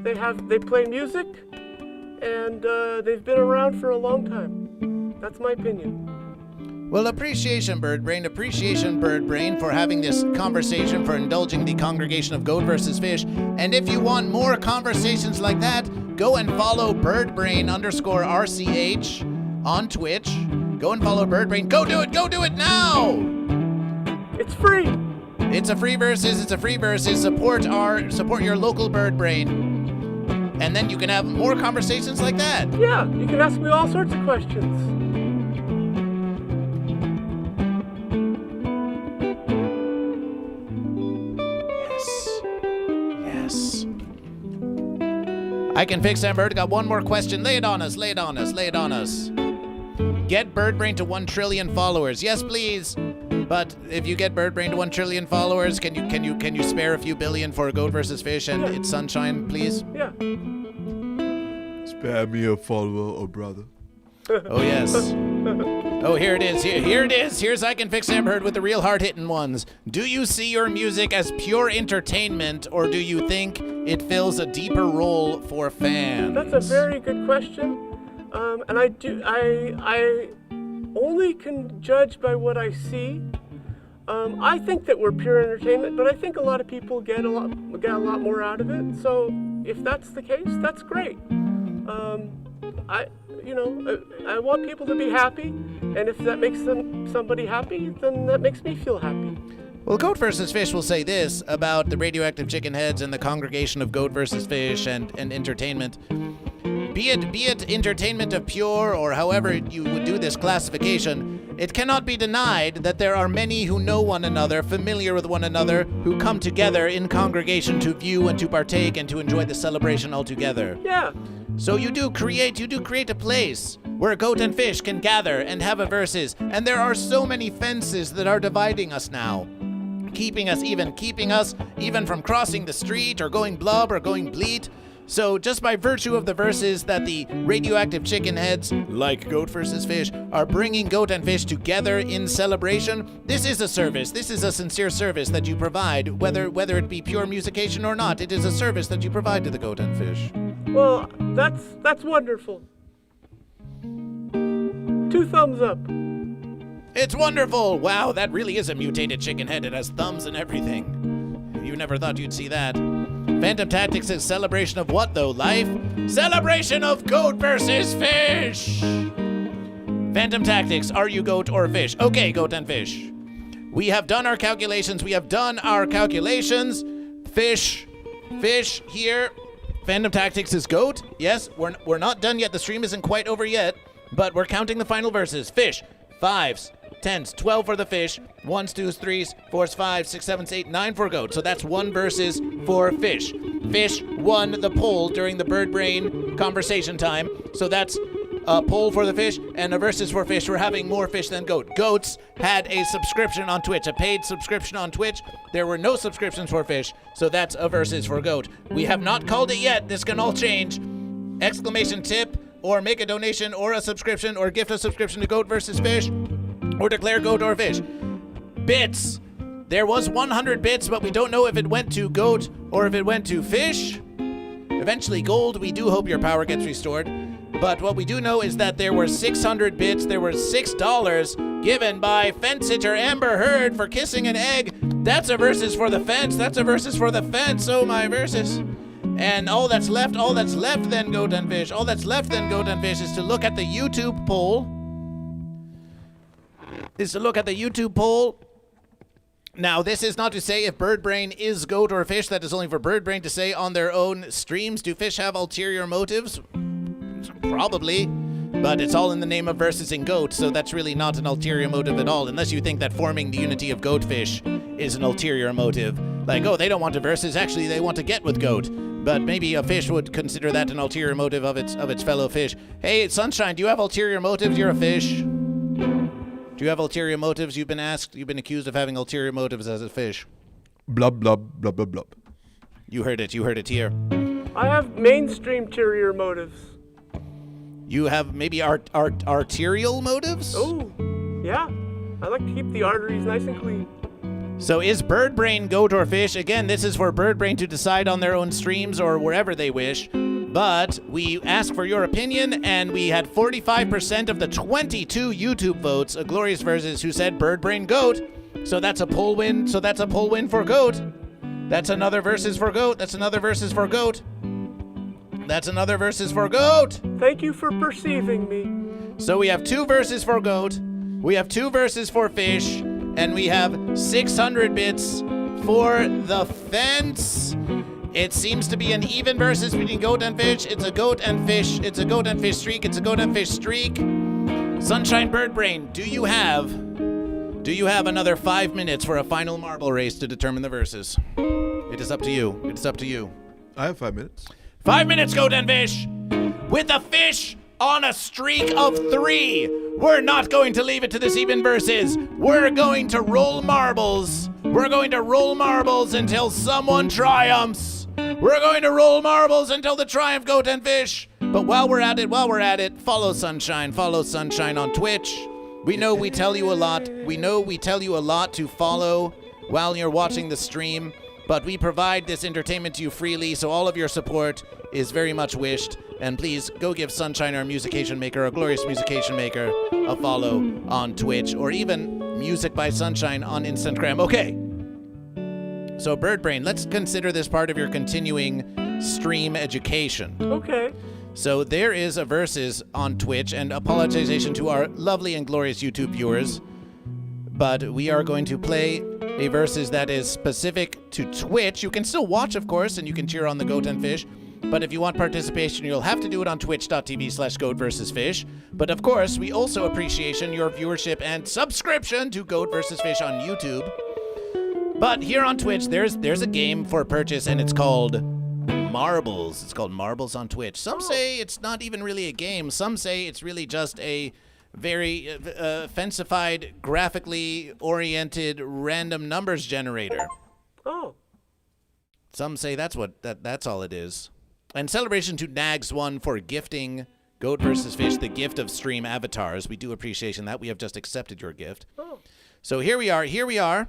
They play music, and they've been around for a long time. That's my opinion. Well, appreciation, Birdbrain, for having this conversation, for indulging the congregation of Goat vs. Fish. And if you want more conversations like that, go and follow Birdbrain_RCH on Twitch. Go and follow Birdbrain. Go do it now! It's free! It's a free versus. Support your local Birdbrain. And then you can have more conversations like that. Yeah, you can ask me all sorts of questions. Yes. I Can Fix Amber Heard got one more question. Lay it on us. Get Birdbrain to 1 trillion followers. Yes, please. But if you get Birdbrain to 1 trillion followers, can you spare a few billion for Goat vs. Fish and its sunshine, please? Yeah. Spare me a follower or brother. Oh yes. Oh, here it is. Here it is. Here's I Can Fix Amber Heard with the real hard-hitting ones. Do you see your music as pure entertainment, or do you think it fills a deeper role for fans? That's a very good question. And I only can judge by what I see. I think that we're pure entertainment, but I think a lot of people get a lot more out of it. So if that's the case, that's great. I want people to be happy, and if that makes somebody happy, then that makes me feel happy. Well, Goat vs. Fish will say this about the Radioactive Chicken Heads and the congregation of Goat vs. Fish and entertainment. Be it entertainment of pure, or however you would do this classification, it cannot be denied that there are many who know one another, familiar with one another, who come together in congregation to view and to partake and to enjoy the celebration all together. Yeah. So you do create a place where Goat and Fish can gather and have a versus, and there are so many fences that are dividing us now, keeping us even from crossing the street or going blub or going bleat. So just by virtue of the verses that the Radioactive Chicken Heads, like Goat vs. Fish, are bringing Goat and Fish together in celebration, this is a service. This is a sincere service that you provide, whether it be pure musication or not. It is a service that you provide to the Goat and Fish. Well, that's wonderful. 2 thumbs up. It's wonderful. Wow, that really is a mutated chicken head. It has thumbs and everything. You never thought you'd see that. Phantom Tactics is celebration of what, though? Life? Celebration of Goat vs. Fish! Phantom Tactics, are you goat or fish? Okay, Goat and Fish. We have done our calculations. Fish here. Phantom Tactics is goat. Yes, we're not done yet. The stream isn't quite over yet, but we're counting the final verses. Fish, 5s, 10s, 12 for the fish, 1s, 2s, 3s, 4s, 5s, 6, 7s, 8, 9 for goat. So that's 1 versus for fish. Fish won the poll during the Birdbrain conversation time. So that's a poll for the fish and a versus for fish. We're having more fish than goat. Goats had a subscription on Twitch, a paid subscription on Twitch. There were no subscriptions for fish, so that's a versus for goat. We have not called it yet. This can all change. Exclamation tip, or make a donation, or a subscription, or gift a subscription to Goat vs. Fish, or declare goat or fish. Bits. There was 100 bits, but we don't know if it went to goat or if it went to fish. Eventually gold. We do hope your power gets restored. But what we do know is that there were 600 bits. There were $6 given by Fence Sitter Amber Heard for kissing an egg. That's a versus for the fence. That's a versus for the fence. Oh, my versus. And all that's left then, Goat and Fish. All that's left then, Goat and Fish, is to look at the YouTube poll. Now, this is not to say if Birdbrain is goat or fish. That is only for Birdbrain to say on their own streams. Do fish have ulterior motives? Probably. But it's all in the name of versus in goat, so that's really not an ulterior motive at all, unless you think that forming the unity of GoatFish is an ulterior motive. Like, oh, they don't want to versus, actually they want to get with goat. But maybe a fish would consider that an ulterior motive of its fellow fish. Hey, Sunshine, do you have ulterior motives? You're a fish. Do you have ulterior motives? You've been accused of having ulterior motives as a fish. Blub, blub, blub, blub, blub. You heard it here. I have mainstream ulterior motives. You have maybe arterial motives? Oh, yeah. I like to keep the arteries nice and clean. So is Birdbrain goat or fish? Again, this is for Birdbrain to decide on their own streams or wherever they wish. But we asked for your opinion, and we had 45% of the 22 YouTube votes, a glorious versus, who said Birdbrain goat. So that's a poll win. So that's a poll win for goat. That's another versus for goat. That's another versus for goat. That's another versus for goat. Thank you for perceiving me. So we have 2 verses for goat. We have 2 verses for fish. And we have 600 bits for the fence. It seems to be an even versus between goat and fish. It's a goat and fish. It's a goat and fish streak. It's a goat and fish streak. Sunshine Birdbrain, do you have another 5 minutes for a final marble race to determine the verses? It is up to you. It is up to you. I have 5 minutes. 5 minutes, goat and fish. With the fish on a streak of 3. We're not going to leave it to this even versus. We're going to roll marbles. We're going to roll marbles until someone triumphs. We're going to roll marbles until the triumph, goat and fish. But while we're at it, follow Sunshine on Twitch. We know we tell you a lot. We know we tell you a lot to follow while you're watching the stream, but we provide this entertainment to you freely, so all of your support is very much wished. And please go give Sunshine, our musician maker, a glorious musician maker, a follow on Twitch, or even Music by Sunshine on Instagram. Okay. So Birdbrain, let's consider this part of your continuing stream education. Okay. So there is a versus on Twitch, and apologization to our lovely and glorious YouTube viewers, but we are going to play a versus that is specific to Twitch. You can still watch, of course, and you can cheer on the goat and fish. But if you want participation, you'll have to do it on twitch.tv/GoatVsFish. But of course, we also appreciate your viewership and subscription to GoatVsFish on YouTube. But here on Twitch, there's a game for purchase, and it's called Marbles. It's called Marbles on Twitch. Some say it's not even really a game. Some say it's really just a very fancified, graphically oriented random numbers generator. Oh. Some say that's all it is. And celebration to Nags1 for gifting GoatVsFish the gift of stream avatars. We do appreciate that. We have just accepted your gift. Oh. So here we are.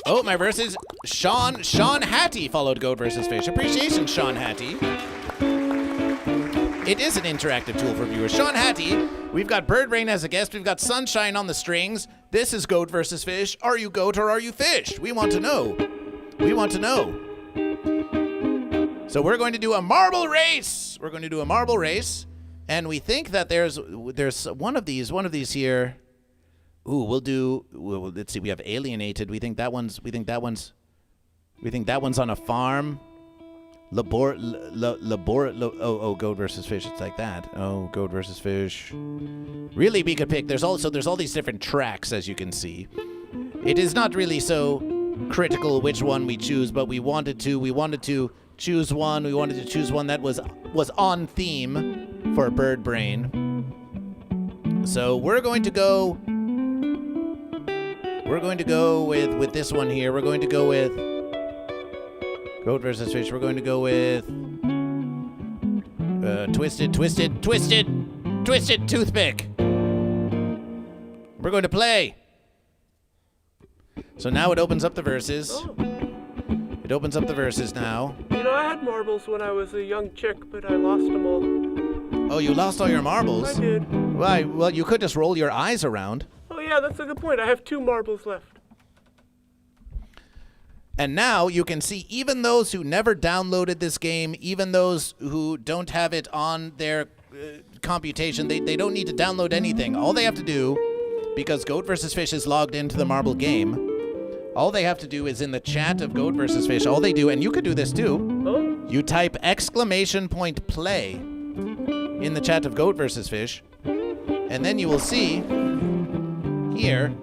Oh, my versus Sean Hattie followed GoatVsFish. Appreciation, Sean Hattie. It is an interactive tool for viewers. Sean Hattie, we've got Birdbrain as a guest. We've got Sunshine on the strings. This is GoatVsFish. Are you goat or are you fish? We want to know. So we're going to do a marble race. And we think that there's one of these here. Ooh, let's see. We have alienated. We think that one's on a farm. GoatVsFish. It's like that. Oh, GoatVsFish. Really, we could pick. There's all these different tracks, as you can see. It is not really so critical which one we choose, but we wanted to choose one. We wanted to choose one that was on theme for Birdbrain. So we're going to go with this one here. We're going to go with GoatVsFish. We're going to go with Twisted Toothpick. We're going to play. So now it opens up the verses. Oh. It opens up the verses now. You know, I had marbles when I was a young chick, but I lost them all. Oh, you lost all your marbles? I did. Why? Well, you could just roll your eyes around. Oh, yeah, that's a good point. I have 2 marbles left. And now you can see even those who never downloaded this game, even those who don't have it on their computation, they don't need to download anything. All they have to do because Goat vs. Fish is logged into the marble game, all they have to do is in the chat of Goat vs. Fish, all they do, and you could do this too, you type !play in the chat of Goat vs. Fish, and then you will see here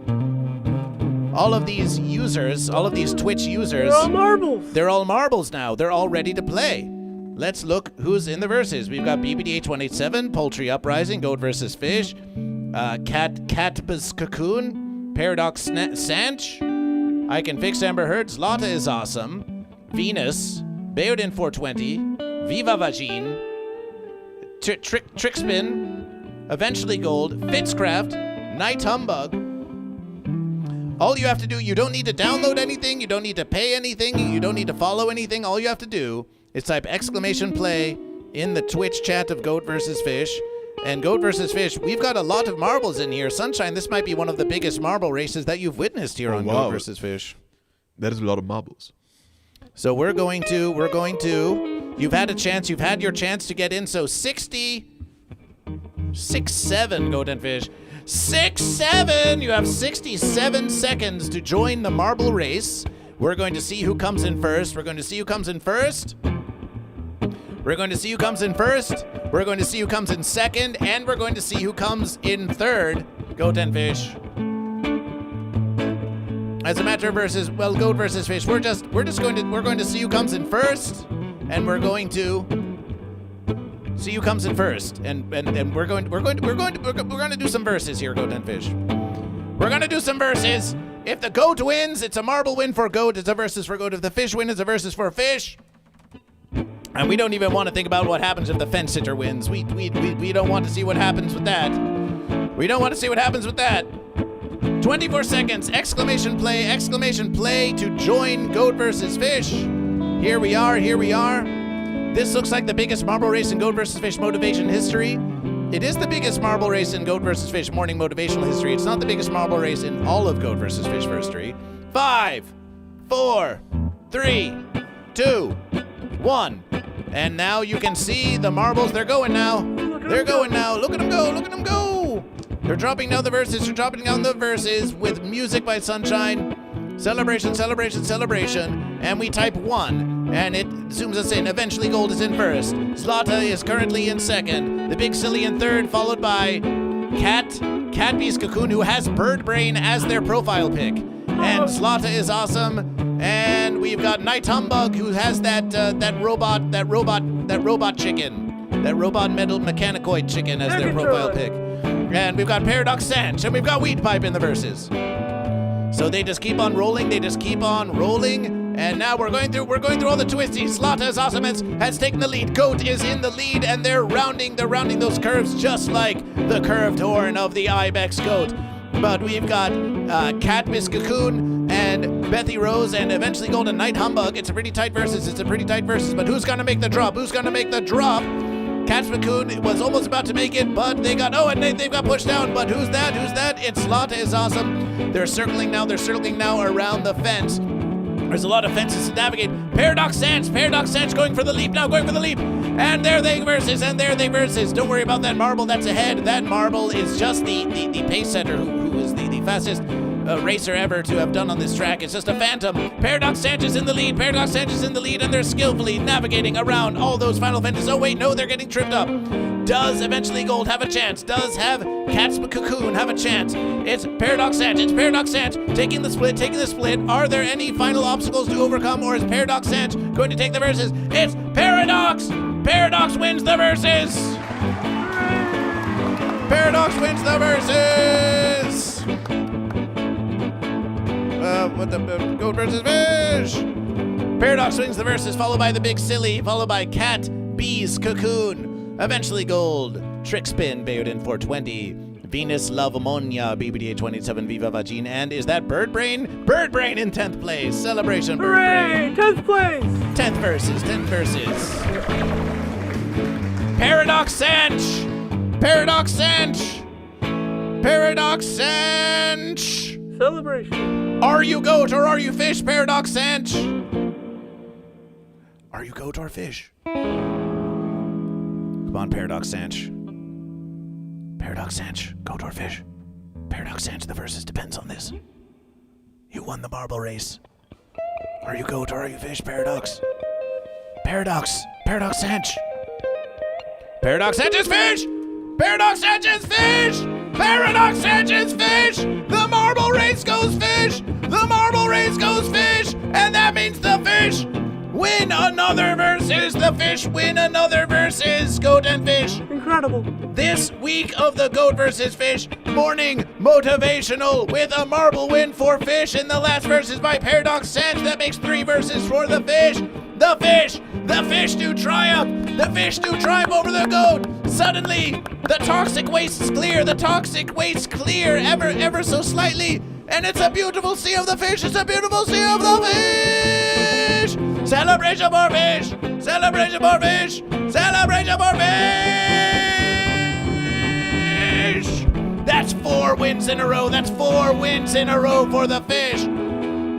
all of these users, all of these Twitch users. They're all marbles. They're all marbles now. They're all ready to play. Let's look who's in the verses. We've got BBDH187, Poultry Uprising, Goat vs. Fish, Catbus Cocoon, Paradox Sanch, I Can Fix Amber Heard, Zlata is Awesome, Venus, Beodin 420, Viva Vagine, Trickspin, Eventually Gold, Fitzcraft, Night Humbug. All you have to do, you don't need to download anything, you don't need to pay anything, you don't need to follow anything. All you have to do is type !play in the Twitch chat of Goat vs. Fish. And Goat vs. Fish, we've got a lot of marbles in here. Sunshine, this might be one of the biggest marble races that you've witnessed here on Goat vs. Fish. That is a lot of marbles. So we're going to, you've had your chance to get in. So 6-7, Goat and Fish. 6-7, you have 67 seconds to join the marble race. We're going to see who comes in first. We're going to see who comes in first. We're going to see who comes in first. We're going to see who comes in second, and we're going to see who comes in third. Goat and Fish. As a matter of versus, well, Goat versus Fish. We're going to see who comes in first, and we're going to see who comes in first, and we're going to do some verses here, Goat and Fish. We're going to do some verses. If the Goat wins, it's a marble win for Goat. It's a versus for Goat. If the Fish wins, it's a versus for Fish. And we don't even want to think about what happens if the Fence Sitter wins. We don't want to see what happens with that. We don't want to see what happens with that. 24 seconds, !play to join Goat vs. Fish. Here we are. This looks like the biggest marble race in Goat vs. Fish motivation history. It is the biggest marble race in Goat vs. Fish morning motivational history. It's not the biggest marble race in all of Goat vs. Fish history. 5, 4, 3, 2, 1. And now you can see the marbles. They're going now. They're going now. Look at them go. Look at them go. They're dropping down the verses. They're dropping down the verses with music by Sunshine. Celebration, celebration, celebration. And we type 1, and it zooms us in. Eventually Gold is in first. Zlata is currently in second. The Big Silly in third, followed by Catbeast Cocoon, who has Bird Brain as their profile pic. And Zlata is awesome. And we've got Night Humbug, who has that robot chicken, that robot metal mechanicoid chicken as their profile pic. And we've got Paradox Sanch, and we've got Weed Pipe in the verses. So they just keep on rolling. And now we're going through all the twisties. Zlata is awesome, has taken the lead. Goat is in the lead, and they're rounding those curves just like the curved horn of the Ibex goat. But we've got Catmiss Cocoon and Bethy Rose and Eventually Golden Night Humbug. It's a pretty tight versus. But who's going to make the drop? Cat's Cocoon was almost about to make it, but they've got pushed down. But who's that? It's Zlata is awesome. They're circling now around the fence. There's a lot of fences to navigate. Paradox Sanch going for the leap now, And there they versus. Don't worry about that marble that's ahead. That marble is just the pace setter who is the fastest racer ever to have done on this track. It's just a phantom. Paradox Sanch is in the lead, and they're skillfully navigating around all those final fences. Oh wait, no, they're getting tripped up. Does Eventually Gold have a chance? Does have Cat's Cocoon have a chance? It's Paradox Sanch taking the split. Are there any final obstacles to overcome, or is Paradox Sanch going to take the verses? It's Paradox! Paradox wins the verses! Goat versus Fish! Paradox wins the verses, followed by the Big Silly, followed by Cat, Bees, Cocoon, Eventually Gold, Trickspin, Beodin 420, Venus, Love Ammonia, BBDA27, Viva Vagine, and is that Bird Brain? Bird Brain in 10th place. Celebration, Bird Brain. 10th place. 10th verses. Paradox Sanch! Celebration. Are you Goat or are you Fish, Paradox Sanch? Are you Goat or Fish? Come on, Paradox Sanch. Goat or Fish? Paradox Sanch, the versus depends on this. You won the marble race. Are you goat or are you fish, Paradox? Paradox Sanch. Paradox Sanch is fish! Paradox Sanch is fish! Paradox Sanch is fish! The marble race goes fish! The marble race goes fish! And that means the fish win another versus! The fish win another versus! Goat and fish. Incredible. This week of the Goat vs. Fish morning motivational with a marble win for fish in the last versus by Paradox Sanch. That makes 3 verses for the fish. The fish do triumph. The fish do triumph over the goat. Suddenly, the toxic waste is clear. The toxic waste clear ever so slightly. And it's a beautiful sea of the fish. It's a beautiful sea of the fish. Celebration for fish. Celebration for fish. Celebration for fish. That's 4 wins in a row. That's 4 wins in a row for the fish.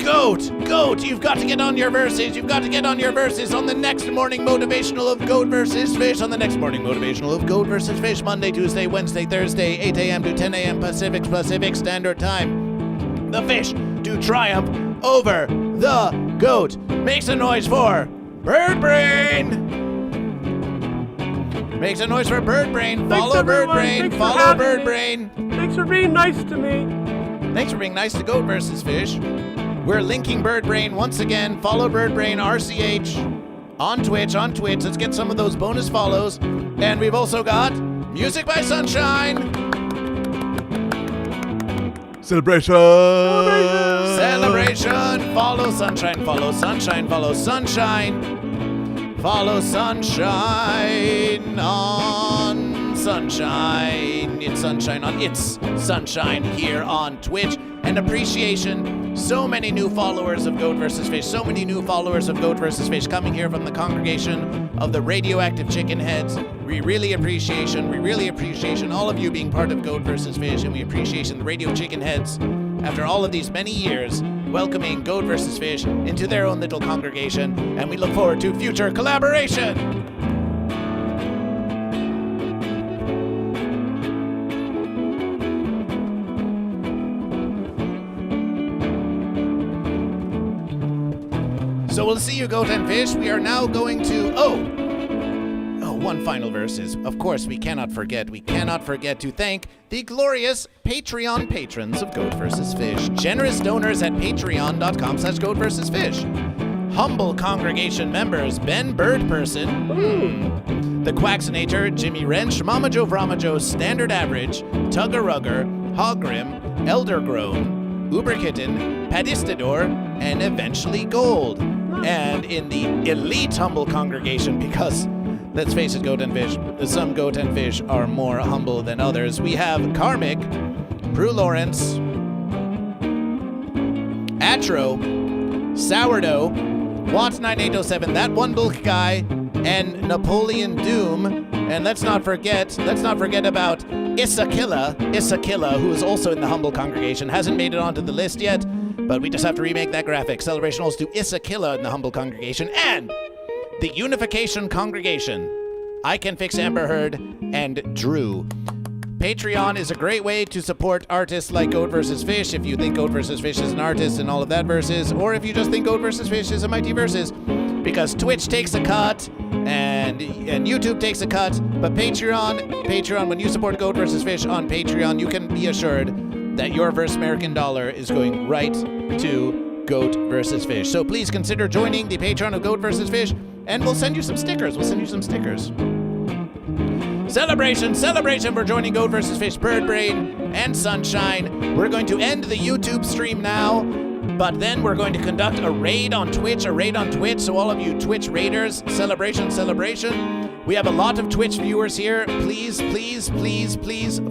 Goat, you've got to get on your verses. You've got to get on your verses on the next morning motivational of Goat vs. Fish. On the next morning motivational of Goat vs. Fish. Monday, Tuesday, Wednesday, Thursday, 8 a.m. to 10 a.m. Pacific Standard Time. The fish do triumph over the goat. Makes a noise for Bird Brain. Makes a noise for Bird Brain. Follow Bird Brain. Follow Bird Brain. Thanks for being nice to me. Thanks for being nice to Goat vs. Fish. We're linking Bird Brain once again. Follow Bird Brain RCH on Twitch. Let's get some of those bonus follows. And we've also got music by Sunshine. Celebration. Follow Sunshine. Follow Sunshine. Follow Sunshine. Follow Sunshine on Sunshine. It's Sunshine here on Twitch. And appreciation. So many new followers of Goat vs. Fish. So many new followers of Goat vs. Fish coming here from the congregation of the Radioactive Chicken Heads. We really appreciate all of you being part of Goat vs. Fish, and we appreciate the Radio Chicken Heads after all of these many years welcoming Goat vs. Fish into their own little congregation, and we look forward to future collaboration. So we'll see you, Goat and Fish. We are now going to... one final verses. Of course, we cannot forget to thank the glorious Patreon patrons of Goat vs. Fish. Generous donors at patreon.com/Goat vs. Fish. Humble congregation members, Ben Birdperson, The Quaxinator, Jimmy Wrench, Mama Joe Vramajo, Standard Average, Tugger-Rugger, Hogrim, Eldergrown, Uber Kitten, Padistador, and eventually Gold. And in the elite humble congregation, because let's face it, Goat and Fish, some Goat and Fish are more humble than others. We have Karmic, Prue Lawrence, Atro, Sourdough, Watts9807, That One Bulk Guy, and Napoleon Doom. And let's not forget about Isakilla, who is also in the humble congregation. Hasn't made it onto the list yet, but we just have to remake that graphic. Celebration also to Isakilla in the humble congregation. And the Unification Congregation, I Can Fix Amber Heard, and Drew. Patreon is a great way to support artists like Goat vs. Fish, if you think Goat vs. Fish is an artist and all of that verses, or if you just think Goat vs. Fish is a mighty versus, because Twitch takes a cut, and YouTube takes a cut, but Patreon, when you support Goat vs. Fish on Patreon, you can be assured that your Verse American dollar is going right to Goat vs. Fish. So please consider joining the Patreon of Goat vs. Fish, and we'll send you some stickers. Celebration for joining Goat vs. Fish, Bird Brain, and Sunshine. We're going to end the YouTube stream now, but then we're going to conduct a raid on Twitch, so all of you Twitch raiders, celebration. We have a lot of Twitch viewers here. Please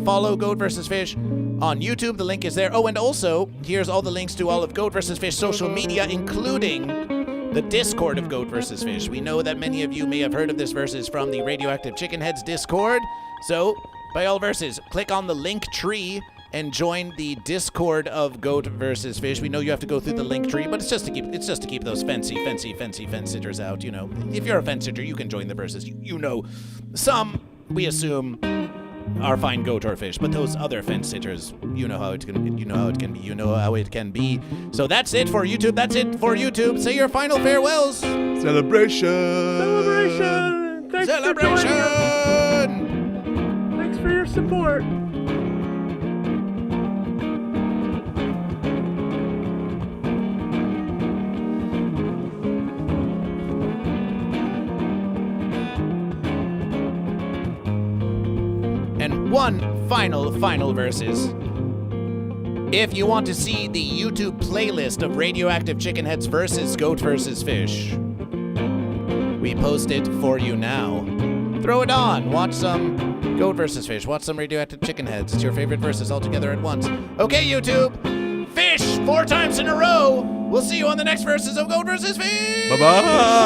follow Goat vs. Fish on YouTube. The link is there. Oh, and also, here's all the links to all of Goat vs. Fish social media, including the Discord of Goat vs. Fish. We know that many of you may have heard of this versus from the Radioactive Chicken Heads Discord. So, by all verses, click on the link tree and join the Discord of Goat vs. Fish. We know you have to go through the link tree, but it's just to keep those fancy fence sitters out. You know, if you're a fence sitter, you can join the verses. You know, some we assume our fine goat or fish, but those other fence sitters, you know how it can be. So that's it for YouTube. That's it for YouTube. Say your final farewells. Celebration. Thanks Celebration. Thanks for your support. And one final verses. If you want to see the YouTube playlist of Radioactive Chicken Heads versus Goat vs. Fish, we post it for you now. Throw it on. Watch some Goat vs. Fish. Watch some Radioactive Chicken Heads. It's your favorite verses all together at once. Okay, YouTube. Fish 4 times in a row. We'll see you on the next verses of Goat vs. Fish. Bye-bye.